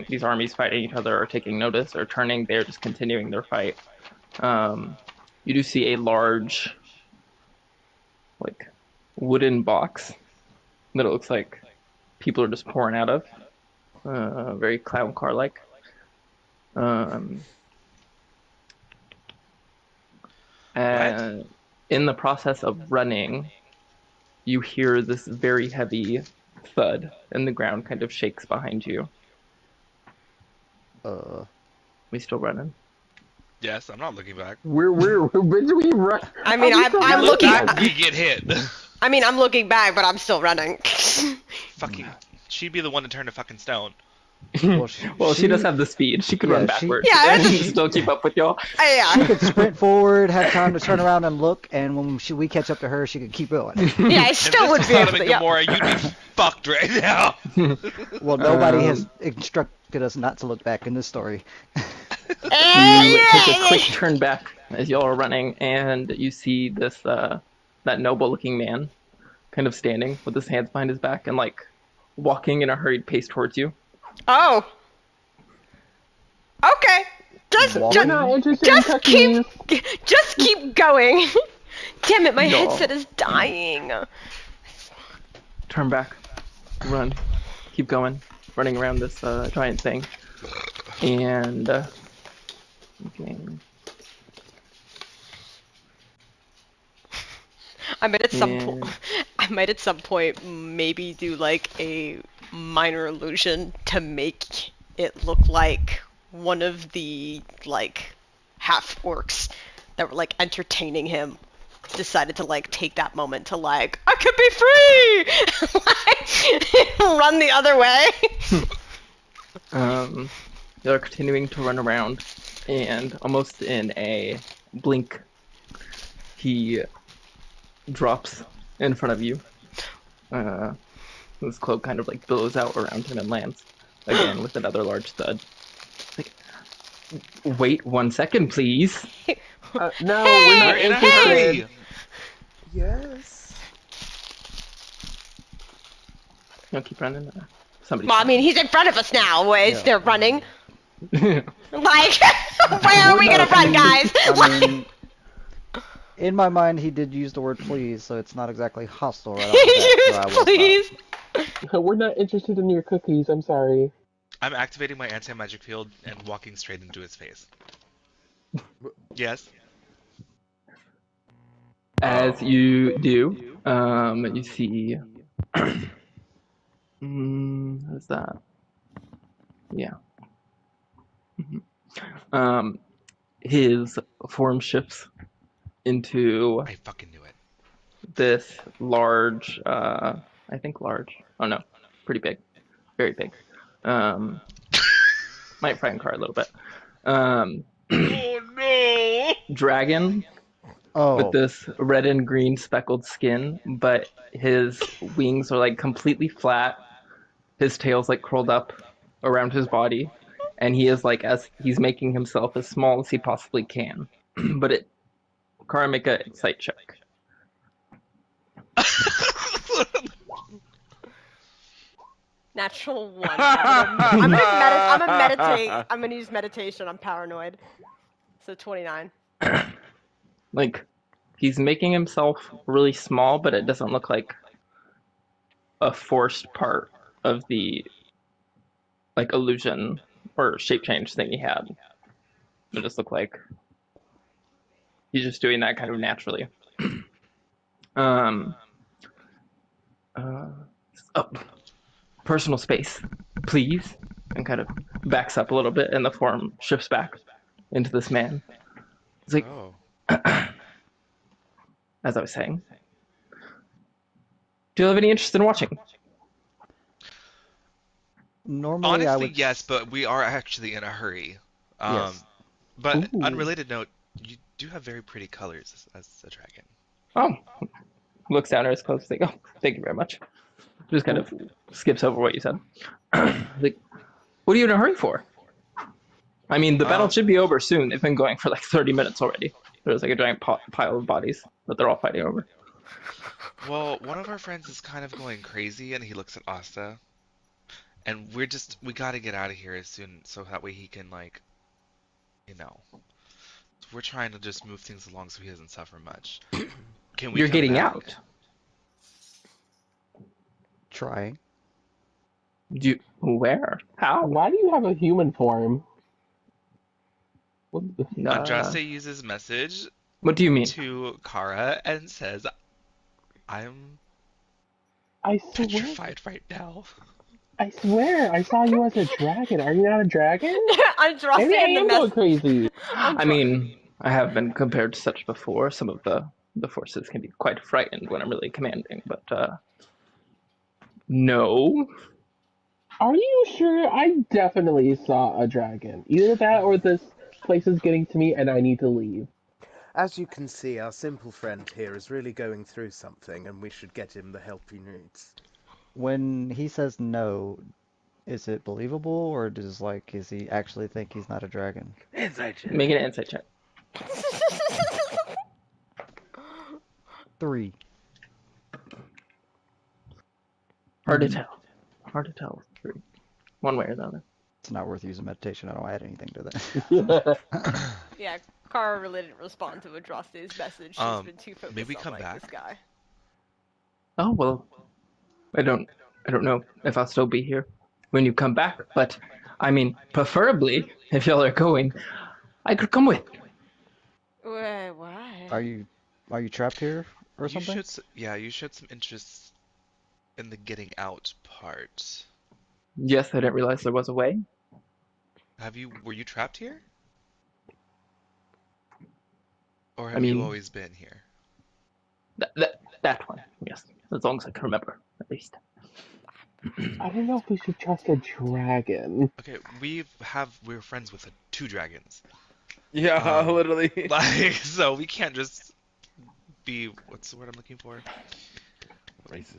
these armies fighting each other are taking notice or turning. They're just continuing their fight. You do see a large wooden box that it looks like people are just pouring out of, very clown car like. And in the process of running, you hear this very heavy thud, and the ground kind of shakes behind you. We still running? Yes, I'm not looking back. Where do we run? I mean, I'm Look looking. back, we get hit. I mean, I'm looking back, but I'm still running. Fucking, she'd be the one to turn to fucking stone. Well, she does have the speed. She could run backwards. Yeah, and still keep up with y'all. Yeah. She could sprint forward, have time to turn around and look, and when we catch up to her, she could keep going. Yeah, I still would be able to. Yeah. Gamora, you'd be fucked right now. Well, nobody has instructed us not to look back in this story. You take a quick turn back as y'all are running, and you see this that noble-looking man, kind of standing with his hands behind his back and walking in a hurried pace towards you. Oh. Okay. Just keep going. Damn it, my headset is dying. Turn back, run, keep going, running around this giant thing, and I might at some point maybe do a minor illusion to make it look like one of the half orcs that were entertaining him decided to take that moment to I could be free. Run the other way. They're continuing to run around, and almost in a blink, he drops in front of you. His cloak kind of billows out around him and lands again with another large thud. Wait 1 second, please. No, Hey, we're not in a interested. hurry. Yes. No, keep running. Somebody. Well, I mean, he's in front of us now. Is there running? Where are we gonna run, guys? I mean, in my mind, he did use the word please, so it's not exactly hostile right off the bat. So I will Please. We're not interested in your cookies. I'm sorry. I'm activating my anti-magic field and walking straight into his face. Yes. As you do, you see. What's that? Yeah. His form shifts into I fucking knew it. this large, I think large. Oh no, pretty big, very big. Might frighten Car a little bit. Oh no! Dragon with this red and green speckled skin, but his wings are completely flat. His tail's curled up around his body, and he is as he's making himself as small as he possibly can. But Car, make a insight check. Natural 1. I'm gonna meditate. I'm gonna use meditation. I'm paranoid. So 29. Like, he's making himself really small, but it doesn't look like a forced part of the like illusion or shape change thing he had. It just looked like he's just doing that kind of naturally. um, uh, oh, personal space, please, and kind of backs up a little bit, and the form shifts back into this man. It's like, Oh. as I was saying, do you have any interest in watching? Normally, I Honestly, would. yes, but we are actually in a hurry. Um, Yes. but Ooh. unrelated note, you do have very pretty colors as a dragon. Oh, looks down at his clothes, like, oh, thank you very much. Just kind of skips over what you said. Like, what are you in a hurry for? I mean, the battle should be over soon. They've been going for like 30 minutes already. There's like a giant pile of bodies that they're all fighting over. Well, one of our friends is kind of going crazy, and he looks at Asta, and we gotta get out of here as soon, so that way he can, like, you know, we're trying to just move things along so he doesn't suffer much. Can we You're come getting back? out. Trying. Where? How? Why do you have a human form? What the... Andraste uses message What do you mean? to Kara and says, I'm I swear, petrified right now. I swear, I saw you as a dragon. Are you not a dragon? Andraste Maybe I and the am going crazy. I mean, I have been compared to such before. Some of the forces can be quite frightened when I'm really commanding, but no. Are you sure? I definitely saw a dragon. Either that or this place is getting to me and I need to leave. As you can see, our simple friend here is really going through something, and we should get him the help he needs. When he says no, is it believable, or does he actually think he's not a dragon? Insight check. Make an insight check. 3. Hard to tell. Hard to tell. One way or the other. It's not worth using meditation. I don't add anything to that. Yeah, Kara really didn't respond to Andraste's message. She's been too focused May we on come like back? this guy. Oh well, I don't know if I'll still be here when you come back, but I mean, preferably if y'all are going, I could come with. Wait, why? Are you trapped here or You something? you showed some interest in the getting out part. Yes, I didn't realize there was a way. Were you trapped here? Or I have you mean, always been here? that one, yes, as long as I can remember, at least. I don't know if we should trust a dragon. Okay, we're friends with two dragons. Yeah, literally. Like, so we can't just be, what's the word I'm looking for? Racist.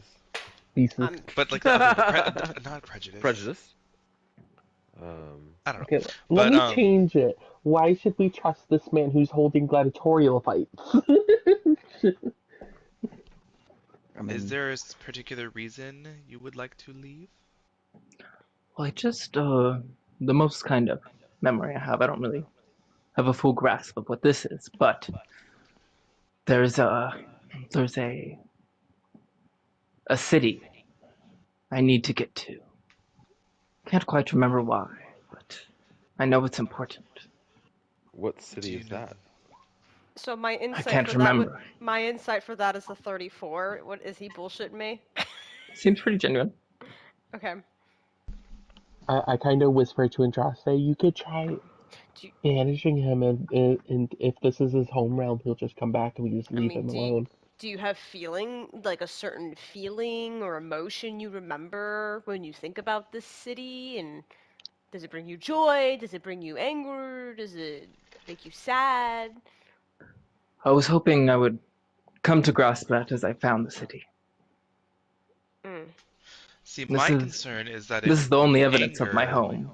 Thesis. But like, not prejudice. Prejudice. I don't know. Okay, let me change it. Why should we trust this man who's holding gladiatorial fights? I mean, Is there a particular reason you would like to leave? Well, I just the most kind of memory I have. I don't really have a full grasp of what this is, but there's a city I need to get to. Can't quite remember why, but I know it's important. What city is that? So my insight can't for remember. my insight for that is a 34. What is he bullshitting me? Seems pretty genuine. Okay. I kind of whispered to Andraste, you could try banishing him, and if this is his home realm, he'll just come back and we just leave him alone. Do you have like a certain feeling or emotion you remember when you think about this city? And does it bring you joy? Does it bring you anger? Does it make you sad? I was hoping I would come to grasp that as I found the city. See, my concern is that this is the only evidence of my home.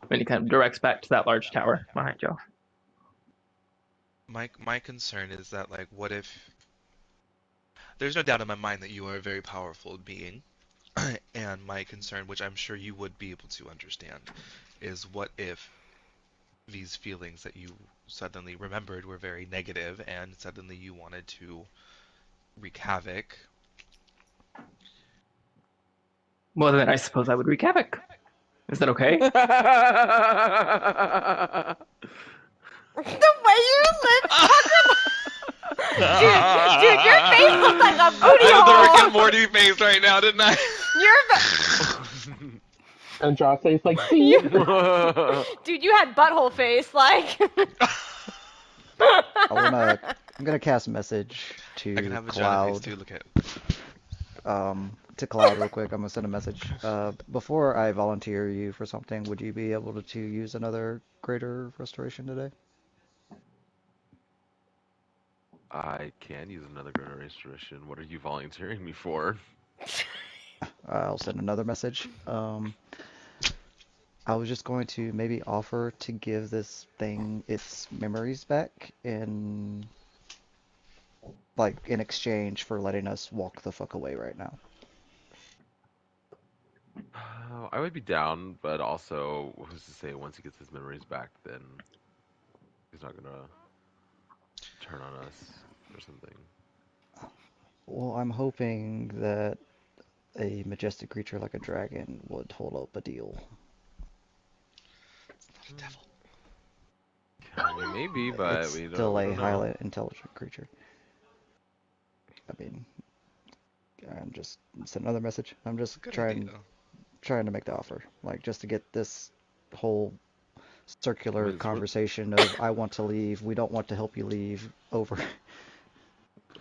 When he kind of directs back to that large tower behind you. My concern is that, like, what if... There's no doubt in my mind that you are a very powerful being. And my concern, which I'm sure you would be able to understand, is what if these feelings that you suddenly remembered were very negative, and suddenly you wanted to wreak havoc. Well, then I suppose I would wreak havoc. Is that okay? The way your lips pucker. Dude, your face looks like a booty I did the Rick hole. and Morty face right now, didn't I? And Josh says like, see? Dude, you had butthole face, like. I'm gonna cast a message I can to have vagina face Cloud. too, look at To Cloud real quick. I'm gonna send a message. Before I volunteer you for something, would you be able to use another greater restoration today? I can use another greater restoration. What are you volunteering me for? I'll send another message. I was just going to maybe offer to give this thing its memories back in exchange for letting us walk the fuck away right now. I would be down, but also, who's to say once he gets his memories back, then he's not gonna turn on us or something. Well, I'm hoping that a majestic creature like a dragon would hold up a deal. It's not a devil. I mean, maybe, but It's we still a don't know. highly intelligent creature. I mean, I'm just send another message. I'm just Good trying idea. to make the offer, like just to get this whole circular What is- what- conversation of I want to leave, we don't want to help you leave over.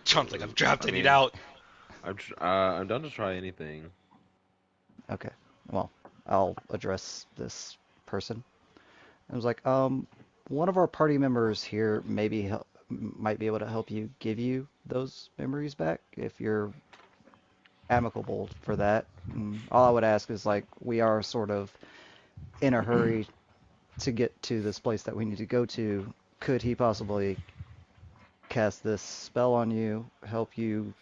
John's like, I'm trapped, I need mean, out. I'm down to try anything. Okay, well, I'll address this person. I was like, one of our party members here might be able to help you give you those memories back if you're amicable for that. All I would ask is like, we are sort of in a hurry to get to this place that we need to go to. Could he possibly cast this spell on you, help you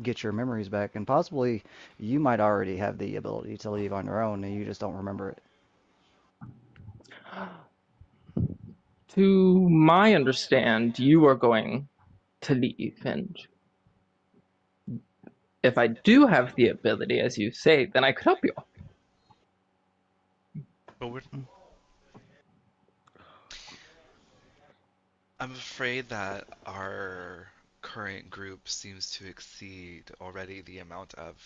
get your memories back, and possibly you might already have the ability to leave on your own and you just don't remember it. To my understand, you are going to leave, and if I do have the ability, as you say, then I could help you. But I'm afraid that our current group seems to exceed already the amount of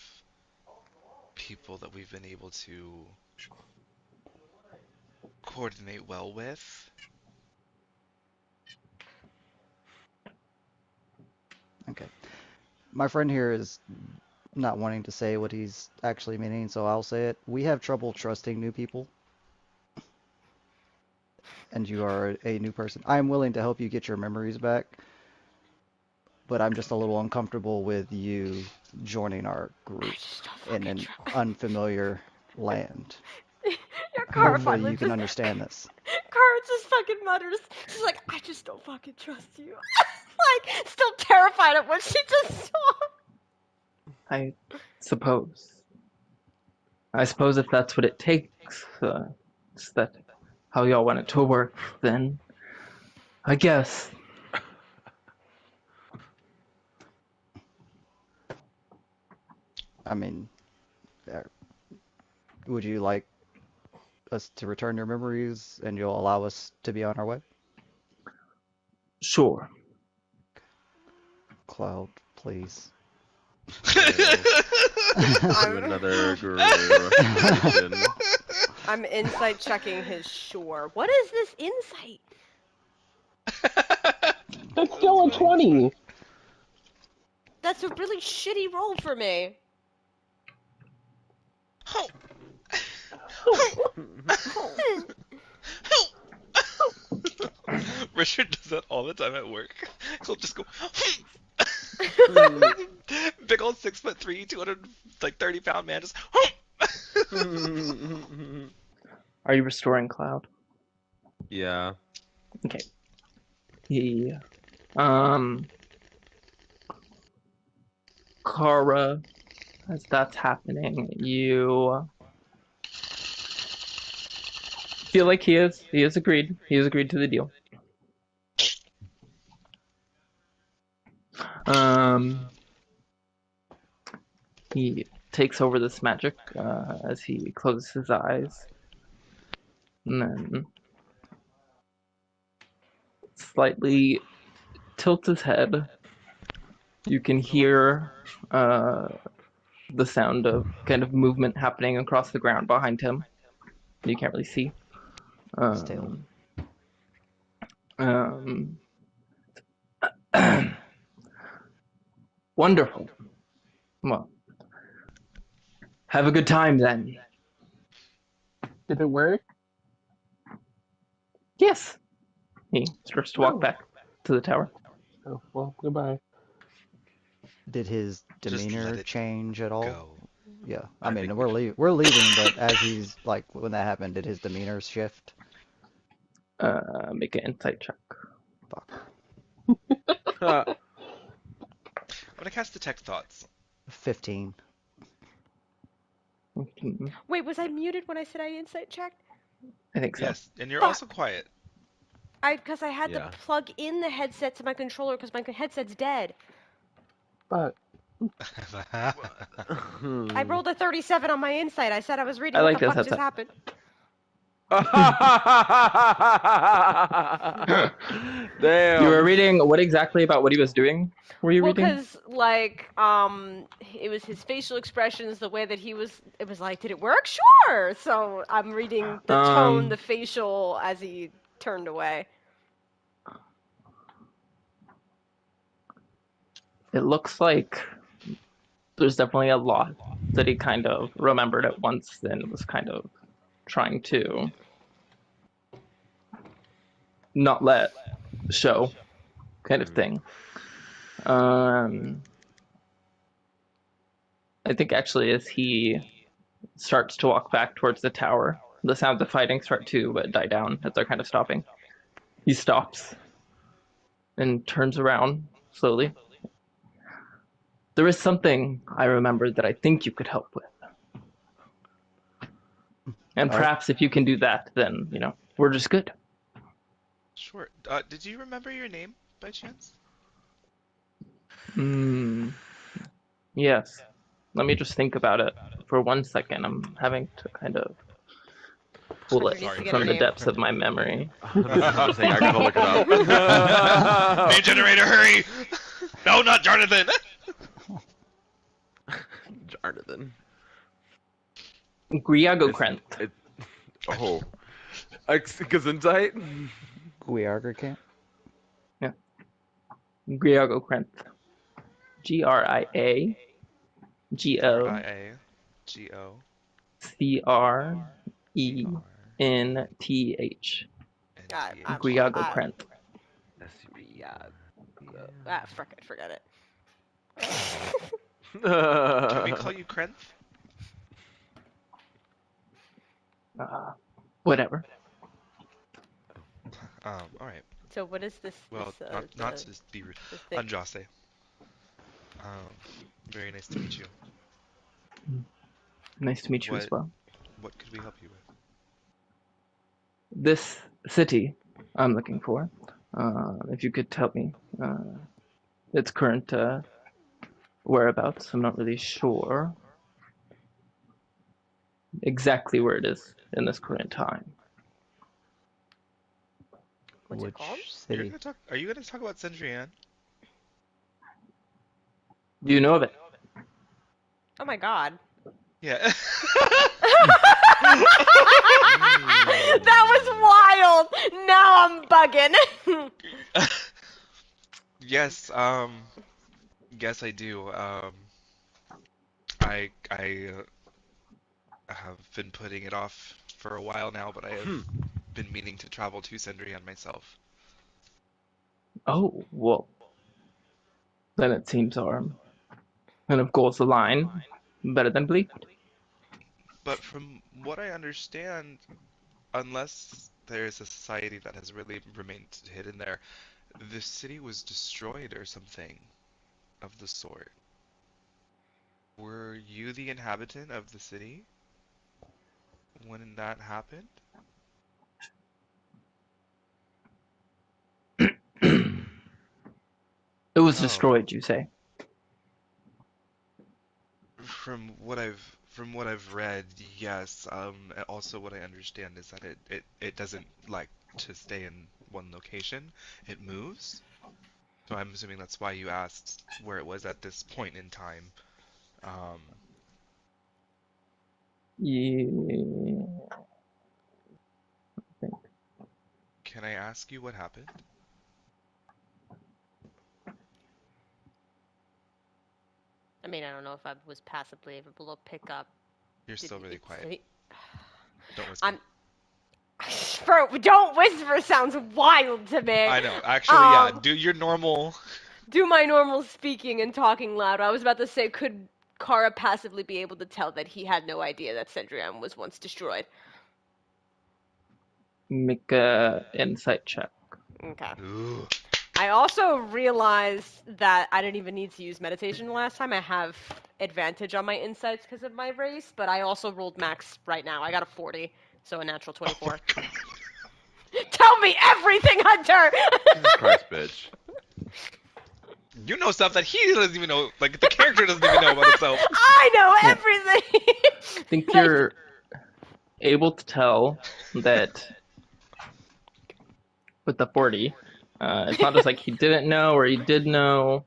people that we've been able to coordinate well with. Okay. My friend here is not wanting to say what he's actually meaning, so I'll say it. We have trouble trusting new people, and you are a new person. I am willing to help you get your memories back, but I'm just a little uncomfortable with you joining our group in an unfamiliar land. Your car Hopefully finally you can just. understand this. Car just fucking mutters. She's like, I just don't fucking trust you. Like, still terrified of what she just saw. I suppose. I suppose if that's what it takes, is that how y'all want it to work, then I guess. I mean, would you like us to return your memories and you'll allow us to be on our way? Sure. Cloud, please. Do another greater restoration. I'm insight checking his shore. What is this insight? That's still a 20. That's a really shitty roll for me. Richard does that all the time at work. He'll just go big old 6'3", 230-pound man just Are you restoring Cloud? Yeah. Okay. Yeah. Kara, as that's happening, you feel like he is agreed. He has agreed to the deal. Um, he takes over this magic as he closes his eyes, and then slightly tilts his head. You can hear the sound of kind of movement happening across the ground behind him. You can't really see. His tail. Um, wonderful. Well, have a good time then. Did it work? Yes. He starts to walk Oh. back to the tower. Oh, well, goodbye. Did his Just let demeanor it change at all? Go. Yeah, I I mean think we're we should- we're leaving, but as he's like when that happened, did his demeanor shift? Make an insight check. Fuck. I'm gonna cast Detect Thoughts. 15. Wait, was I muted when I said I insight checked? I think so. Yes, and you're Fuck. also quiet. Because I had Yeah. to plug in the headset to my controller because my headset's dead. But I rolled a 37 on my insight. I said I was reading I what like the this fuck just headset. happened. Damn. You were reading what exactly about what he was doing? Were you Well, reading? because, like, it was his facial expressions, the way that he was, it was like, did it work? Sure! So I'm reading the tone, the facial, as he turned away. It looks like there's definitely a lot that he kind of remembered at once and was kind of trying to not let show kind of thing. I think actually as he starts to walk back towards the tower, the sounds of fighting start to die down as they're kind of stopping. He stops and turns around slowly. There is something I remembered that I think you could help with. And All right. perhaps if you can do that, then, we're just good. Sure. Did you remember your name by chance? Yes. Let me just think about it for 1 second. I'm having to kind of pull Hunter it needs to get from a the name. depths of my memory. I'm saying I gotta look it up. Name generator, hurry! No, not Jonathan! Jonathan. Griago Krent. Oh. Gesundheit? Guiarga camp? Yeah. Griago Krent. GRIAGO G-O CRENTH. Griago Krent. Fuck it, forget it. Can we call you Krenth? Whatever. Alright. So what is this? Well, this, not to be rude. this thing? I'm Jose. Very nice to meet you. Nice to meet you as well. What could we help you with? This city I'm looking for. If you could tell me its current whereabouts. I'm not really sure exactly where it is in this current time. What's it Which called? city? Are you gonna talk about Cendrillon? Do you know of it? Oh my god. Yeah. That was wild! Now I'm bugging. Yes, yes I do. I have been putting it off for a while now, but I have been meaning to travel to Cendrillon myself. Oh, well, then it seems our kind of goals align better than believed. But from what I understand, unless there is a society that has really remained hidden there, the city was destroyed or something of the sort. Were you the inhabitant of the city when that happened? It was Oh, destroyed, you say? from what I've read, yes. And also what I understand is that it doesn't like to stay in one location. It moves. So I'm assuming that's why you asked where it was at this point in time. Um, Yeah. can I ask you what happened? I mean, I don't know if I was passively able to pick up. You're still really quiet. Don't whisper. I'm. Bro, don't whisper sounds wild to me. I know. Actually, yeah. Do your normal. Do my normal speaking and talking loud. I was about to say, could Kara passively be able to tell that he had no idea that Cendrian was once destroyed? Make a insight check. Okay. Ooh. I also realized that I didn't even need to use meditation last time. I have advantage on my insights because of my race, but I also rolled max right now. I got a 40, so a natural 24. Oh my God. Tell me everything, Hunter! Jesus Christ, bitch. You know stuff that he doesn't even know. Like the character doesn't even know about himself. I know everything! I think you're able to tell that with the 40, it's not just like he didn't know or he did know.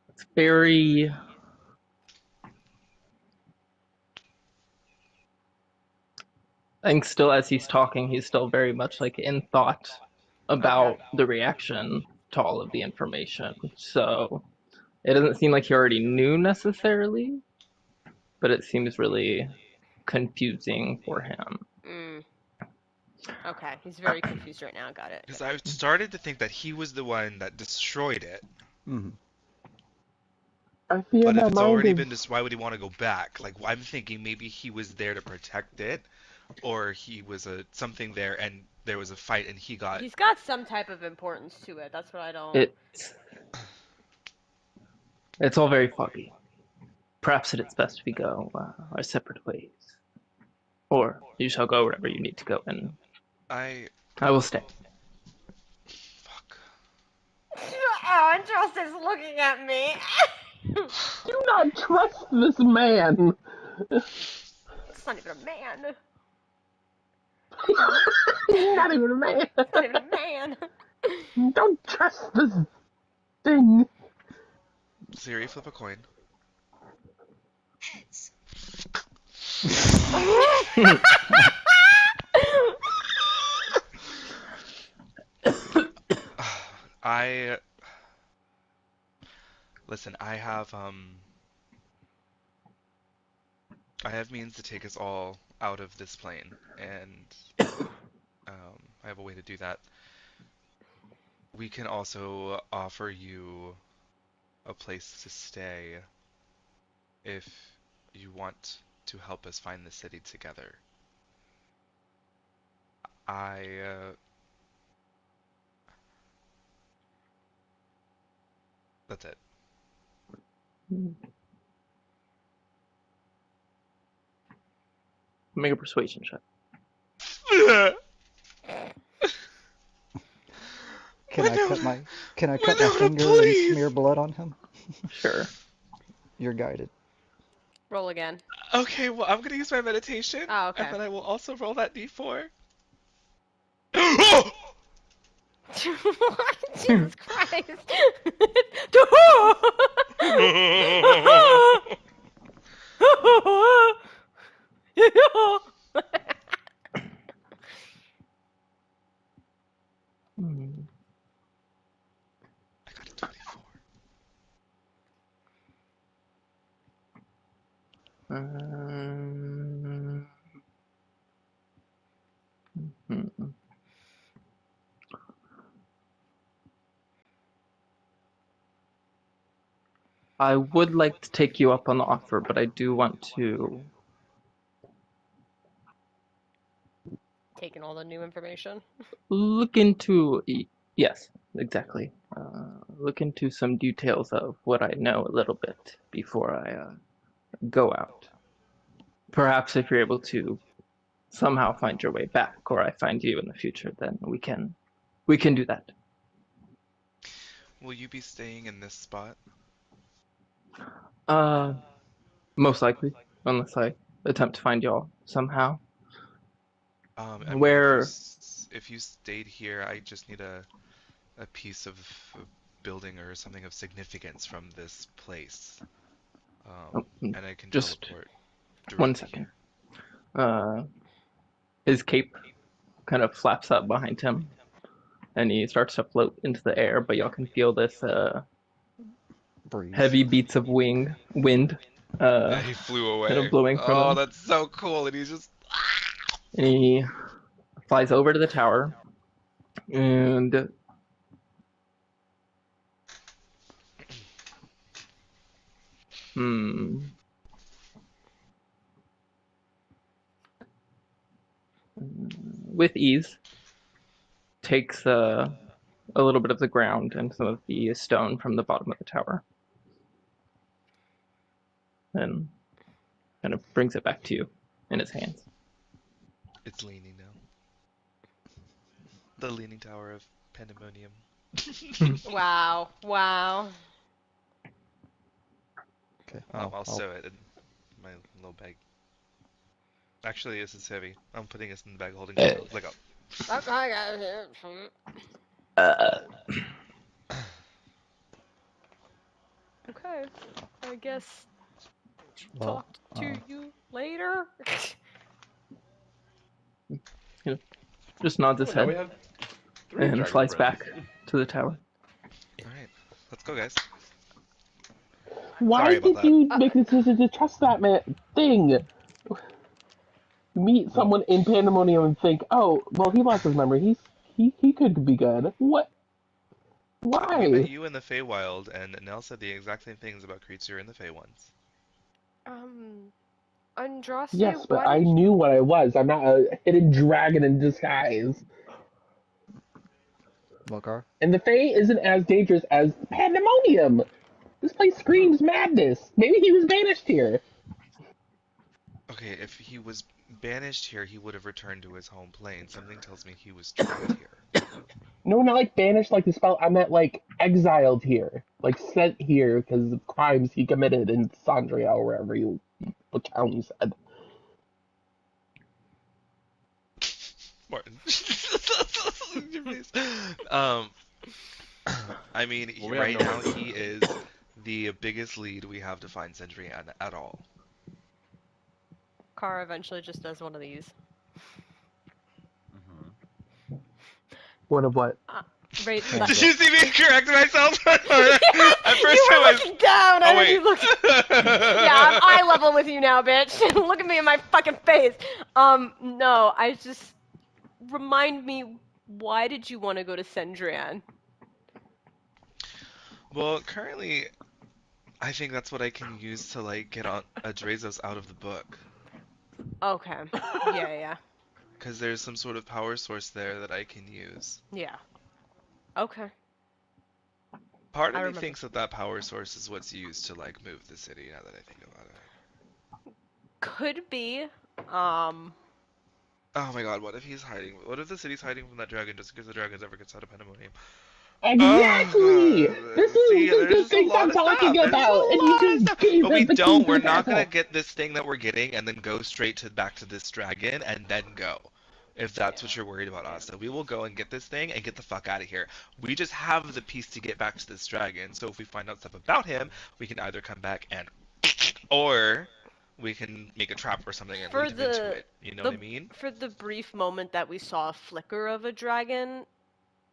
It's very. I think still as he's talking, he's still very much like in thought about the reaction to all of the information. So it doesn't seem like he already knew necessarily, but it seems really confusing for him. Okay, he's very confused right now. Got it. Because I started to think that he was the one that destroyed it. Mm-hmm. I feel But if my it's mind already is... been destroyed, why would he want to go back? Like I'm thinking maybe he was there to protect it, or he was something there and there was a fight and he got. He's got some type of importance to it. That's what I don't. It's all very foggy. Perhaps it is best we go our separate ways. Or you shall go wherever you need to go, and I will stay. Fuck. Oh, Andros is looking at me. Do not trust this man! It's not even a man. He's not even a man! It's not even a man. Don't trust this thing! Siri, flip a coin. Heads. Listen, I have means to take us all out of this plane, and I have a way to do that. We can also offer you a place to stay if you want to help us find the city together. That's it. Make a persuasion check. Can I cut my finger and smear blood on him? Sure. You're guided. Roll again. Okay, well, I'm gonna use my meditation. Oh, okay. And then I will also roll that d4. Jesus Christ. I got a 24. I would like to take you up on the offer, but I do want to. Taking all the new information. Look into. Yes, exactly. Look into some details of what I know a little bit before I go out. Perhaps if you're able to somehow find your way back, or I find you in the future, then we can We can do that. Will you be staying in this spot? Most likely, unless I attempt to find y'all somehow. I mean, Where? if you stayed here, I just need a piece of a building or something of significance from this place. Oh, And I can just teleport one directly second. here. His cape kind of flaps up behind him, and he starts to float into the air. But y'all can feel this Breeze. heavy beats of wind, Yeah, he flew away. kind of blowing from Oh, him. that's so cool. And he's just. And he flies over to the tower, and with ease takes a little bit of the ground and some of the stone from the bottom of the tower, and kind of brings it back to you in his hands. It's leaning now. The Leaning Tower of Pandemonium. Wow. Wow. Okay. I'll sew it in my little bag. Actually, this is heavy. I'm putting this in the bag holding it. Let go. Okay. I guess Well, talk to you later. Just nods his Oh, now we head have 3 and dragon flies friends. back to the tower. Alright, let's go, guys. Why Sorry about did that. you make the decision to trust that thing? Meet someone in Pandemonium and think, oh, well, he lost his memory. He could be good. What? We met Why? you in the Feywild, and Nell said the exact same things about creature in the Fey ones. Andraste, Yes, but why I did knew what I was. I'm not a hidden dragon in disguise. Volcar? And the Fae isn't as dangerous as Pandemonium. This place screams madness. Maybe he was banished here. Okay, if he was banished here, he would have returned to his home plane. Something tells me he was trapped here. No, not like banished like the spell. I meant like exiled here. Like sent here because of crimes he committed in Sandria or wherever the town you said. Martin. Your face. I mean, Well, we have right no now idea. he is the biggest lead we have to find Sendrian at all. Kara eventually just does one of these? One of what? Right. Hands Did up. you see me correct myself? At first You it were was. looking down, Oh and then wait. you looked. Yeah, I'm eye level with you now, bitch. Look at me in my fucking face. No, I just remind me. Why did you want to go to Sendrian? Well, currently, I think that's what I can use to like get on Adrezos out of the book. Okay. Yeah. Because there's some sort of power source there that I can use. Yeah. Okay. Part I of me remember. thinks that power source is what's used to like move the city. Now that I think about it. Could be. Oh my god, what if he's hiding? What if the city's hiding from that dragon just because the dragon ever gets out of Pandemonium? Exactly! Oh This god. See, is the there's just a things lot I'm of stuff. talking There's just a about, and you lot of just stuff. gave But them we the don't. keys We're to the not gonna castle. get this thing that we're getting and then go straight to back to this dragon and then go. If that's what you're worried about, Asta, we will go and get this thing and get the fuck out of here. We just have the piece to get back to this dragon. So if we find out stuff about him, we can either come back and, or we can make a trap or something and lead him into it. You know what I mean? For the brief moment that we saw a flicker of a dragon,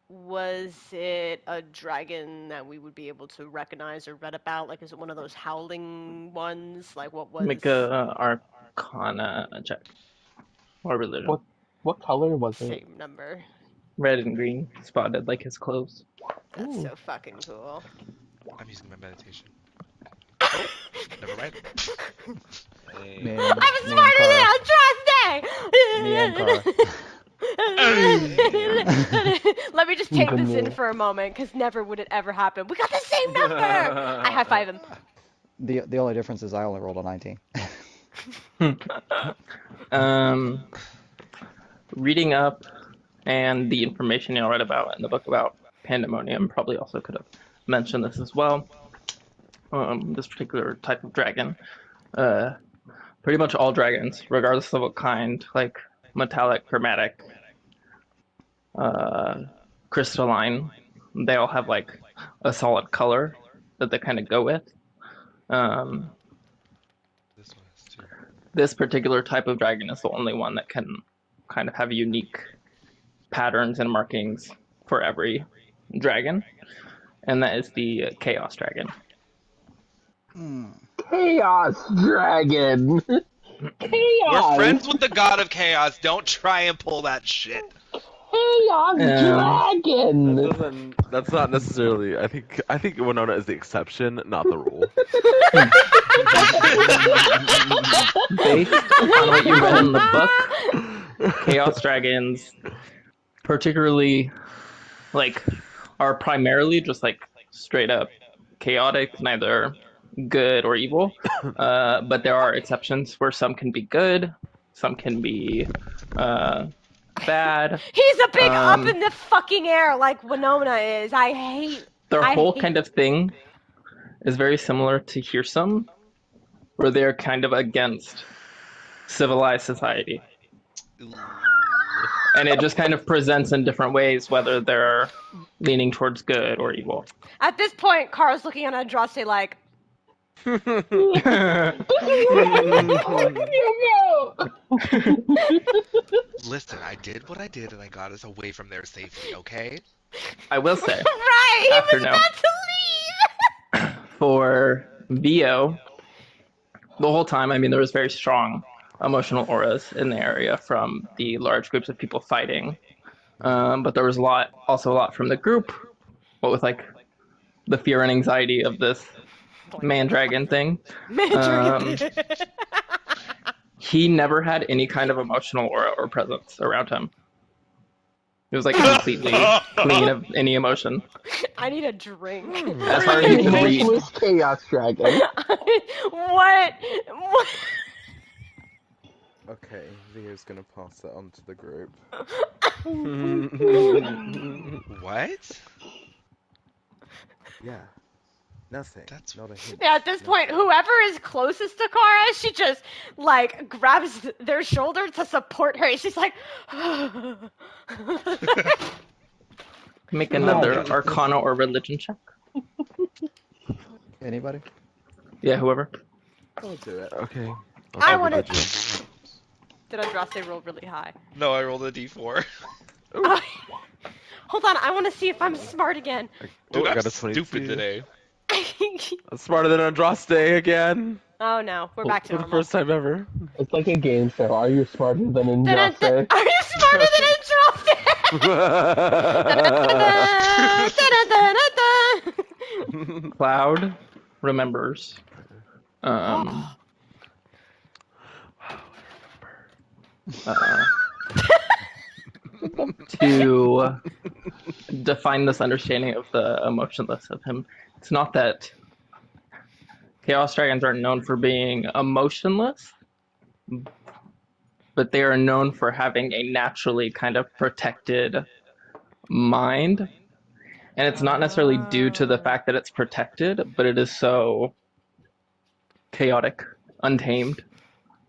was it a dragon that we would be able to recognize or read about? Like, is it one of those howling ones? Like, what was... Make a Arcana check or religion. What color was it? Same number. Red and green, spotted like his clothes. That's Ooh. so fucking cool. I'm using my meditation. Oh, never mind. Me and, I'm me and smarter Kara. than Me and Kara. Let me just take Good this in move. for a moment, because never would it ever happen. We got the same number! I high five him. The only difference is I only rolled a 19. Reading up and the information you read about in the book about Pandemonium probably also could have mentioned this as well. This particular type of dragon. Pretty much all dragons, regardless of what kind, like metallic, chromatic, crystalline, they all have like a solid color that they kind of go with. This one has two. This particular type of dragon is the only one that can kind of have unique patterns and markings for every dragon, and that is the Chaos Dragon. Chaos Dragon! Chaos! We're friends with the god of chaos. Don't try and pull that shit. Chaos Dragon! That's not necessarily. I think Winona is the exception, not the rule. Based on what you read in the book, Chaos Dragons, particularly, like, are primarily just like straight up chaotic, neither good or evil. But there are exceptions where some can be good, some can be bad. He's a big up in the fucking air like Winona is. I hate. Their whole kind of thing is very similar to Hearsome, where they're kind of against civilized society. And it just kind of presents in different ways whether they're leaning towards good or evil. At this point, Carl's looking at Andraste like, Listen, I did what I did and I got us away from there safely, okay? I will say, right, he After was now. about to leave. for VO, the whole time, I mean, there was very strong emotional auras in the area from the large groups of people fighting. But there was also a lot from the group, what with like the fear and anxiety of this man-dragon thing. He never had any kind of emotional aura or presence around him. It was like completely clean of any emotion. I need a drink. As far as you can read. Emotionless Chaos Dragon. What? Okay, Leo's gonna pass that on to the group. What? Yeah. Nothing. That's- not a hint. Yeah, at this point, whoever is closest to Kara, she just, like, grabs their shoulder to support her. She's like, Make another Arcana or Religion check. Anybody? Yeah, whoever. I'll do it. Okay. I want to... Did Andraste roll really high? No, I rolled a d4. Hold on, I want to see if I'm smart again. Dude, I I'm got a 22. stupid today. I'm smarter than Andraste again. Oh no, we're back to For the normal. first time ever. It's like a game show. Are you smarter than Andraste? Are you smarter than Andraste? Cloud remembers. To define this understanding of the emotionless of him. It's not that Chaos Dragons aren't known for being emotionless, but they are known for having a naturally kind of protected mind. And it's not necessarily due to the fact that it's protected, but it is so chaotic, untamed,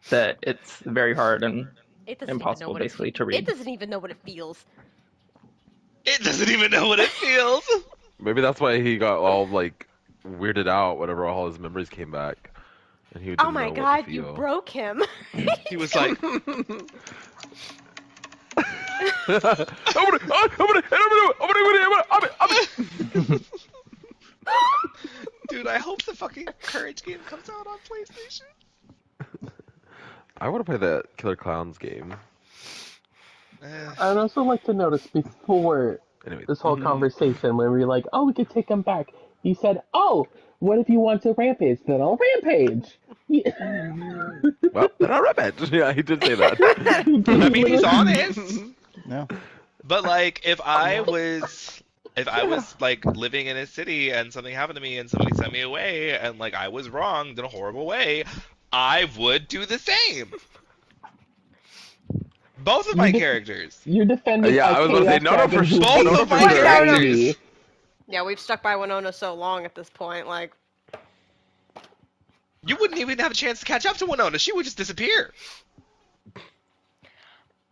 that it's very hard and It doesn't impossible even know basically to it read. doesn't even know what it feels. It doesn't even know what it feels. Maybe that's why he got all like weirded out whenever all his memories came back, and he didn't Oh my know what to god, you feel. broke him. He was like, dude, I hope the fucking Courage game comes out on PlayStation. I want to play that Killer Clowns game. I'd also like to notice before Anyway, this whole conversation when we were like, oh, we could take him back. You said, oh, what if you want to rampage? Then I'll rampage. well, then I'll rampage. Yeah, he did say that. I mean, he's honest. No. But like, if I was like living in a city and something happened to me and somebody sent me away and like I was wronged in a horrible way, I would do the same. Both of my characters. You're defending Yeah, a I was gonna say, chaos no, no, dragon for who's sure. Both No, of for my sure. characters. Yeah, we've stuck by Winona so long at this point. Like, You wouldn't even have a chance to catch up to Winona. She would just disappear.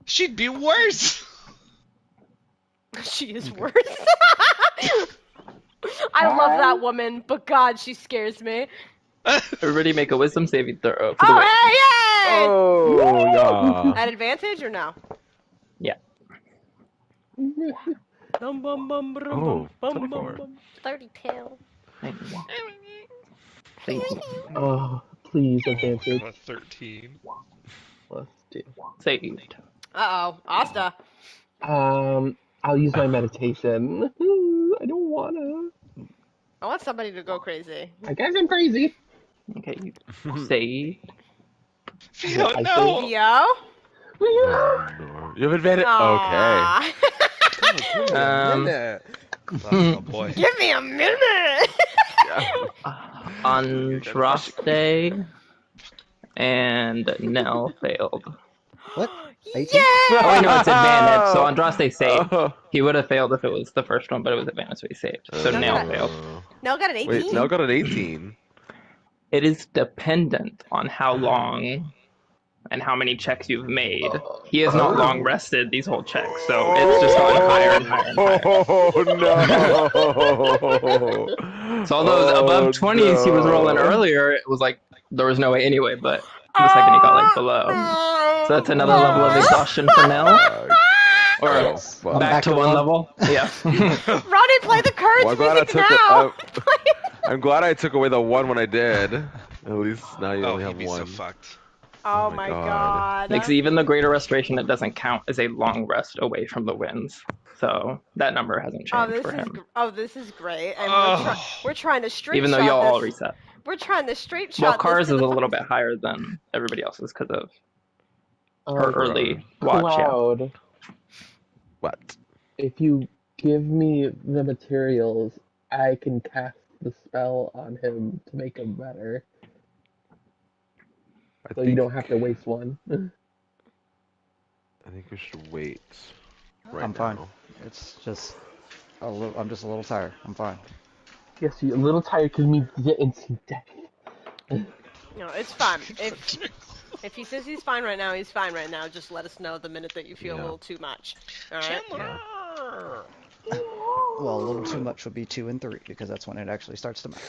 She'd be worse. she is worse. I love that woman, but God, she scares me. Everybody make a wisdom saving throw for the Oh, witch. hey, yay! Oh, yeah. At advantage or no? Yeah. Bum, bum, bum, brum, Oh, bum, 24. bum. 32. Thank you. Thank you. Oh, please, advantage. 13. Plus 2. Saved. Uh-oh. Asta. I'll use my meditation. I don't wanna. I want somebody to go crazy. I guess I'm crazy. Okay, you saved. Theo, I no. Theo? You have advantage. Okay. Give me a minute. Oh boy. Give me a minute! Andraste and Nell failed. What? 18? Yeah! Oh, wait, no, it's advantage. So Andraste saved. Oh. He would have failed if it was the first one, but it was advantage, so he saved. So No, Nell no. failed. Nell got an 18. Wait, Nell got an 18. It is dependent on how long and how many checks you've made. He has not long rested these whole checks, so it's just gotten higher and higher and higher. Oh, no. So all those above 20s he was rolling earlier, it was like there was no way anyway, but the second he got like below. So that's another level of exhaustion for Nell. Or fuck. back to one level. Yeah. Ronnie, play the courage Well, I'm glad I music took now! I'm glad I took away the one when I did. At least now you Oh, only he'd have be one. so fucked. Oh my my God. god. Makes even the greater restoration, it doesn't count as a long rest away from the winds. So that number hasn't Oh, changed this for is him. this is great, and Oh. we're trying to straight Even though shot y'all all this. reset. We're trying to straight Well, shot Cars this is to a the little bit higher than everybody else's because of Oh, her early watch. Yeah. Cloud, What? if you give me the materials, I can cast the spell on him to make him better. So you don't have to waste one. I think we should wait. Right I'm fine. now. It's just I'm just a little tired. I'm fine. Yes, you're a little tired because me getting some death. No, it's fine. If he says he's fine right now, he's fine right now. Just let us know the minute that you feel a Yeah. little too much. All right. Chandler. Well, a little too much would be 2 and 3 because that's when it actually starts to matter.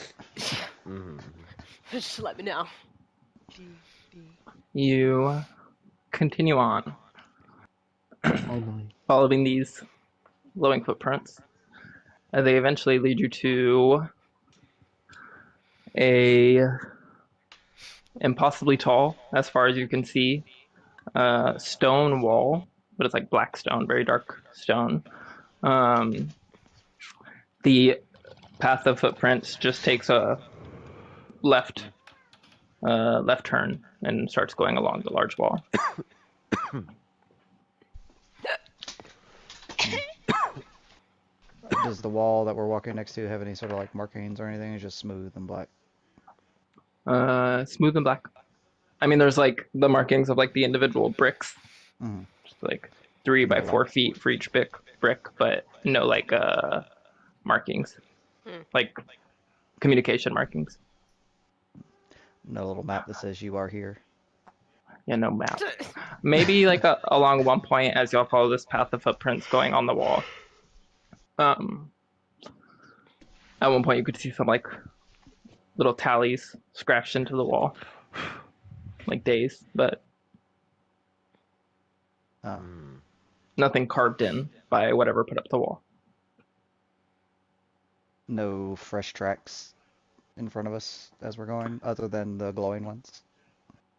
Mhm. Just let me know. You continue on, Finally. following these glowing footprints. They eventually lead you to a impossibly tall, as far as you can see, stone wall, but it's like black stone, very dark stone. The path of footprints just takes a left turn and starts going along the large wall. Does the wall that we're walking next to have any sort of like markings or anything? It's just smooth and black. Smooth and black. I mean, there's like the markings of like the individual bricks, Mhm. just like 3 by 4 feet for each brick, but no like markings, like communication markings. No little map that says you are here. Yeah, no map. Maybe like along one point as y'all follow this path of footprints going on the wall. At one point you could see some like little tallies scratched into the wall, like days, but nothing carved in by whatever put up the wall. No fresh tracks in front of us as we're going, other than the glowing ones.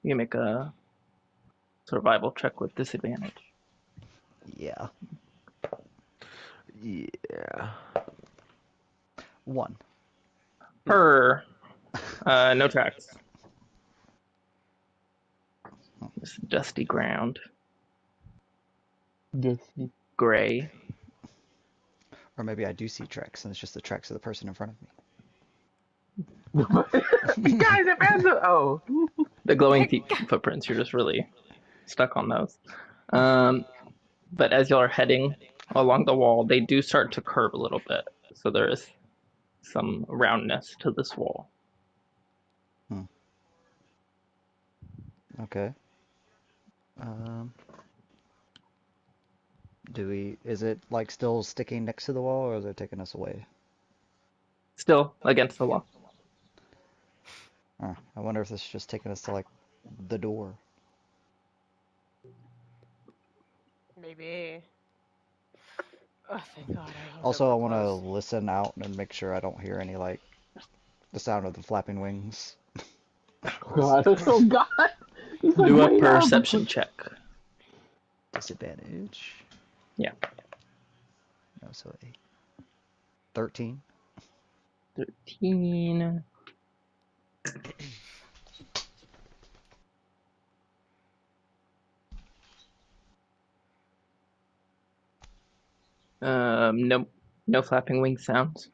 You can make a survival check with disadvantage. Yeah. Yeah. 1. No tracks. Just dusty ground, Dusty. gray. Or maybe I do see tracks and it's just the tracks of the person in front of me. Guys, it has a... Oh. The glowing footprints, you're just really stuck on those. But as y'all are heading along the wall, they do start to curve a little bit. So there is some roundness to this wall. Okay. Is it like still sticking next to the wall, or is it taking us away? Still against the wall. I wonder if this is just taking us to like the door. Maybe. Oh, thank God. I hope Also, I that we're want to close. listen out and make sure I don't hear any like the sound of the flapping wings. God, oh God. He's like, Do a wait up. perception check. Disadvantage. Yeah. No, so 13. 13. No flapping wing sounds.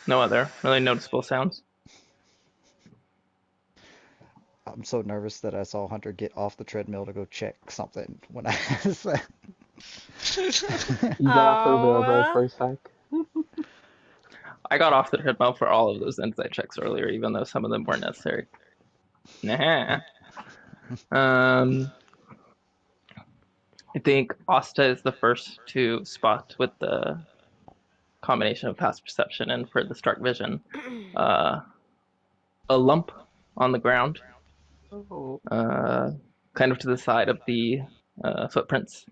No other really noticeable sounds. I'm so nervous that I saw Hunter get off the treadmill to go check something when I said. You got off the railroad for a sec. I got off the treadmill for all of those insight checks earlier, even though some of them weren't necessary. Nah. I think Asta is the first to spot with the combination of past perception and for the stark vision. A lump on the ground, Oh. kind of to the side of the footprints.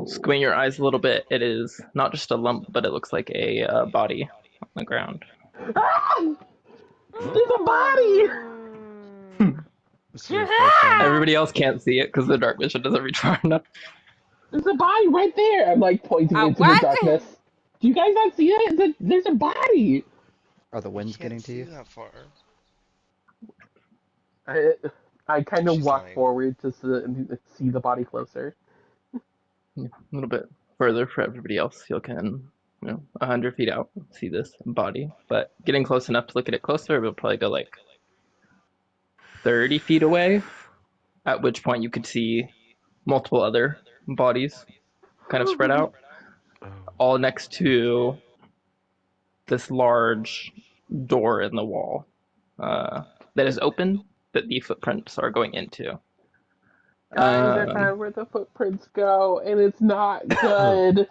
Squint your eyes a little bit. It is not just a lump, but it looks like a body on the ground. Ah! There's a body! This is your first time. Everybody else can't see it because the dark vision doesn't reach far enough. There's a body right there! I'm like pointing into the What? darkness. Do you guys not see that? There's a body! Are the winds Can't getting to see you? that far. I kind of She's walk lying. forward to see the body closer. A little bit further for everybody else. You can, 100 feet out, see this body. But getting close enough to look at it closer, it will probably go like 30 feet away, at which point you could see multiple other bodies kind of spread out, all next to this large door in the wall that is open that the footprints are going into. Guys, I found where the footprints go, and it's not good.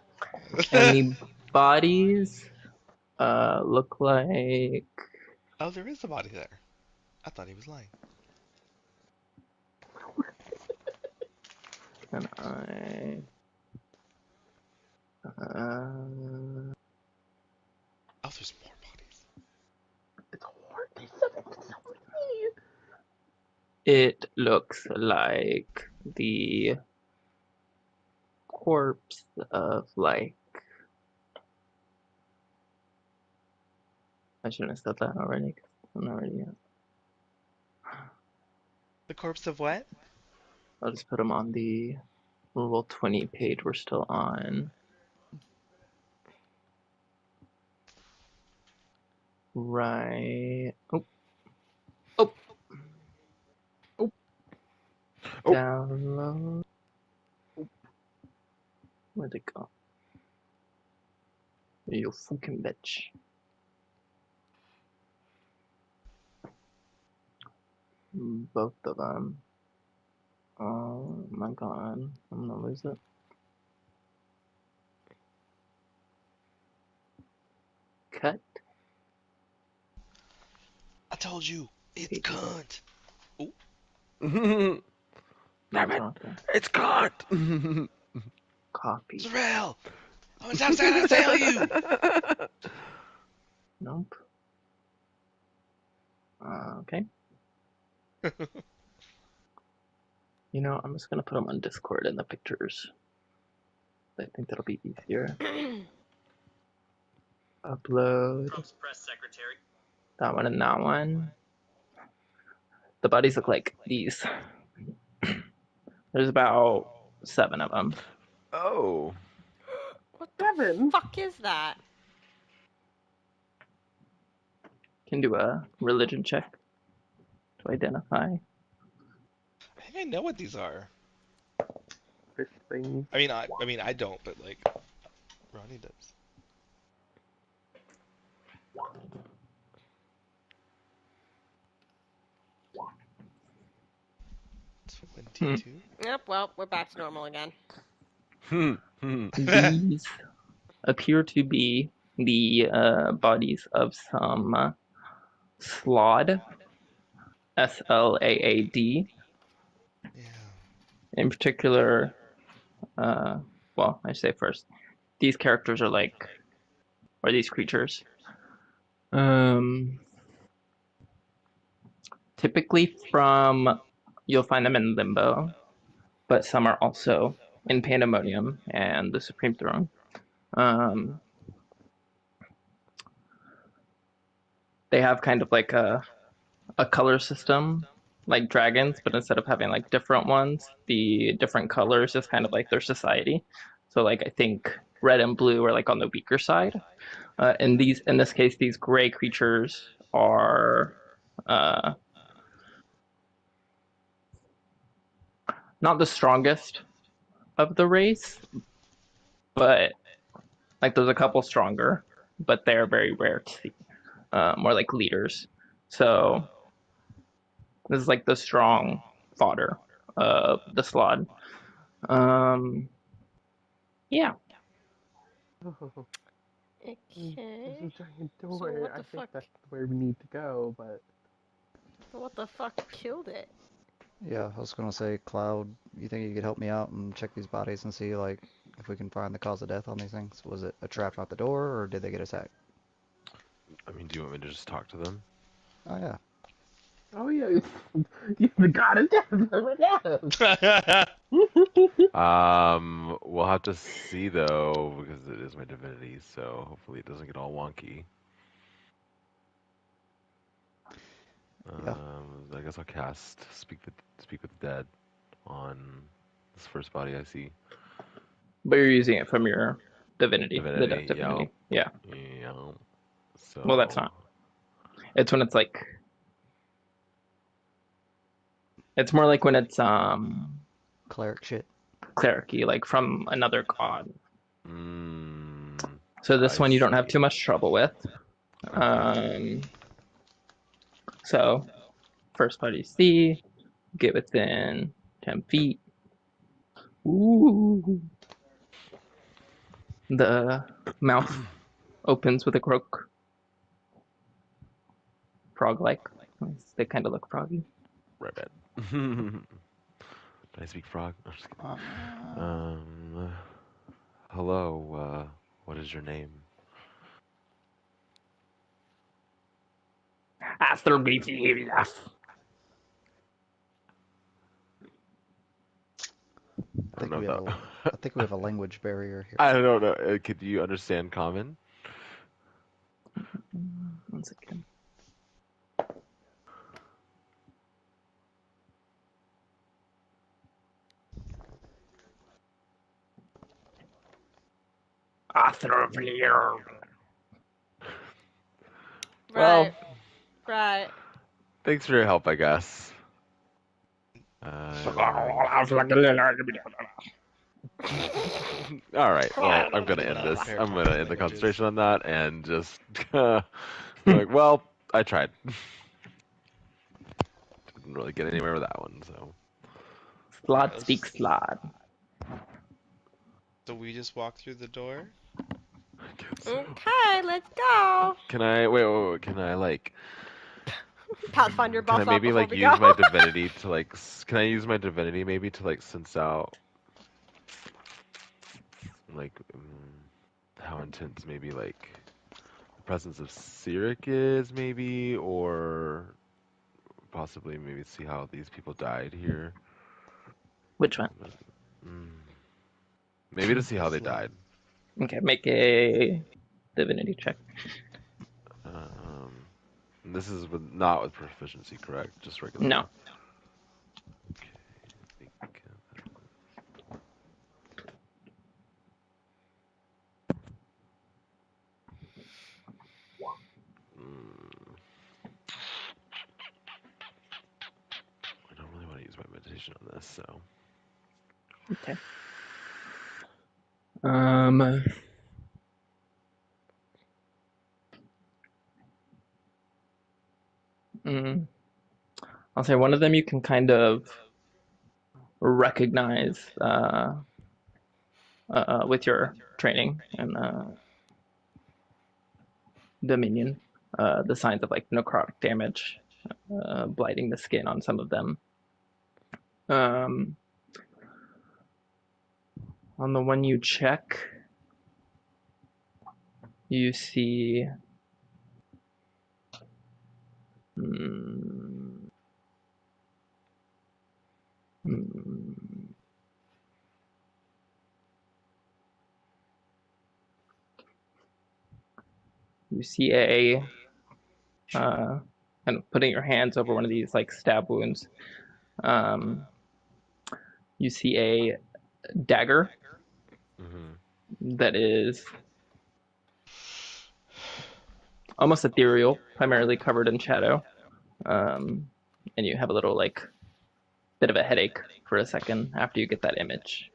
And the bodies look like... Oh, there is a body there. I thought he was lying. And I... Oh, there's more bodies. It's hard. There's so many. It looks like the corpse of like... I shouldn't have said that already. I'm not ready yet. The corpse of what? I'll just put them on the little 20 page we're still on. Right. Oh. Oh. Oh. Down low. Where'd it go? You fucking bitch. Both of them. Oh my god. I'm gonna lose it. Cut. I told you, it's cunt. Damn it! It's caught! Copy. Zarel! How many times did I tell you? Nope. Okay. I'm just gonna put them on Discord in the pictures. I think that'll be easier. Upload. Press secretary. That one and that one. The bodies look like these. There's about 7 of them. Oh. What the fuck is that? Can do a religion check. to identify. I think I know what these are. Fish thing. I mean, I don't, but like, Ronnie does. 22. Yep. Well, we're back to normal again. These appear to be the bodies of some Slaad, Slaad. Yeah. In particular, well, I say first, these characters are like, or these creatures, typically you'll find them in Limbo, but some are also in Pandemonium and the Supreme Throne. They have kind of like a color system like dragons, but instead of having like different ones, the different colors is kind of like their society. So like I think red and blue are like on the weaker side. In this case, these gray creatures are not the strongest of the race, but like there's a couple stronger, but they're very rare to see. More like leaders. So this is like the strong fodder of the Slaad. Yeah. Oh, Okay. there's a giant So door. what I the think fuck? that's where we need to go, but What the fuck killed it? Yeah, I was gonna say, Cloud, you think you could help me out and check these bodies and see, like, if we can find the cause of death on these things? Was it a trap out the door, or did they get attacked? I mean, do you want me to just talk to them? Oh, yeah. oh yeah, you're the god of death. We'll have to see though, because it is my divinity, so hopefully it doesn't get all wonky. Yeah. I guess I'll cast speak with the dead on this first body I see. But you're using it from your divinity, the death Divinity, yeah, divinity. Yeah. yeah. So. Well, that's not. It's when it's like. It's more like when it's Cleric shit. clericy, like from another god. Mm, So this I one you don't have see. too much trouble with. Okay. So first body C, get within 10 feet. Ooh. The mouth opens with a croak. Frog-like. They kind of look froggy. Right bad. Did I speak frog? I'm just kidding. Hello, what is your name? I I don't think know we if have a, that. I think we have a language barrier here. I don't know. Could you understand common? 1 second. Well, Right. thanks for your help, I guess. All right. Well, I'm gonna end this. Compare I'm gonna common end the languages. concentration on that and just like, well, I tried. Didn't really get anywhere with that one, so. Slot Let's speaks just- slot. So we just walk through the door. Okay, let's go. Can I wait? Can I like? Pathfinder Can I buff up maybe before like we use go. my divinity to like? Can I use my divinity maybe to like sense out like how intense maybe like the presence of Cyric is maybe, or possibly maybe see how these people died here. Which one? Mm, maybe to see how they Slot. died. Okay, make a divinity check. This is not with proficiency, correct? Just regular. No. Okay. conversation on this. So Okay. I'll say one of them you can kind of recognize with your training and Dominion, the signs of like necrotic damage, blighting the skin on some of them. On the one you check, you see you see a kind of putting your hands over one of these like stab wounds. You see a dagger that is almost ethereal, primarily covered in shadow. And you have a little like bit of a headache for a second after you get that image.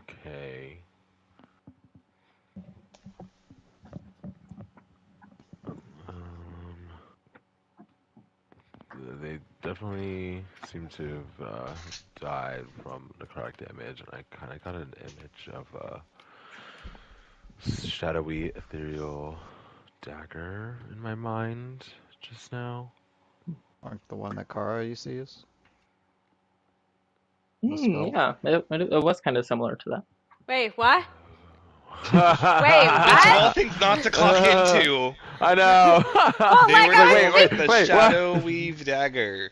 okay. They definitely seem to have died from necrotic damage, and I kind of got an image of a shadowy, ethereal dagger in my mind just now. Like the one that Kara used to use? The skull? Yeah, it was kind of similar to that. Wait, what? Wait, That's of all what? things not to clock into. I know. Well, They like, were I going was with the wait, shadow weave dagger.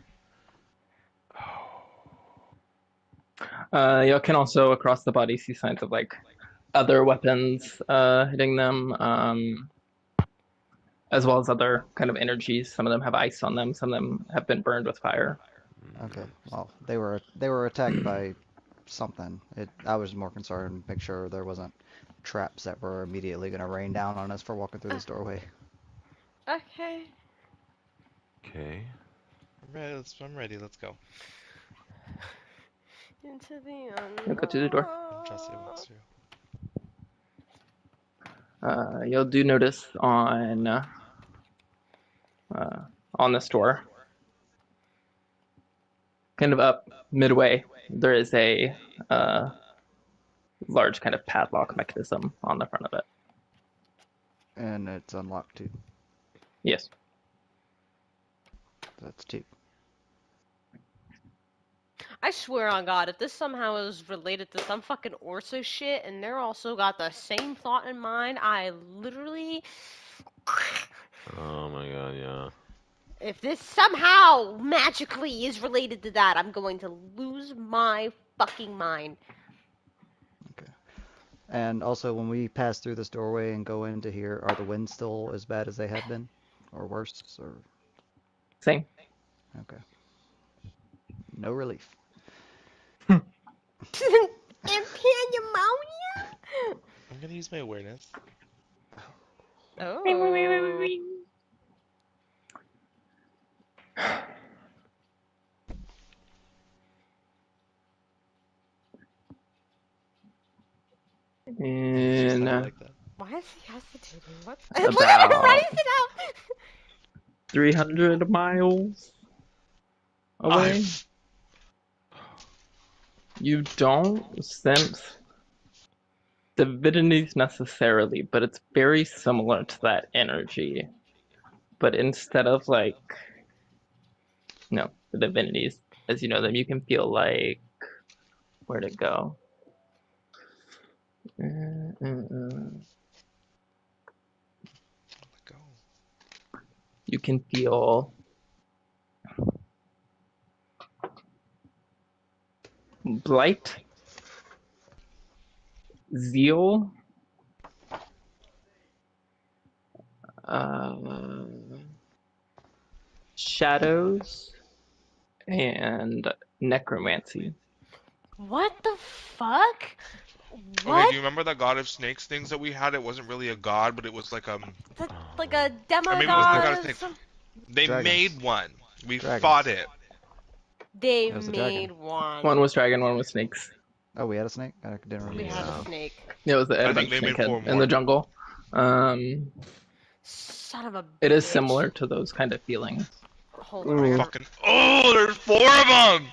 You can also across the body see signs of like other weapons hitting them, as well as other kind of energies. Some of them have ice on them. Some of them have been burned with fire. Okay, well, they were attacked by something. I was more concerned, make sure there wasn't traps that were immediately going to rain down on us for walking through this doorway. Okay. Okay. I'm ready. Let's go. Into the You'll go through the door. Jesse walks through. You'll do notice on this door, kind of up midway, there is a large kind of padlock mechanism on the front of it. And it's unlocked too. Yes. That's two. I swear on God, if this somehow is related to some fucking Orso shit, and they're also got the same thought in mind, I literally... Oh my god, yeah. If this somehow magically is related to that, I'm going to lose my fucking mind. Okay. And also, when we pass through this doorway and go into here, are the winds still as bad as they have been? Or worse? Or Same. okay. No relief. And pneumonia? I'm gonna use my awareness. Oh. And Like that. Why is he hesitating? What? About- Look at him running it out! 300 miles away. You don't sense divinities necessarily, but it's very similar to that energy. But instead of like, no, the divinities as you know them, you can feel like, where'd it go? You can feel blight, zeal, shadows, and necromancy. What the fuck? Okay, What? do you remember the god of snakes things that we had? It wasn't really a god, but it was like Like a or maybe it was the god of demigod or snakes. something? They Dragons. made one. We Dragons. fought it. They It was a dragon. made one. One was dragon, one was snakes. Oh, we had a snake? I didn't remember. We had a Yeah. snake. Yeah, it was I a think bunch they of made snakehead 4 in more. the jungle. Son of a It is bitch. similar to those kind of feelings. Hold on. I gotta- Fucking. Oh, there's 4 of them!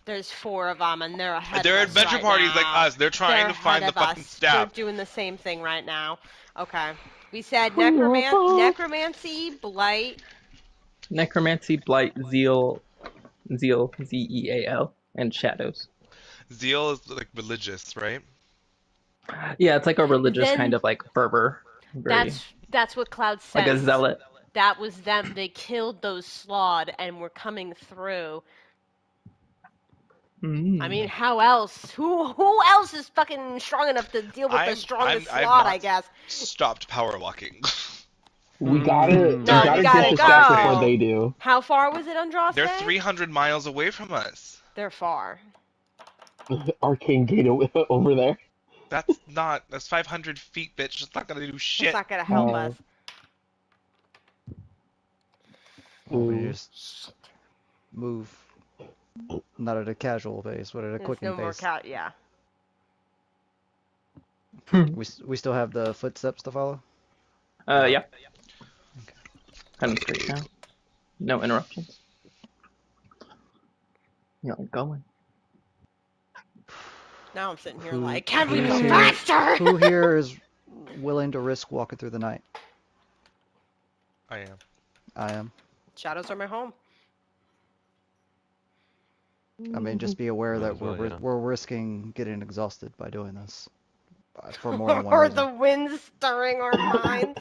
There's 4 of them, and they're ahead They're of us adventure right parties now. like us. They're trying They're to find ahead the of fucking us. staff. They're doing the same thing right now. Okay. We said necromancy, blight. Necromancy, blight, zeal, Zeal, and shadows. Zeal is like religious, right? Yeah, it's like a religious Then- kind of like fervor. Very, That's what Cloud says. like a zealot. That was them. They killed those Slod and were coming through. Mm. I mean, how else? Who else is fucking strong enough to deal with the strongest I've Slod, not I guess? stopped power walking. We gotta, No, we we gotta gotta get the stuff go. before they do. How far was it, Andraste? They're 300 miles away from us. They're far. Arcane gate over there. That's 500 feet, bitch. It's not gonna do shit. It's not gonna help Oh. us. Well, we Ooh. just move, not at a casual pace, but at a There's quickened no more pace. yeah. We still have the footsteps to follow? Yeah. Kind of straight now. No interruptions. Yeah, going. Now I'm sitting here Who- like, can we who's go here- faster? Who here is willing to risk walking through the night? I am. I am. Shadows are my home. I mean, just be aware that Might as well, yeah. we're risking getting exhausted by doing this. For more than one Or reason. the wind stirring our minds.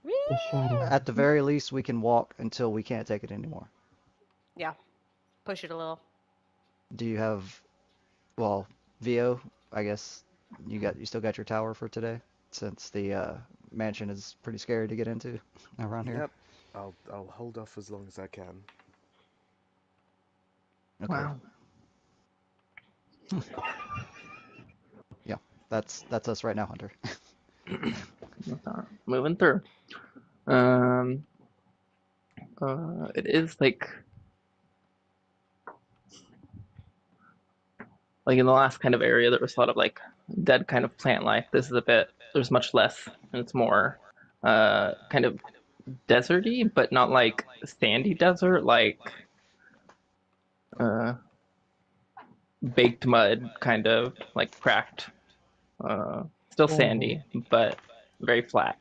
The shadow. At the very least, we can walk until we can't take it anymore. Yeah. Push it a little. Do you have, well, Vio, I guess you still got your tower for today, since the mansion is pretty scary to get into around here. Yep. I'll hold off as long as I can. Okay. Wow. Yeah, that's us right now, Hunter. Moving through. It is like in the last kind of area there was a lot of like dead kind of plant life. This is there's much less, and it's more kind of deserty, but not like sandy desert, like baked mud, kind of like cracked. Still sandy, but very flat.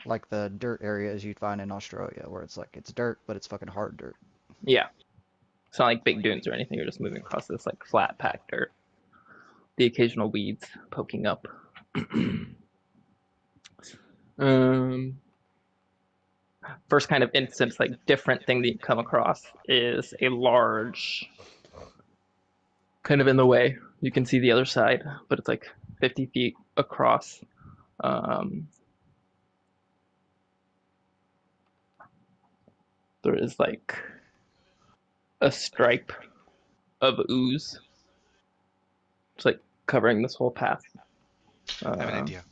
Like the dirt areas you'd find in Australia, where it's like, it's dirt, but it's fucking hard dirt. Yeah. It's not like big dunes or anything. You're just moving across this like flat packed dirt. The occasional weeds poking up. First kind of instance, like different thing that you come across is a large, kind of in the way. You can see the other side, but it's like 50 feet across. There is like a stripe of ooze. It's like covering this whole path. I have an idea.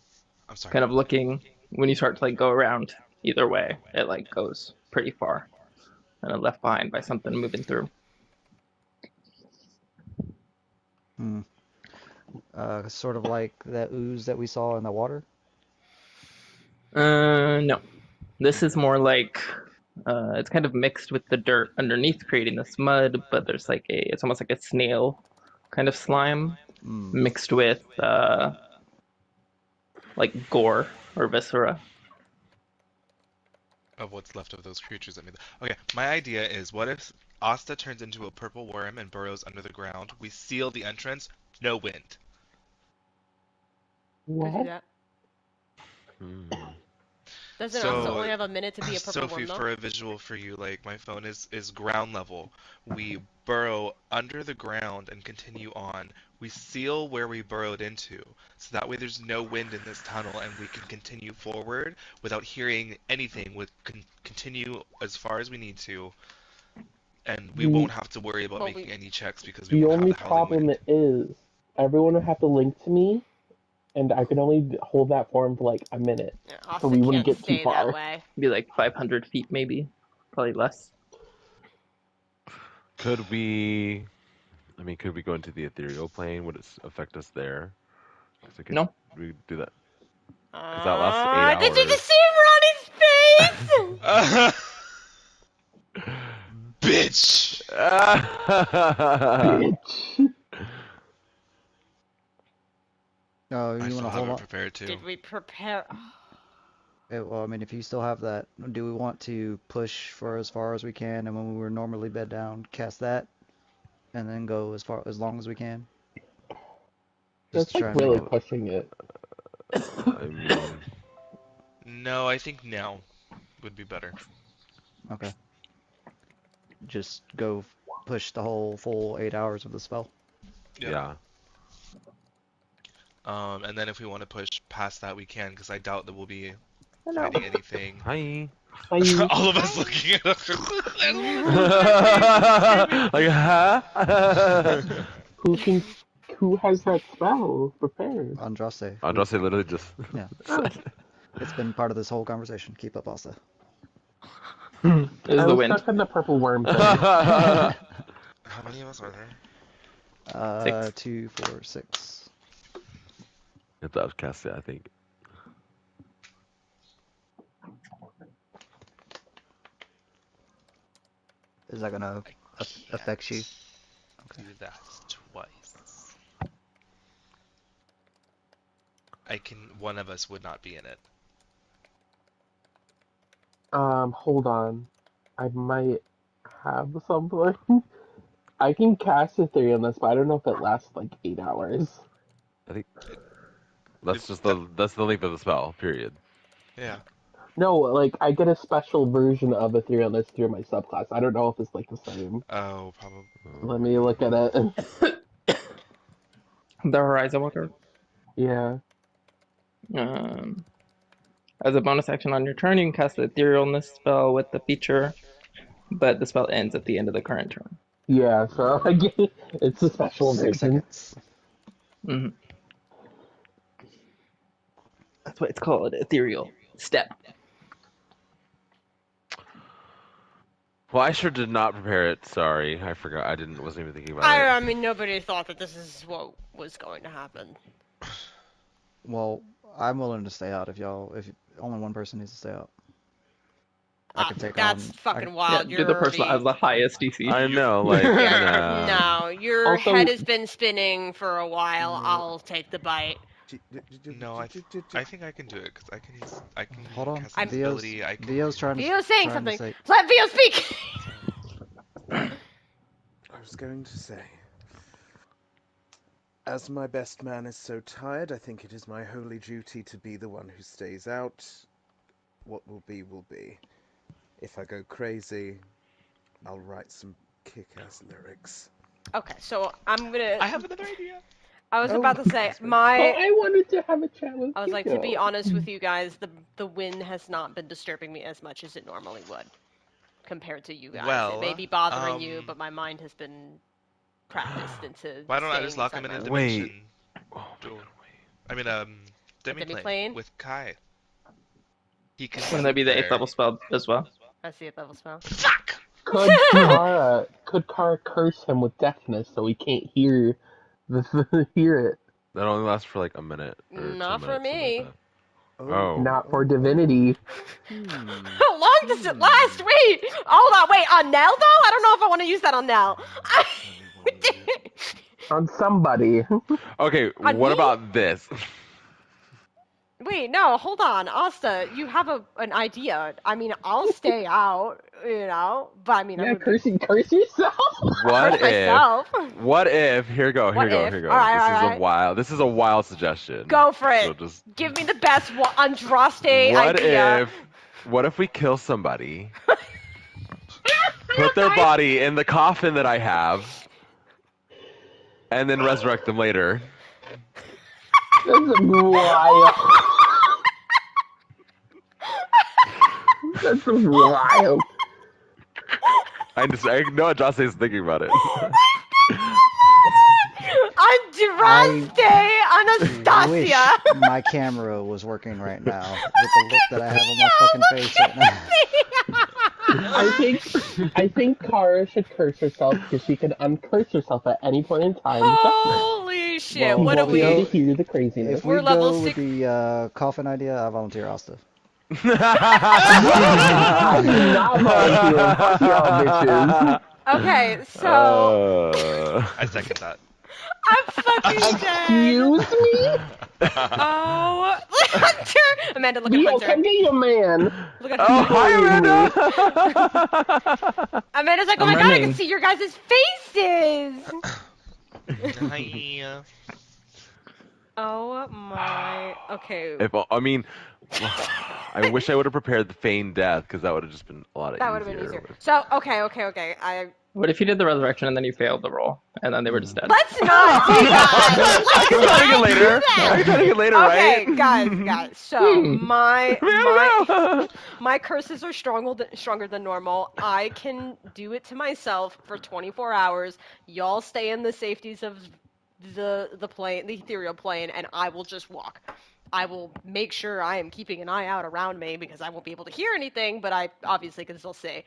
I'm sorry. Kind of looking, when you start to like go around either way, it like goes pretty far. And then left behind by something moving through. Sort of like that ooze that we saw in the water. No. This is more like it's kind of mixed with the dirt underneath, creating this mud, but there's like it's almost like a snail kind of slime mixed with like gore or viscera. Of what's left of those creatures. Okay, my idea is, what if Asta turns into a purple worm and burrows under the ground? We seal the entrance, no wind. Could do What? that. Hmm. Doesn't So- Asta only have a minute to be a purple Sophie, worm, though? for a visual for you, like, my phone is ground level. We burrow under the ground and continue on. We seal where we burrowed into, so that way there's no wind in this tunnel and we can continue forward without hearing anything. We continue as far as we need to, and we won't have to worry about But making any checks because we The won't only have the howling problem wind. is everyone will have to link to me, and I could only hold that form for like a minute, Yeah, so Asta we wouldn't can't get too stay that far. way. Be like 500 feet, maybe. Probably less. Could we? I mean, could we go into the ethereal plane? Would it affect us there? No. We do that because that lasts 8 Did you hours. just see Ronnie's face? Bitch! Bitch. Oh, I you still want to hold haven't on? prepared to. Did we prepare? Well, I mean, if you still have that, do we want to push for as far as we can, and when we were normally bed down, cast that, and then go as long as we can? Just That's to try like and make really it. pushing it. I mean, No, I think now would be better. Okay. Just go push the whole full 8 hours of the spell. Yep. yeah. And then if we want to push past that, we can, because I doubt that we'll be Hello. fighting anything. Hi. All of us looking at Like, huh? Who has that spell prepared? Andraste. Andraste literally just Yeah. Oh, It's been part of this whole conversation. Keep up, Asta. It was I the was wind. stuck on the purple worm thing. How many of us are there? 6. 2, 4, 6. If that was cast, I think. Is that gonna affect you? Do that twice. One of us would not be in it. Hold on. I might have something. I can cast a 3 on this, but I don't know if it lasts like 8 hours. I think that's the length of the spell. Period. Yeah. No, like I get a special version of a 3 on this through my subclass. I don't know if it's like the same. Oh, probably. Let me look at it. The Horizon Walker. Yeah. As a bonus action on your turn, you can cast the Etherealness spell with the feature, but the spell ends at the end of the current turn. Yeah, so again, it's a special 6 version. seconds. Mm-hmm. That's what it's called, ethereal step. Well, I sure did not prepare it. Sorry, I forgot. Wasn't even thinking about I it. mean, nobody thought that this is what was going to happen. Well, I'm willing to stay out if only one person needs to stay out. I can take That's on. fucking Yeah, wild. you're the person that has the highest DC. I know, like, No, your Also- head has been spinning for a while. I'll take the bite. No, I think I can do it because I can Hold on. cast invisibility. I can. Vio's trying to. Vio's saying trying to something. say- Let Vio speak. I was going to say, as my best man is so tired, I think it is my holy duty to be the one who stays out. What will be, will be. If I go crazy, I'll write some kick-ass lyrics. Okay, so I'm gonna. I have another idea. I was Oh, about to say that's right. I wanted to have a chat with I was like, to be Kiko. honest with you guys, the wind has not been disturbing me as much as it normally would, compared to you guys. Well, it may be bothering you, but my mind has been practiced into. Why don't I just staying lock him in a inside dimension? Oh, Door. I mean, demi-plane demi-plane? with Kai. He can. Wouldn't that be the sleep 8th level spell as well? my- I see a level spell. Fuck! Could Kara curse him with deafness so he can't hear hear it? that only lasts for like a minute. Or Not 2 for minutes, something me. like that. Oh. Not for divinity. How long does it last? Wait, hold on. Wait, on Nell though? I don't know if I want to use that on Nell. On somebody. Okay, On what me? about this? Wait, no, hold on, Asta. You have an idea. I mean, I'll stay out, but I mean, Yeah, I'm curse yourself. What curse if? myself. What if? Here you go. What Here if? you go. All right, This all is right. a wild. This is a wild suggestion. Go for it. So just. Give me the best Andraste What idea. if? What if we kill somebody? Put their body in the coffin that I have, and then resurrect them later. That's wild. That's wild. I know Andraste is thinking about it. Andraste, Anastasia! wish my camera was working right now with the look that I have on my fucking face right now. I think Kara should curse herself because she can uncurse herself at any point in time. Holy shit! Well, What You are won't be able we? to hear the craziness. If We're we level go with 6. the coffin idea, I volunteer Asta. I do not volunteer. Fuck y'all, bitches. Okay, so I second that. I'm fucking dead. Excuse me? Oh, Hunter! Amanda, look at Leo, Hunter. come get your man. Look at Oh, Hunter. hi, Amanda! Amanda's like, oh I'm my god, I running. can see your guys' faces! Hi. Oh my. Okay. I mean, I wish I would have prepared the feigned death because that would have just been a lot That would have been easier. easier. So, okay. What if you did the resurrection and then you failed the roll, and then they were just dead? Let's not do that! I can try to get later. I can try to get later, Okay, right? guys. So my I my curses are stronger than normal. I can do it to myself for 24 hours. Y'all stay in the safeties of the plane, the ethereal plane, and I will just walk. I will make sure I am keeping an eye out around me because I won't be able to hear anything, but I obviously can still see.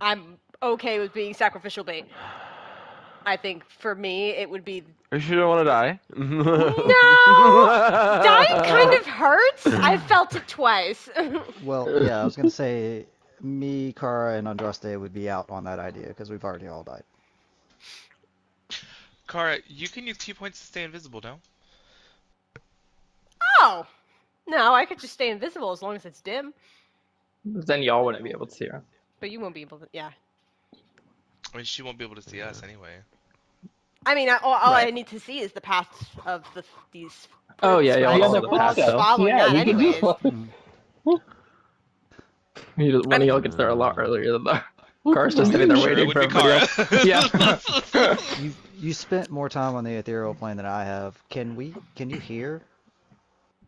I'm okay with being sacrificial bait. I think for me it would be Are you sure you don't want to die? no. Dying kind of hurts. I felt it twice. Well, yeah, I was gonna say me, Kara, and Andraste would be out on that idea because we've already all died. Kara, you can use 2 points to stay invisible, no? Oh no, I could just stay invisible as long as it's dim. Then y'all wouldn't be able to see her. But you won't be able to. Yeah. I mean, she won't be able to see us anyway. I mean, all I Right. need to see is the paths of these. Oh, yeah, y'all fruits, know so the we're all path, just though. following that we can anyways. just... One of y'all gets there a lot earlier than the Car's just sitting there Sure, it waiting would for be everybody Kara. else. Yeah. You spent more time on the ethereal plane than I have. Can you hear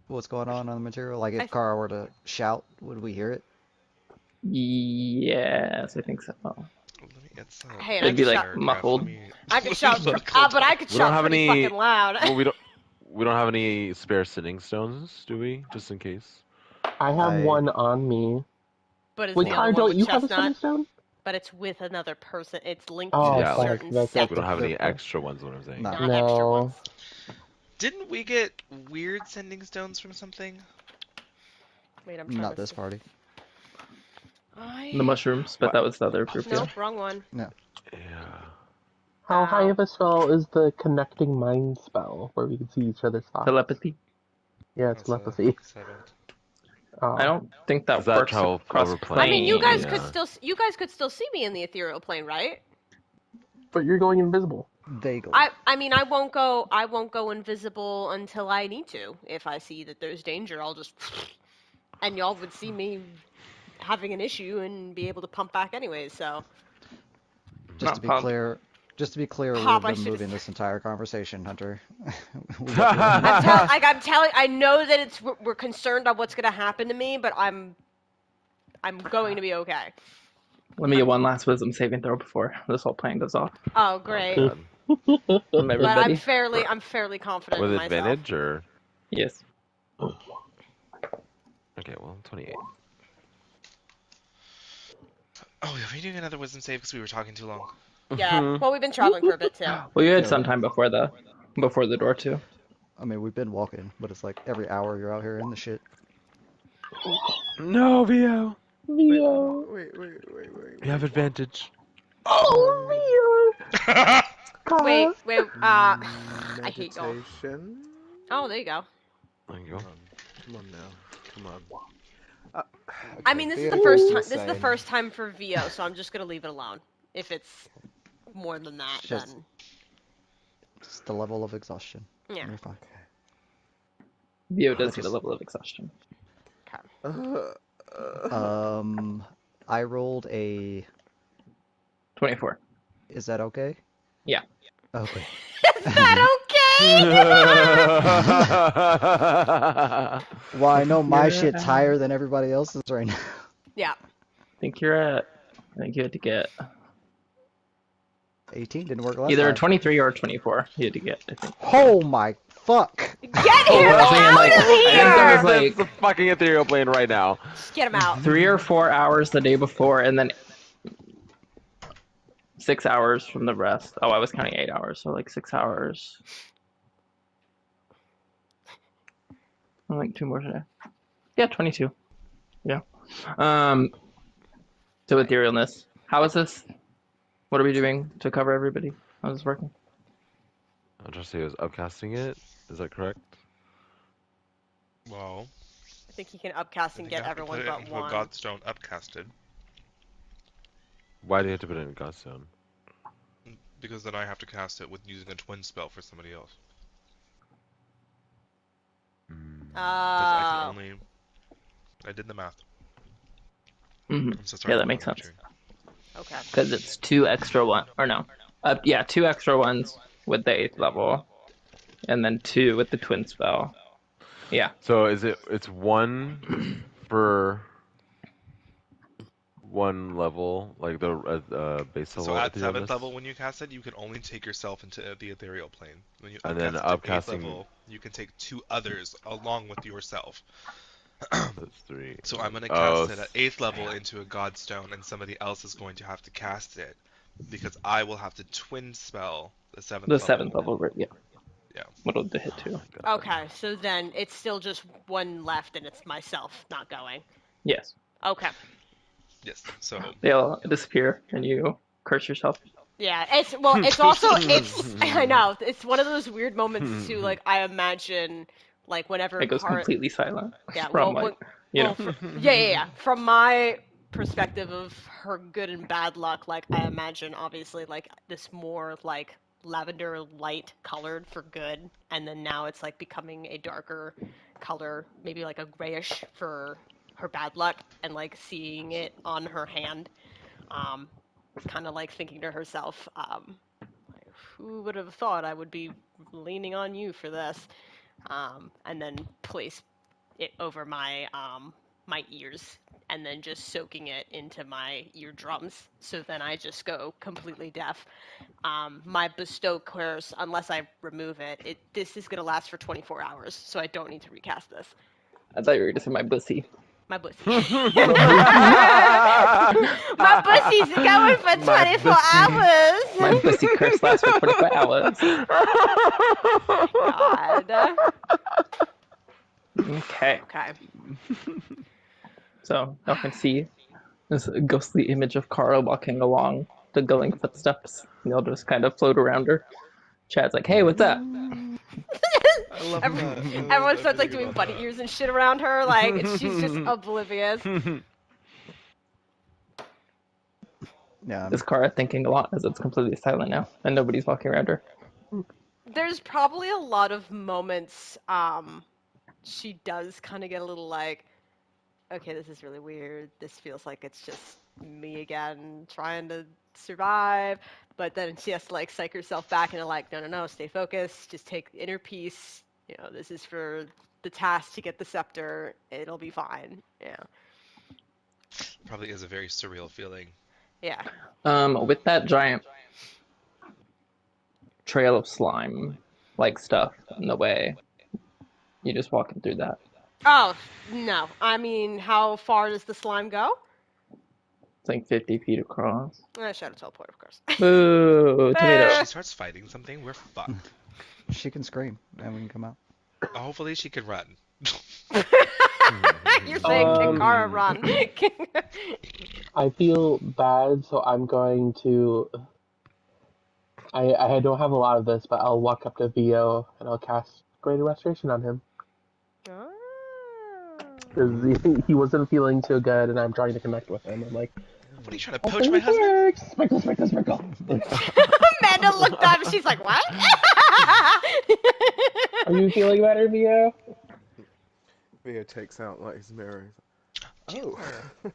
what's going on the material? Like if Kara were to shout, would we hear it? Yes, I think so. Let me get some. Hey, It'd be like paragraph. muffled. Let me- I could shout, Let me call but I could We don't shout have pretty any- fucking loud. Well, we don't have any spare sitting stones, do we? Just in case. I have one on me. But it's Wait, the Kara, other one don't with you have a chestnut. setting stone? But it's with another person. It's linked Oh, to Yeah, a like, certain that's set. We don't have any Okay. extra ones, what I'm saying. No. Not extra No. ones. Didn't we get weird sending stones from something? Wait, I'm trying Not to this see. party. The mushrooms, but that was the other group. Nope, wrong one. No. Yeah. How high of a spell is the connecting mind spell where we can see each other's thoughts? Telepathy. Yeah, it's That's a telepathy. 7. I don't think that Does that works travel across over plane. I mean, you guys Yeah. could still see me in the ethereal plane, right? But you're going invisible. Vaguely. I mean, I won't go invisible until I need to. If I see that there's danger, I'll just and y'all would see me having an issue and be able to pump back anyways. So Just to be pump. clear, Pop, I we've been should've moving said- this entire conversation, Hunter. I'm telling. I know that we're concerned on what's gonna happen to me, but I'm going to be okay. Let me get one last wisdom saving throw before this whole plan goes off. Oh, great. God. From But everybody. I'm fairly confident With in myself. advantage, or? Yes. Okay, well, 28. Oh, are we doing another wisdom save because we were talking too long? Yeah. Well, we've been traveling for a bit too. Well, you had some time before the door too. I mean, we've been walking, but it's like every hour you're out here in the shit. No, Vio. Leo. Wait. You have advantage. Oh, Leo. Wait. I hate y'all. Meditation. Oh, there you go. There you go. Come on now. Come on. I mean, this is the Theo first was time. This is the saying- first time for VO, so I'm just gonna leave it alone. If it's more than that, Just- then It's the level of exhaustion. yeah. You're fine. Vio does get a level of exhaustion. I rolled a. 24. Is that okay? Yeah. Okay. Is that okay? Well, I know my shit's higher than everybody else's right now. Yeah. I think you had to get 18 didn't work last Either time. 23 or 24 you had to get, I think. Oh my fuck! Get him Well, I was thinking, like, out of I think there was, here! like, the fucking ethereal plane right now. Just get him out. 3 or 4 hours the day before, and then 6 hours from the rest. Oh, I was counting 8 hours, so like 6 hours. Like 2 more today. Yeah, 22. Yeah. So etherealness. How is this? What are we doing to cover everybody? How's this working? I'll just say it was upcasting it. Is that correct? Well, I think he can upcast I and think get I have to everyone put it but into one. a Godstone upcasted. Why do you have to put it in Godstone? Because then I have to cast it with using a twin spell for somebody else. Because I can only... I did the math. Mm-hmm. I'm so sorry Yeah, that for makes sense. watching. Okay. Because it's 2 extra one, or no, yeah, 2 extra ones with the 8th level, and then 2 with the twin spell. Yeah. So it's 1 for 1 level, like the base level. So at 7th etherealness? level, when you cast it, you can only take yourself into the ethereal plane. When you And then upcast it to 8th upcasting- level, you can take 2 others along with yourself. That's 3. So I'm going to cast it at 8th level into a Godstone, and somebody else is going to have to cast it, because I will have to twin spell the 7th The level. 7th level, yeah. Yeah. What'll the hit 2? Okay, so then it's still just one left, and it's myself not going. Yes. Okay. Yes, so... They'll disappear, and you curse yourself. Yeah, it's also I know it's one of those weird moments too. Like I imagine, like whenever It goes Kara, completely silent. yeah, From well, like, you know. yeah. From my perspective of her good and bad luck, like I imagine obviously like this more like lavender light colored for good, and then now it's like becoming a darker color, maybe like a grayish for her bad luck, and like seeing it on her hand, kind of like thinking to herself, like, who would have thought I would be leaning on you for this, and then place it over my my ears, and then just soaking it into my eardrums, so then I just go completely deaf. My bestow curse, unless I remove it, this is gonna last for 24 hours, so I don't need to recast this. I thought you were going to say my bussy. My pussy. My pussy's going for 24 hours. My bussy curse lasts for 24 hours. God. Okay. Okay. So, y'all can see this ghostly image of Kara walking along the going footsteps. And you'll just kind of float around her. Chad's like, hey, what's up? I love Everyone starts like doing bunny ears and shit around her, like she's just oblivious. Yeah. Is Kara thinking a lot as it's completely silent now and nobody's walking around her? There's probably a lot of moments she does kind of get a little like, okay, this is really weird. This feels like it's just me again trying to survive. But then she has to like psych herself back and like, no, stay focused. Just take inner peace. You know, this is for the task to get the scepter. It'll be fine. Yeah. Probably is a very surreal feeling. Yeah. With that giant trail of slime like stuff in the way, you just walking through that. Oh, no. I mean, how far does the slime go? It's like 50 feet across. Shadow teleport, of course. Boo! Tomato. If she starts fighting something, we're fucked. She can scream and we can come out. Hopefully she can run. You're saying can Kara run? I feel bad, so I'm going to... I don't have a lot of this, but I'll walk up to Theo and I'll cast Greater Restoration on him. Because he wasn't feeling too good, and I'm trying to connect with him. I'm like, What are you trying to poach my husband? works. Sprinkle, sprinkle, sprinkle. Amanda looked up and she's like, what? Are you feeling better, Theo? Theo takes out like his mirror. He's like,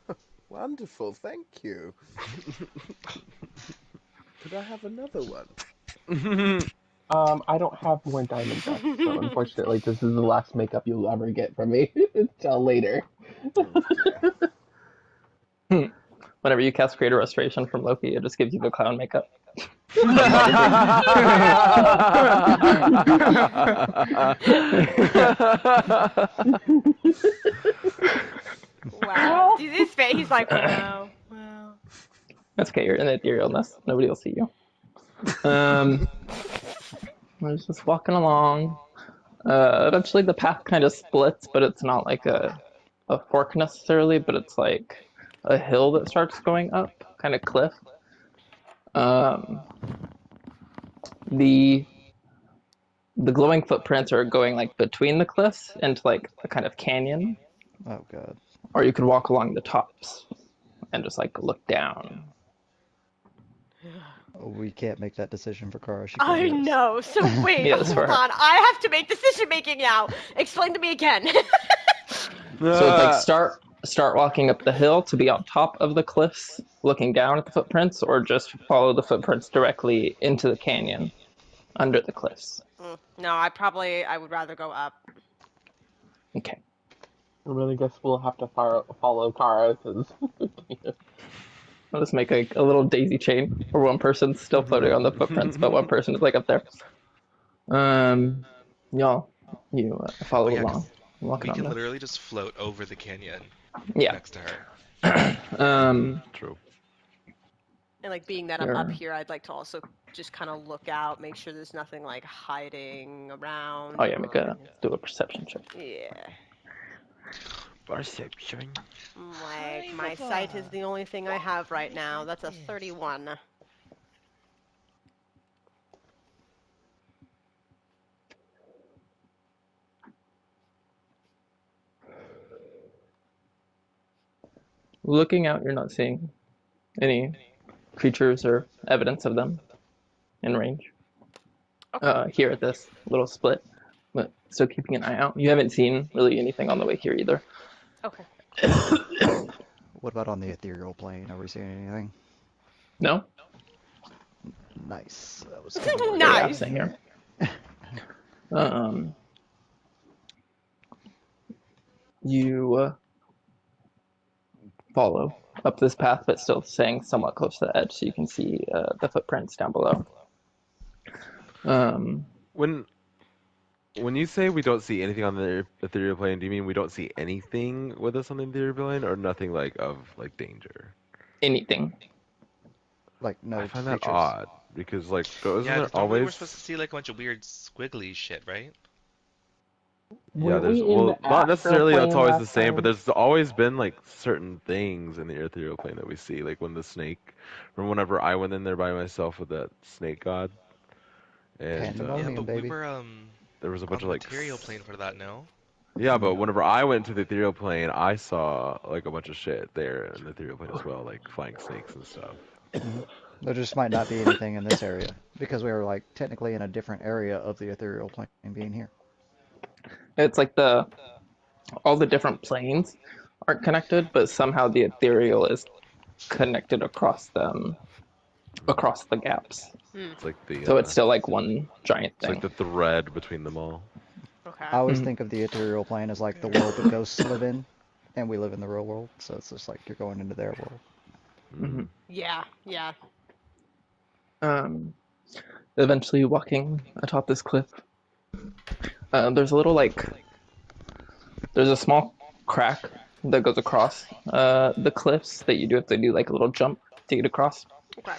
oh, wonderful, thank you. Could I have another one? I don't have more diamonds left, so unfortunately this is the last makeup you'll ever get from me until later. Whenever you cast Greater Restoration from Loki, it just gives you the clown makeup. Wow. His face, he's like, wow, wow. That's okay, you're in the etherealness. Nobody will see you. I was just walking along. Eventually the path kind of splits, but it's not like a fork necessarily, but it's like a hill that starts going up, kind of cliff. Um, the the glowing footprints are going like between the cliffs into like a kind of canyon, Oh god. or you could walk along the tops and just like look down. We can't make that decision for Kara. She can't I hear us. know. So wait, Yeah, that's hold for her. on. I have to make decision making now. Explain to me again. So it's like start walking up the hill to be on top of the cliffs, looking down at the footprints, or just follow the footprints directly into the canyon under the cliffs. No, I would rather go up. Okay. I really guess we'll have to follow Kara because I'll just make a little daisy chain where one person's still floating on the footprints, but one person is like up there. Y'all, you follow Oh yeah, along. because I'm walking we on can the. literally just float over the canyon Yeah. next to her. True. And like being that I'm up You're. here, I'd like to also just kind of look out, make sure there's nothing like hiding around. Oh yeah, do a perception check. Yeah. Perception. Like my sight is the only thing I have right now. That's a 31. Looking out, you're not seeing any creatures or evidence of them in range. Okay. Here at this little split, but still keeping an eye out. You haven't seen really anything on the way here either. Okay. What about on the ethereal plane? Are we seeing anything? No? Nice. That was Very Nice. absent here. Um, you follow up this path, but still staying somewhat close to the edge, so you can see the footprints down below. When you say we don't see anything on the ethereal plane, do you mean we don't see anything with us on the ethereal plane, or nothing like of like danger? Anything. Like no I find that creatures. odd because like isn't Yeah, there don't we were always? supposed to see like a bunch of weird squiggly shit, right? Yeah, weren't there's we in the not necessarily astral that's plane always the last same, but time? there's always been like certain things in the ethereal plane that we see, like when the snake. Remember whenever I went in there by myself with that snake god, and Yeah, Pandemonium, but we baby. were there was a on bunch the of like. material plane for that, no? Yeah, but whenever I went to the ethereal plane, I saw like a bunch of shit there in the ethereal plane as well, like flying snakes and stuff. There just might not be anything in this area because we are like technically in a different area of the ethereal plane being here. It's like all the different planes aren't connected, but somehow the ethereal is connected across the gaps. It's like the So it's still like one giant it's like thing. the thread between them all. Okay. I always think of the ethereal plane as like the world that ghosts live in, and we live in the real world, so it's just like you're going into their world. Mhm. Yeah. Yeah. Eventually walking atop this cliff, there's a little there's a small crack that goes across the cliffs that you do have to do like a little jump to get across, Okay.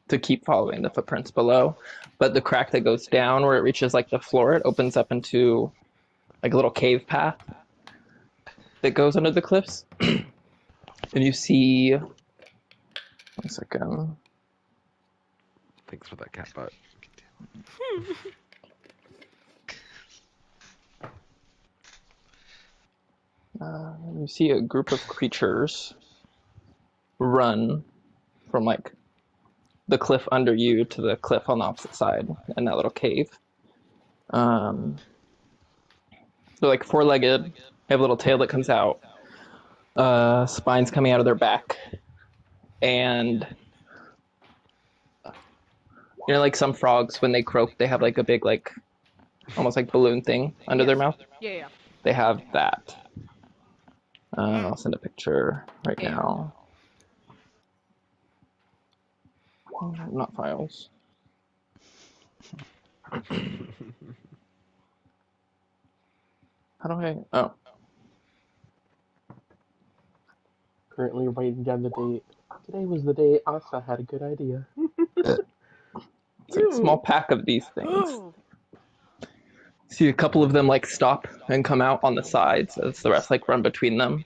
to keep following the footprints below. But the crack that goes down where it reaches like the floor, it opens up into like a little cave path that goes under the cliffs. And you see, one second. Thanks for that cat butt. You see a group of creatures run from like the cliff under you to the cliff on the opposite side in that little cave. They're like four-legged. They have a little tail that comes out. Spines coming out of their back, and like some frogs when they croak, they have like a big like almost like balloon thing under their mouth. Yeah. Yeah. They have that. I'll send a picture right Yeah. now. Not files. How do I? Oh. Currently writing down the date. Today was the day Asa had a good idea. It's like a small pack of these things. Ooh. See a couple of them like stop and come out on the sides as the rest like run between them.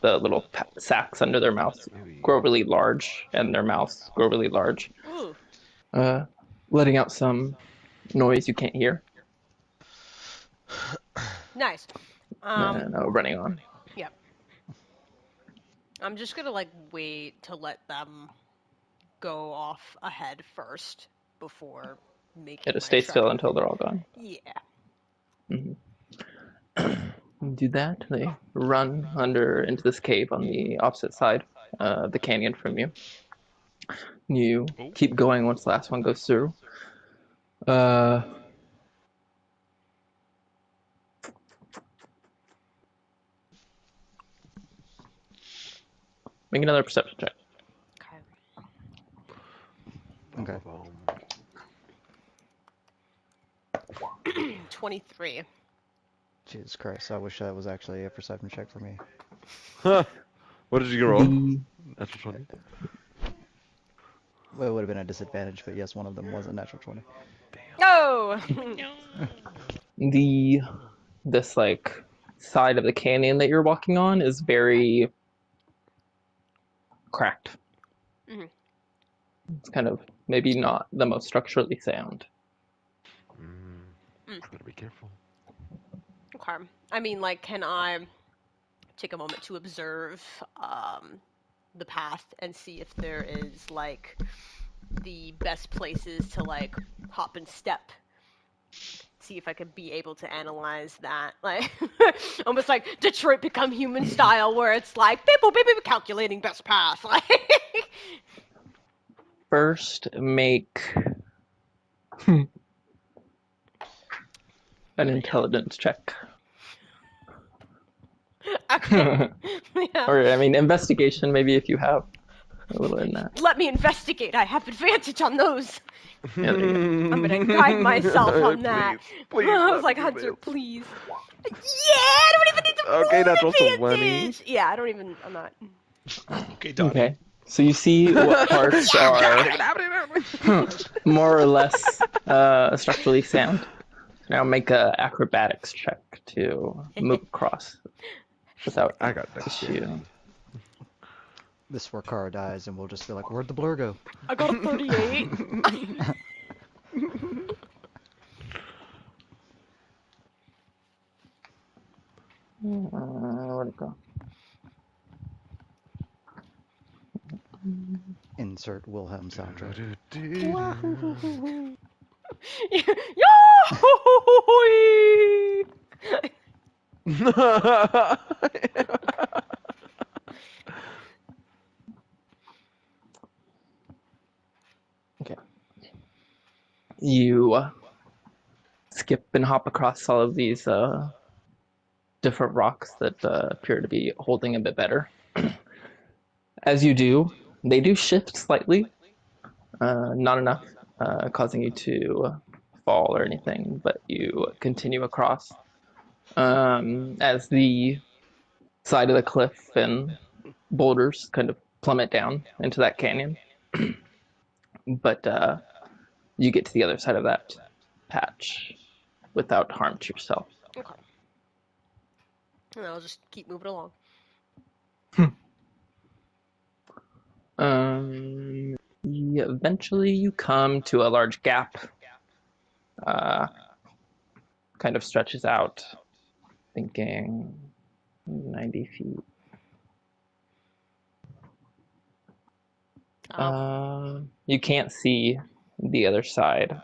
The little sacs under their mouths grow really large, and their mouths grow really large, Ooh. letting out some noise you can't hear. Nice. And running on. Yep. I'm just gonna like wait to let them go off ahead first before making. Yeah, just stay still until they're all gone. Yeah. Do that. They run under into this cave on the opposite side of the canyon from you. You keep going once the last one goes through. Make another perception check. Okay. 23. Jesus Christ, I wish that was actually a perception check for me. What did you roll? Natural 20? Well, it would have been a disadvantage, but yes, one of them was a natural 20. No! This like side of the canyon that you're walking on is very cracked. Mhm. It's kind of maybe not the most structurally sound. Better be careful. Okay. I mean, like, can I take a moment to observe the path and see if there is, like, the best places to, like, hop and step? See if I could be able to analyze that. Like, almost like Detroit Become Human style, where it's like, beep, beep, beep, calculating best path. Like, First, make an intelligence check. okay. Yeah. Or, I mean, investigation, maybe, if you have a little in that. Let me investigate. I have advantage on those. Yeah, there you go. I'm gonna guide myself on that. Please I was let like, me Hunter, prevail. please. Yeah, I don't even need to roll Okay, natural advantage. 20. Yeah, I'm not. Okay, Donnie. Okay. So you see what parts are more or less structurally sound. Now make a acrobatics check to move across without I got issue. This is where Kara dies, and we'll just be like, where'd the blur go? I got a 38. Where'd it go? Insert Wilhelm soundtrack. Okay. You skip and hop across all of these different rocks that appear to be holding a bit better. As you do, they do shift slightly, not enough, causing you to fall or anything, but you continue across. As the side of the cliff and boulders kind of plummet down into that canyon. But you get to the other side of that patch without harm to yourself. Okay. And I'll just keep moving along. Eventually you come to a large gap. Kind of stretches out, thinking 90 feet. You can't see the other side.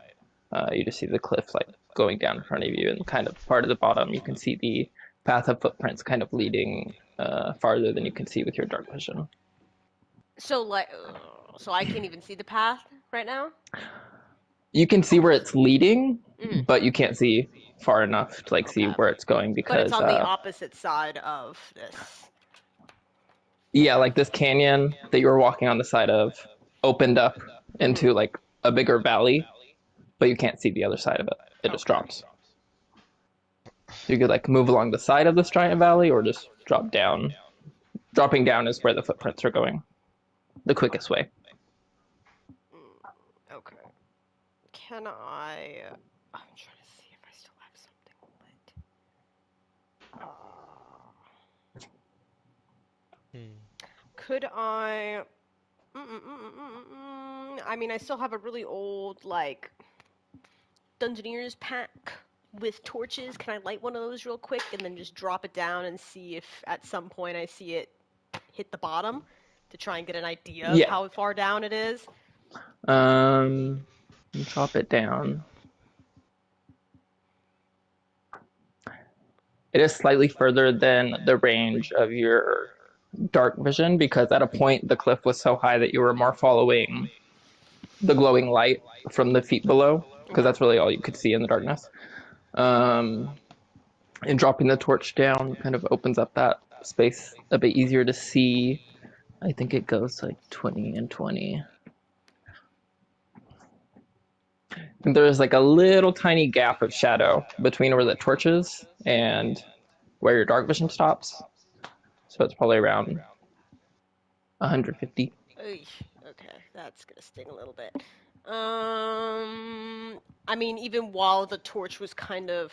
You just see the cliff like going down in front of you, and kind of part of the bottom you can see the path of footprints kind of leading farther than you can see with your dark vision. So like, so I can't even see the path right now. You can see where it's leading, but you can't see far enough to like see where it's going because. But it's on the opposite side of this. Yeah, like this canyon that you were walking on the side of opened up into like a bigger valley, but you can't see the other side of it. It just drops. You could like move along the side of this giant valley or just drop down. Dropping down is where the footprints are going. The quickest way. Okay. Can I... I'm trying to see if I still have something lit. Could I... I mean, I still have a really old, like, Dungeoneers pack with torches. Can I light one of those real quick and then just drop it down and see if at some point I see it hit the bottom to try and get an idea of how far down it is? Drop it down. It is slightly further than the range of your dark vision because at a point the cliff was so high that you were more following the glowing light from the feet below because that's really all you could see in the darkness. And dropping the torch down kind of opens up that space a bit easier to see. I think it goes like 20 and 20. And there's like a little tiny gap of shadow between where the torch is and where your dark vision stops. So it's probably around 150. Okay, that's gonna sting a little bit. I mean, even while the torch was kind of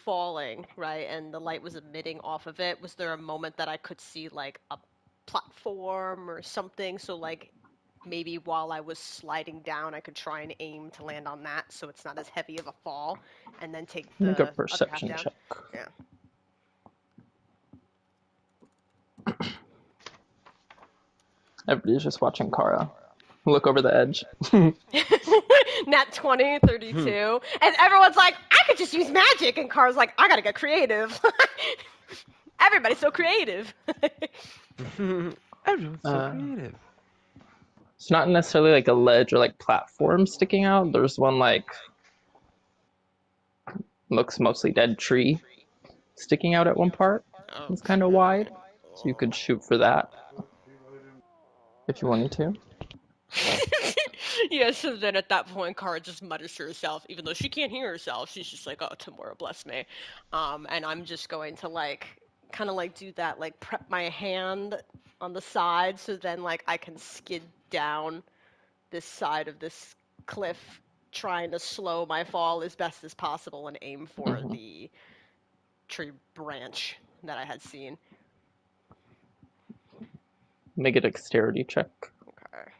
falling, right, and the light was emitting off of it, was there a moment that I could see like a platform or something? So like maybe while I was sliding down, I could try and aim to land on that, so it's not as heavy of a fall, and then take the Make a other half perception down. check. Yeah. Everybody's just watching Kara look over the edge. Nat 20, 32. And everyone's like, I could just use magic. And Kara's like, I gotta get creative. Everybody's so creative. Everyone's so creative. It's not necessarily like a ledge or like platform sticking out. There's one like looks mostly dead tree sticking out at one part. It's kind of wide, so you could shoot for that if you wanted to. Yeah, so then at that point, Kara just mutters to herself, even though she can't hear herself. She's just like, oh, Tamora, bless me. And I'm just going to like, kind of like do that, like prep my hand on the side so then like I can skid down this side of this cliff, trying to slow my fall as best as possible and aim for the tree branch that I had seen. Make a dexterity check. Okay.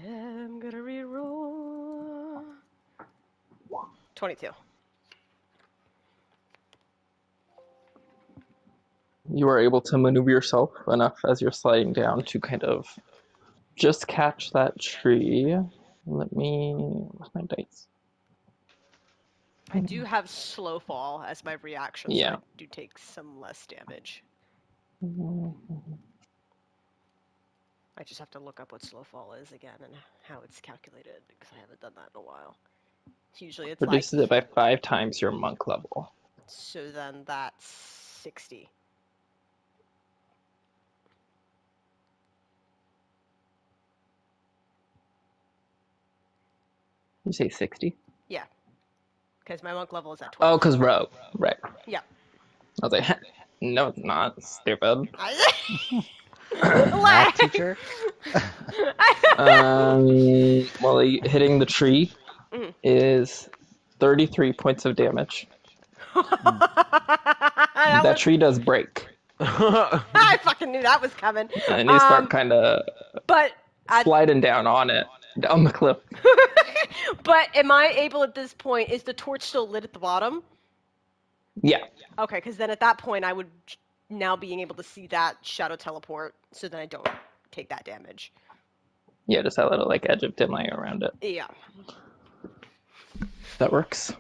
I'm gonna reroll. 22. You are able to maneuver yourself enough as you're sliding down to kind of just catch that tree. Where's my dice? I do have slow fall as my reaction, so I do take some less damage. I just have to look up what slow fall is again and how it's calculated because I haven't done that in a while. Usually it's reduces it by 5 times your monk level. So then that's 60. You say 60? Yeah. Because my monk level is at 12. Oh, because rogue. Right. Yeah. I was like, no, it's not. Stupid. Math teacher? Well, hitting the tree is 33 points of damage. That tree does break. I fucking knew that was coming. And you start kind of sliding down on it, down the cliff. But am I able at this point, is the torch still lit at the bottom? Yeah. Okay, because then at that point I would now being able to see that shadow teleport, so then I don't take that damage. Yeah, just that little like edge of dim light around it. Yeah. That works.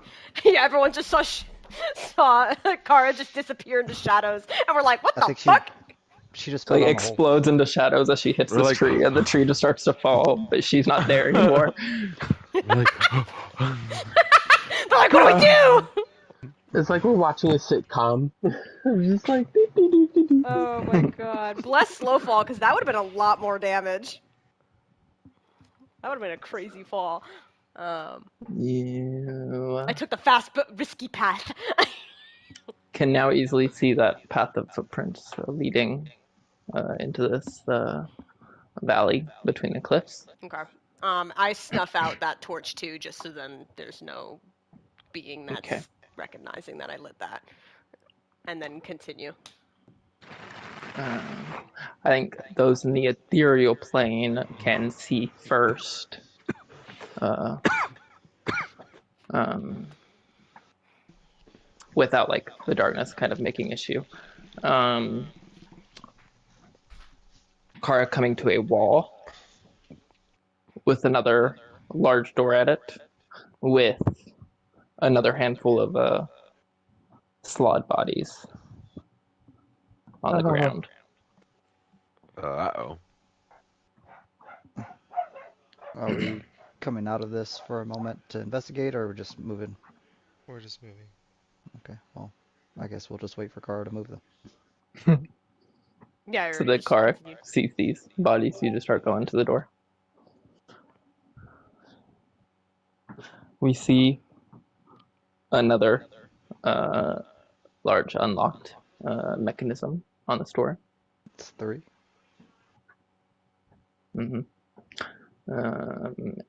Yeah, everyone just saw Kara just disappear into shadows, and we're like, what the fuck? She just like explodes into shadodos as she hits this tree, and the tree just starts to fall, but she's not there anymore. We're like, They're like, what do we do? It's like we're watching a sitcom. I'm just like, doo, doo, doo, doo, doo. Oh my god. Bless Slowfall, because that would have been a lot more damage. That would have been a crazy fall. You I took the fast but risky path. can now easily see that path of footprints leading into this valley between the cliffs. Okay. I snuff out that torch too, just so then there's no being that's Okay. recognizing that I lit that. And then continue. I think those in the ethereal plane can see first. Without like the darkness kind of making issue. Kara coming to a wall with another large door at it, with another handful of slod bodies on the ground. Uh-oh. Are we coming out of this for a moment to investigate, or we're just moving? We're just moving. Okay, well, I guess we'll just wait for Kara to move them. Yeah, So that Kara sees these bodies, you just start going to the door. We see another large unlocked mechanism on the store. It's 3.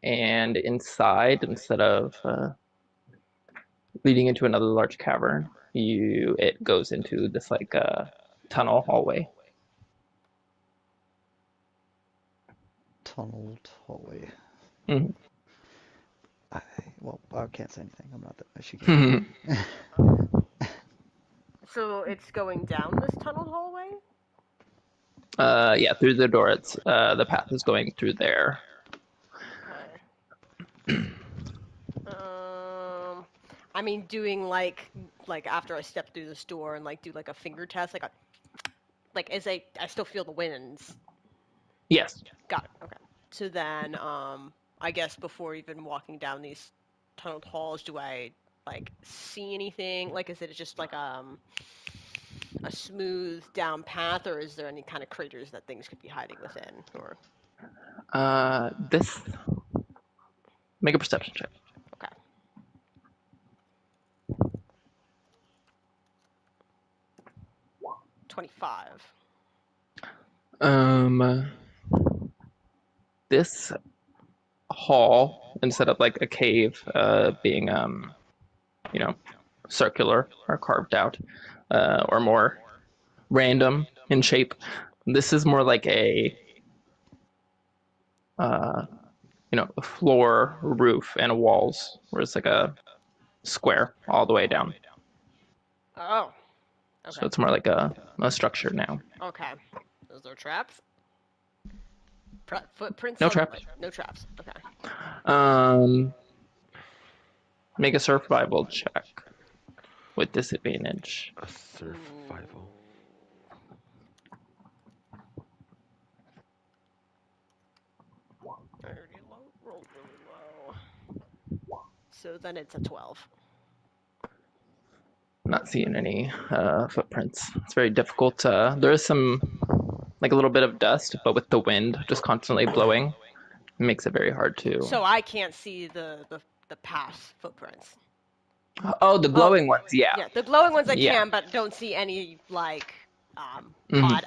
And inside, instead of leading into another large cavern, it goes into this like tunnel hallway. Tunneled hallway. Mhm. I can't say anything. I'm not that mushy. So it's going down this tunneled hallway? Yeah, through the door. It's the path is going through there. Okay. I mean, doing like after I step through this door and like do like a finger test, like as I still feel the winds. Yes. Got it. Okay. So then, I guess before even walking down these tunneled halls, do I like see anything? Like, is it just like a smooth down path, or is there any kind of craters that things could be hiding within? Or This. Make a perception check. okay. 25. This hall, instead of like a cave being circular or carved out or more random in shape, this is more like a floor, roof, and walls, where it's like a square all the way down. Oh. Okay. So it's more like a structure now. Okay. Those are traps? Footprints? No traps. No traps. Okay. Make a survival check with disadvantage. A survival. Rolled really low. So then it's a 12. Not seeing any footprints. It's very difficult. There is some, like a little bit of dust, but with the wind just constantly blowing, it makes it very hard to. So I can't see the past footprints. Oh, the glowing ones, yeah. Yeah, the glowing ones I can, but don't see any like odd,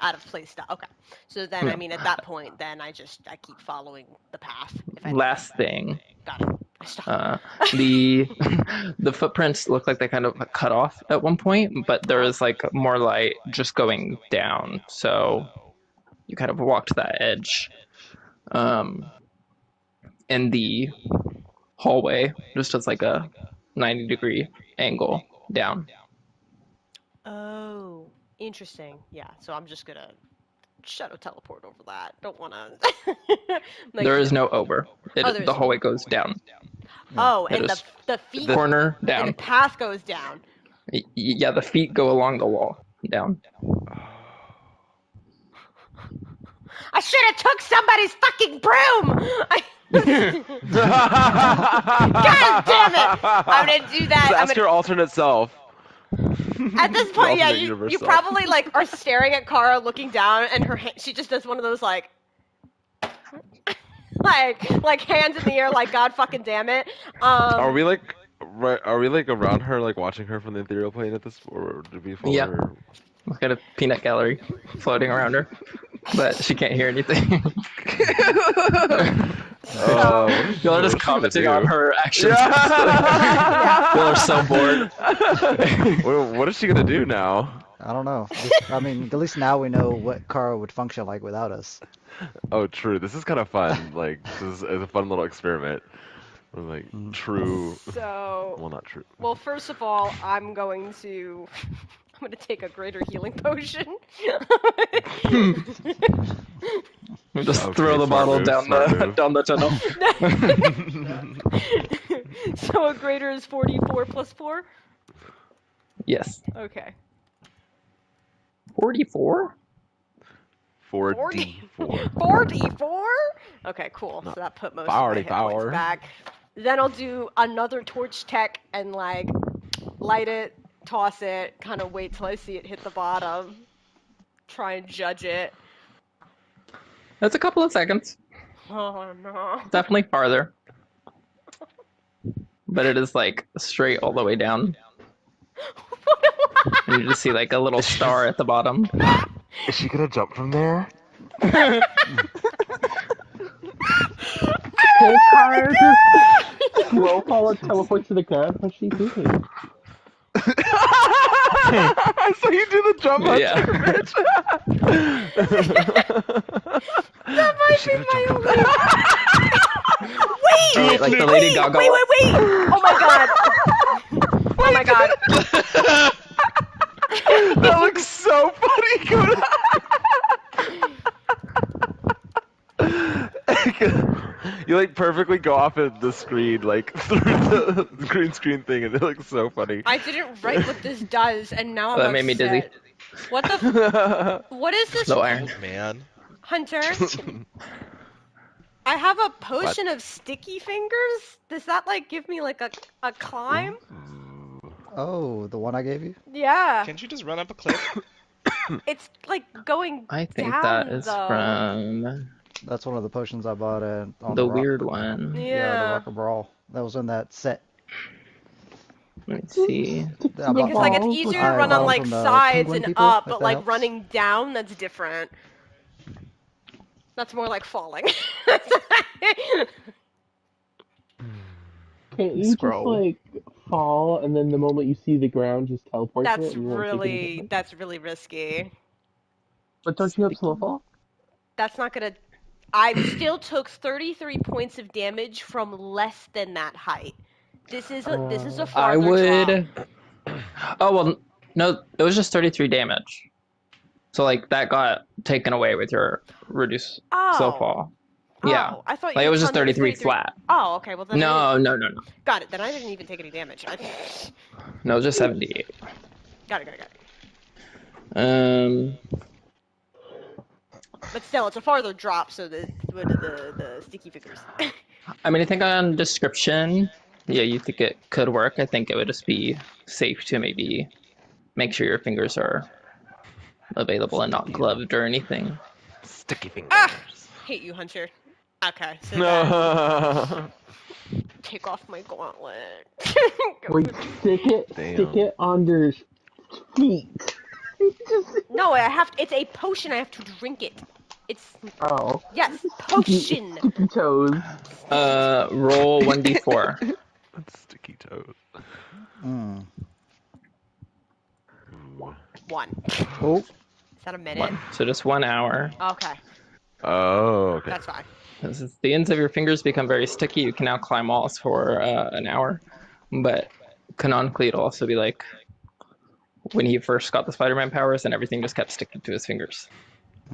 out of place stuff. Okay. So then, I mean, at that point, then I keep following the path. Last thing. Got it. I stop. The footprints look like they kind of cut off at one point, but there is like more light just going down. So you kind of walked that edge. And the hallway just does like a 90-degree angle down. Oh, interesting. Yeah, so I'm just gonna shadow teleport over that. Don't wanna. There is no over. The hallway goes down. Oh, and the feet. The corner down. And the path goes down. Yeah, the feet go along the wall down. I should have took somebody's fucking broom. God damn it! I'm gonna do that. Ask your alternate self. At this point, yeah, Alternate you universe you self. probably like are staring at Kara, looking down, and she just does one of those like like hands in the air, like God fucking damn it. Are we like right? Are we like around her, like watching her from the ethereal plane at this, or do we follow Yeah. her? Look at a peanut gallery floating around her, but she can't hear anything. What is, Y'all are what just is she gonna commenting do? on her actions. Yeah. Y'all are so bored. What is she gonna do now? I don't know. I mean, at least now we know what Kara would function like without us. Oh, true. This is kind of fun. Like, this is a fun little experiment. Like, true. So, Well, not true. well, first of all, I'm going to take a greater healing potion. Just Okay, throw the smart bottle move, down smart the move. down the tunnel. So a greater is 44 plus 4? Yes. Okay. 44? 4D4. 4d4? Okay, cool. So that put most of my hit points 44. back. Then I'll do another torch tech and like light it, toss it, kind of wait till I see it hit the bottom. Try and judge it. That's a couple of seconds. Oh no. Definitely farther. But it is like straight all the way down. And you just see like a little star at the bottom. Is she gonna jump from there? Can Kara just slow fall and teleport to the ground? What's she doing? So you do the jump hunter, Yeah. bitch. That might be my only. Wait! Or like the Lady Gaga. Wait! Oh my god! Oh my god! That looks so funny. You like perfectly go off of the screen, like through the green screen thing, and it looks so funny. I didn't write what this does, and now I'm That made me dizzy. upset. What the? What is this, Low iron. Oh man. Hunter? I have a potion of sticky fingers. Does that like give me like a climb? Oh, the one I gave you? Yeah. Can't you just run up a cliff? It's like going I think down, that is though. from That's one of the potions I bought on the rock. weird one. Yeah, the Rock and Brawl. That was in that set. Let me see. I Because bought like from- it's easier I to run bought on them like from the sides Penguin and people, up, if but that like helps. running down, that's different. That's more like falling. Can't you Scroll. just like fall and then the moment you see the ground just teleport to it? That's And you won't take any really damage? that's really risky. But don't you have slow fall? That's not gonna. I still took 33 points of damage from less than that height. This is a farther I would. drop. Oh well, no, it was just 33 damage. So like that got taken away with your reduce slow Oh. fall. Oh, Yeah, I thought you like it were was just telling me 33 flat. Oh, okay. Well then. I No. got it. Then I didn't even take any damage. No, it was just 78. Got it. But still, it's a farther drop, so the sticky fingers. I mean, I think on description, yeah, you think it could work. I think it would just be safe to maybe make sure your fingers are available and not gloved or anything. Sticky fingers. Hate you, Hunter. Okay, so No. take off my gauntlet. Wait, stick Damn. it on your feet. No, I have. It's a potion. I have to drink it. It's Oh. yes, potion. Sticky toes. Roll 1d4. Sticky toes. Mm. One. Oh, Is that a minute? So just 1 hour. Okay, Oh, okay. that's fine. As the ends of your fingers become very sticky, you can now climb walls for an hour. But canonically, it'll also be like when he first got the Spider-Man powers and everything just kept sticking to his fingers.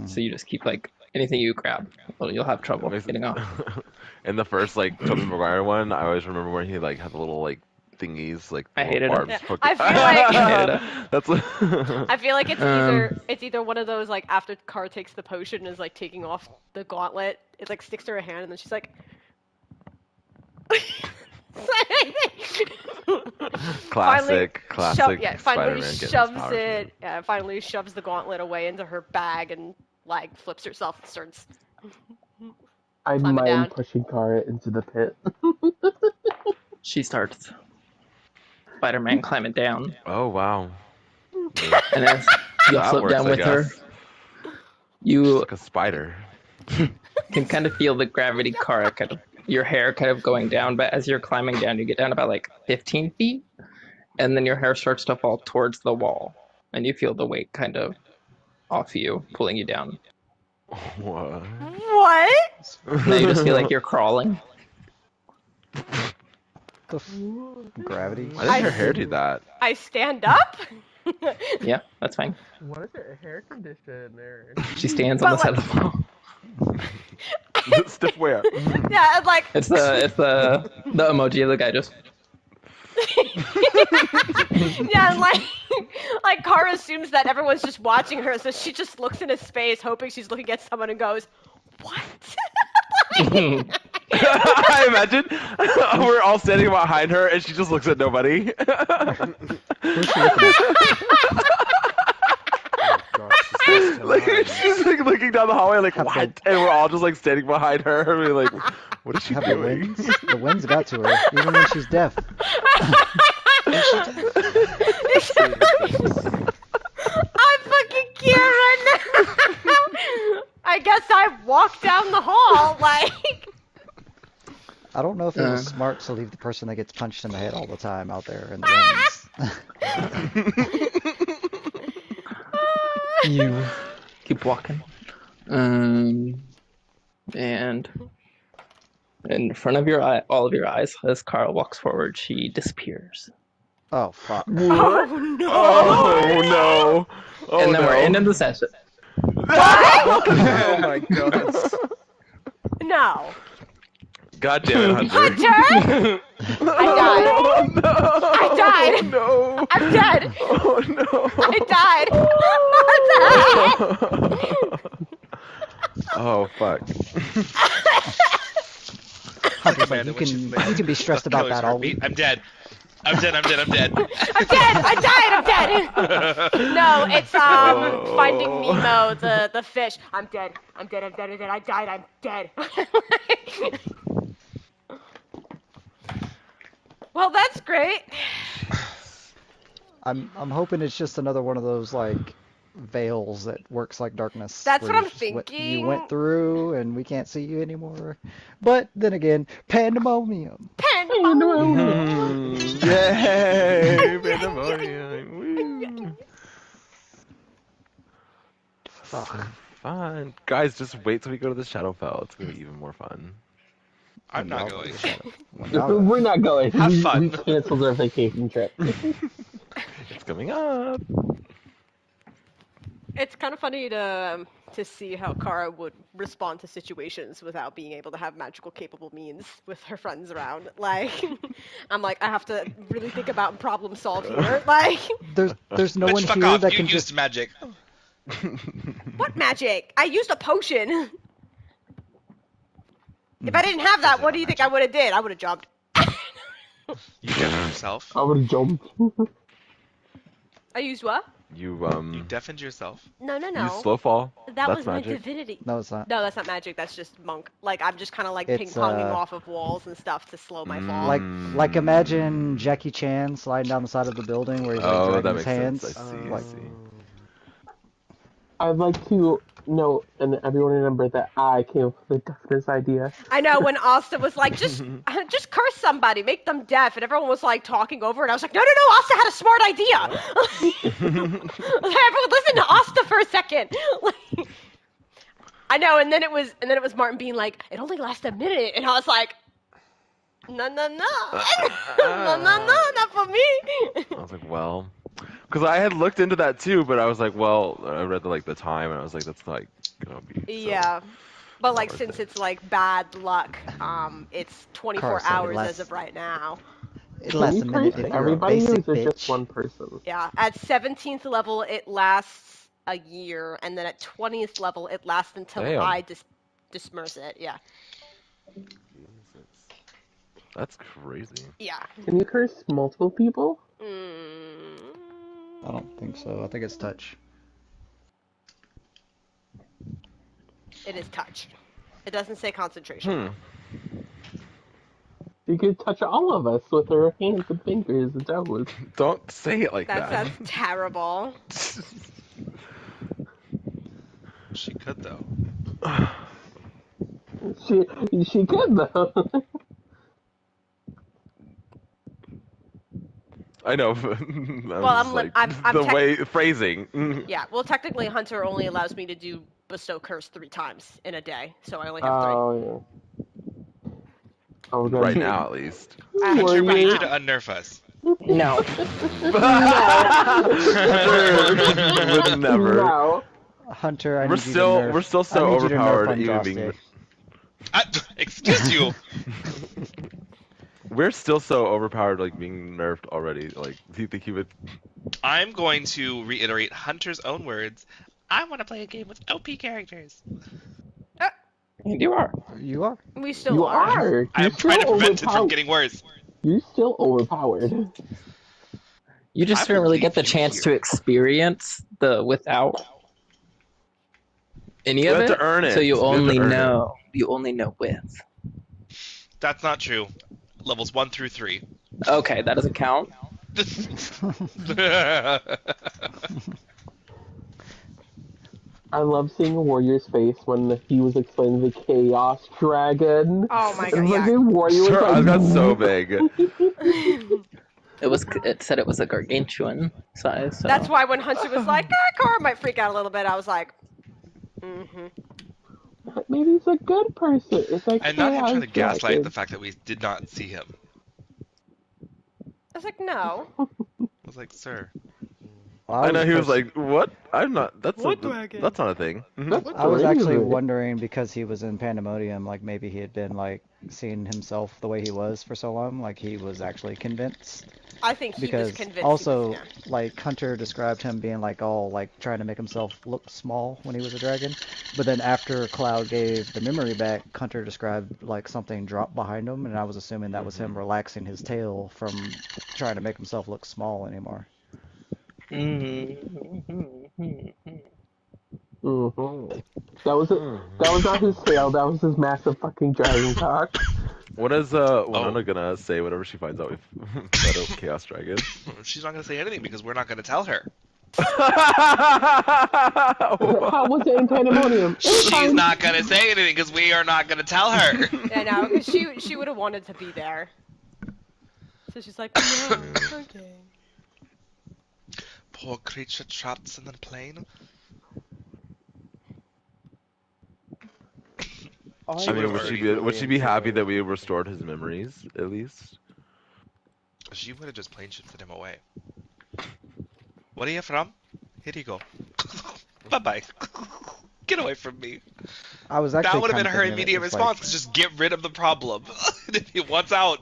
So you just keep like anything you grab, well, you'll have trouble getting off. In the first like Tobey Maguire one, I always remember when he like had the little like thingies like I little hated it. barbs Yeah, poking- I feel like- I hated it. That's what I feel like it's either one of those like after Car takes the potion and is like taking off the gauntlet, it like sticks to her hand and then she's like Classic Finally Spider-Man getting his shoves powers, it. man. Yeah, finally shoves the gauntlet away into her bag and like flips herself and starts I climbing mind down. pushing Kara into the pit. She starts. Spider-Man climbing down, Oh wow. and as you That flip works, down I with her, guess. you Like a spider. can kind of feel the gravity, Kara, kind of your hair kind of going down. But as you're climbing down, you get down about like 15 feet, and then your hair starts to fall towards the wall, and you feel the weight kind of off you, pulling you down. What? What? Now you just feel like you're crawling. The gravity. Why does your hair do that? I stand up. Yeah, that's fine. What is your hair condition there? She stands on the side of the wall. Stiff where? Yeah, and like It's the emoji of the guy just. yeah, and like Kara assumes that everyone's just watching her, so she just looks into space, hoping she's looking at someone, and goes, "What?" I imagine we're all standing behind her and she just looks at nobody. Who's she looking at? God, she's lost her Like mind. she's like looking down the hallway like Have what? And we're all just like standing behind her and we're like, what is she Have the doing? winds? The winds got to her, even when she's deaf. I fucking can't right now. I guess I walked down the hall like. I don't know if it was smart to leave the person that gets punched in the head all the time out there in the winds. You keep walking. And in front of your eye, all of your eyes, as Kara walks forward, she disappears. Oh, fuck. Oh no! Oh no! Oh, And then no. we're ending the session. Oh my god. No. God damn it, Hunter. Hunter! I died. Oh no! I died. Oh no! I'm dead. Oh no! I died. Oh fuck. Hunter's like, Amanda, you when she- you can be stressed about Killer's that all heartbeat. week. I'm dead. I'm dead. I'm dead. I'm dead. I'm dead. I died. I'm dead. No, it's Finding Nemo, the fish. I'm dead. I'm dead. I'm dead. I'm dead. I died. I'm dead. Well, that's great. I'm hoping it's just another one of those like veils that works like darkness. That's where what I'm you just thinking. You went through and we can't see you anymore. But then again, pandemonium. Pandemonium. Yay! Pandemonium! Woo! Ugh. Fun. Guys, just wait till we go to the Shadowfell. It's gonna be even more fun. I'm not going. We're not going. Have fun. We canceled our vacation trip. It's coming up. It's kind of funny to see how Kara would respond to situations without being able to have magical capable means with her friends around. Like, I'm like, I have to really think about and problem solve here. Like, There's no Bitch, one fuck here off. that You can used just. magic. what magic? I used a potion. If I didn't have that, what do you think I would have did? I would have jumped. You deafened yourself. I would have jumped. I used what? You You deafened yourself. No, no, use no. slow fall. That That's was my magic. divinity. No, it's not. No, that's not magic. That's just monk. Like, I'm just kind of like It's, ping-ponging off of walls and stuff to slow my fall. Like imagine Jackie Chan sliding down the side of the building where he's like Oh, that dragging his makes hands. sense. I see. Like, I see. I'd like to note and everyone remember that I came up with this idea. I know when Asta was like, just curse somebody, make them deaf, and everyone was like talking over it. I was like, no, Asta had a smart idea. Everyone listen to Asta for a second. Like, I know, and then it was Martin being like, it only lasted a minute, and I was like, no, no, not for me. I was like, well, because I had looked into that too, but I was like, well, I read the time, and I was like, that's not gonna be. So. Yeah. But like worth since it. it's like bad luck, it's 24 Carson, hours less- as of right now. it lasts a minute if you're a Everybody basic knows it's just bitch. one person. Yeah, at 17th level it lasts a year, and then at 20th level it lasts until Damn. I disperse it. Yeah. That's crazy. Yeah. Can you curse multiple people? Mm, I don't think so. I think it's touch. it is touch. It doesn't say concentration. Hmm. You could touch all of us with her hands and fingers and toes. Don't say it like That that. sounds terrible. She could though. She could though. I know. But Well, I'm just like I'm the way phrasing. Yeah, well, technically, Hunter only allows me to do bestow curse 3 times in a day, so I only have 3. Oh yeah. Oh, God. Right now, at least. Hunter, we right need you now. to unnerf us. No. Would never. No. Hunter, I We're need you to still nerf. we're still I so need you to nerf overpowered. Even being Andraste. Excuse you. we're still so overpowered, like being nerfed already. Like, do you think he would? I'm going to reiterate Hunter's own words. I want to play a game with OP characters. And you are. You are. We still You are. are. I am You're trying to still prevent it from overpowered. getting worse. You're still overpowered. You just I didn't will really get leave the you chance here. to experience the without any You of have it. to earn it. So you You have to only earn it. know. You only know with. That's not true. Levels 1 through 3. Okay, that doesn't count. I love seeing Warrior's face when he was explaining the Chaos Dragon. Oh my god, And yeah. fucking Warrior was Sure, I like, got so big. It said it was a gargantuan size. So. That's why when Hunter was like, Cora might freak out a little bit, I was like, mm-hmm. maybe he's a good person. It's like And not him trying to Chaos gaslight Dragon. the fact that we did not see him. I was like, no. I was like, sir. I know he was pers- like, "What? I'm not. That's What a, dragon? that's not a thing." That's I was actually crazy. wondering because he was in Pandemonium, like maybe he had been like seeing himself the way he was for so long, like he was actually convinced. I think he Because was convinced. also, he was, like Hunter described him being like all like trying to make himself look small when he was a dragon, but then after Cloud gave the memory back, Hunter described like something dropped behind him, and I was assuming that was him relaxing his tail from trying to make himself look small anymore. That was not his tail. That was his massive fucking dragon cock. What is Winona gonna say whenever she finds out we've fed out Chaos Dragon? She's not going to say anything because we're not going to tell her. How was it in Pandemonium? It was She's fine. not going to say anything because we are not going to tell her. yeah, no, because she would have wanted to be there. So she's like, yeah, okay. Poor creature trapped in the plane. I mean, would she be happy that we restored his memories at least? She would have just plane shifted him away. What are you from? Here you go. Bye-bye. Get away from me. I was actually That would have kinda been her thinking of it immediate as, response, like, is just get rid of the problem. And if he wants out,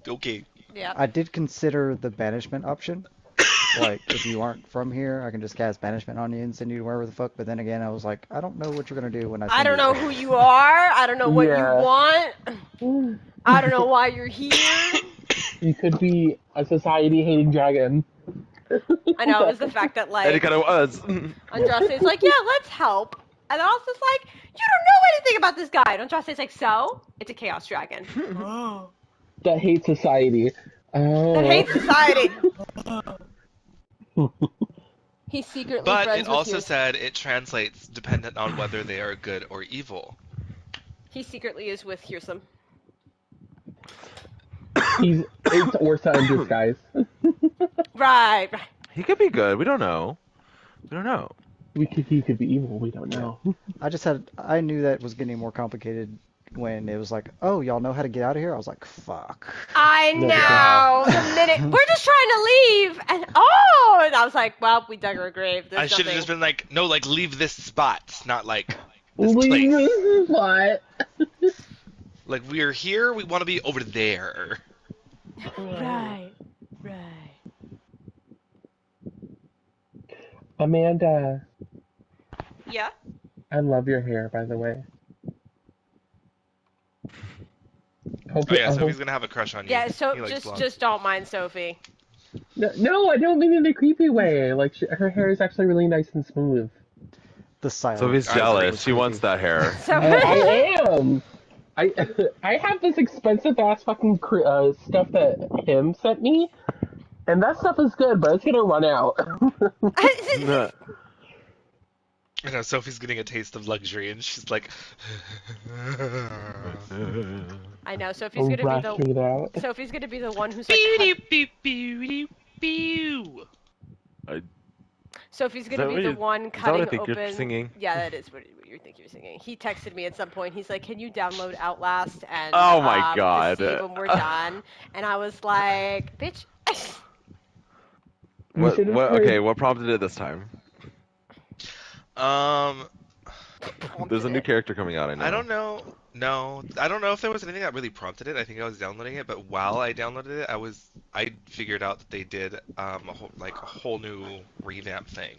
okay. Yeah. I did consider the banishment option. Like, if you aren't from here, I can just cast banishment on you and send you wherever the fuck. But then again, I was like, I don't know what you're gonna do when I send I don't you know there. who you are. I don't know what Yeah. you want. I don't know why you're here. You could be a society-hating dragon. I know, it was the fact that, And like, he kind of was. Andraste's like, yeah, let's help. And then Alsa's like, you don't know anything about this guy. And Andraste's like, so? It's a Chaos Dragon. Oh. That hates society. Oh. That hates society. He's secretly But friends it with also your... said it translates dependent on whether they are good or evil. He secretly is with Hearsome. It's Orsa in disguise. Right. He could be good. We don't know. We don't know. He could be evil. We don't know. I knew that was getting more complicated when it was like, oh, y'all know how to get out of here? I was like, fuck. I No, know. The minute we're just trying to leave, and and I was like, well, we dug her grave. I should have just been like, no, like, leave this spot, not like this Leave place. this spot. Like, we're here, we want to be over there. Right. Amanda, Yeah. I love your hair, by the way. Oh yeah, Sophie's gonna have a crush on you. Yeah, so He likes blondes. just don't mind Sophie. No, I don't mean in a creepy way. Like her hair is actually really nice and smooth. The silence. Sophie's I agree. jealous. She wants that hair. So I am. I have this expensive ass fucking stuff that him sent me, and that stuff is good, but it's gonna run out. I know Sophie's getting a taste of luxury, and she's like, I know Sophie's gonna be Sophie's gonna be the one who's like. Sophie's gonna be the one cutting open. You're singing? Yeah, that is what you think you're singing. He texted me at some point. He's like, "Can you download Outlast and Oh my God. see when we're done?" And I was like, "Bitch." What prompted it this time? There's a new character coming out, I know. I don't know. No, I don't know if there was anything that really prompted it. I think I was downloading it, but while I downloaded it, I figured out that they did a whole new revamp thing.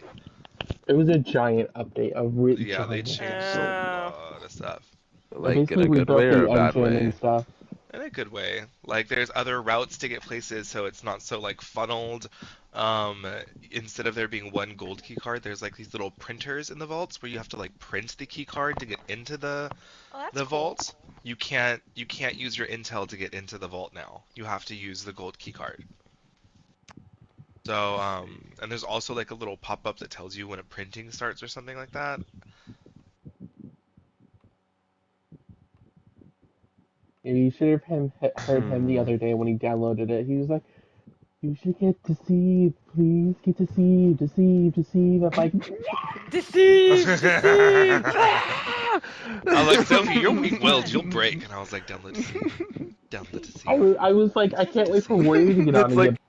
It was a giant update. Yeah, they changed a lot of stuff. Like in a good way or a bad way? And stuff. In a good way. Like there's other routes to get places, so it's not so like funneled. Instead of there being one gold key card, there's like these little printers in the vaults where you have to like print the key card to get into the vault. You can't use your intel to get into the vault now. You have to use the gold key card. So and there's also like a little pop-up that tells you when a printing starts or something like that. You should have heard him the other day when he downloaded it. He was like, "You should get deceived, please. Get deceived, deceive, deceive." I'm like, Deceive, deceive. I'm like, Sophie, you're weak-willed. You'll break. And I was like, download deceive. Download deceive. I was like, I can't wait for Wade to get on and get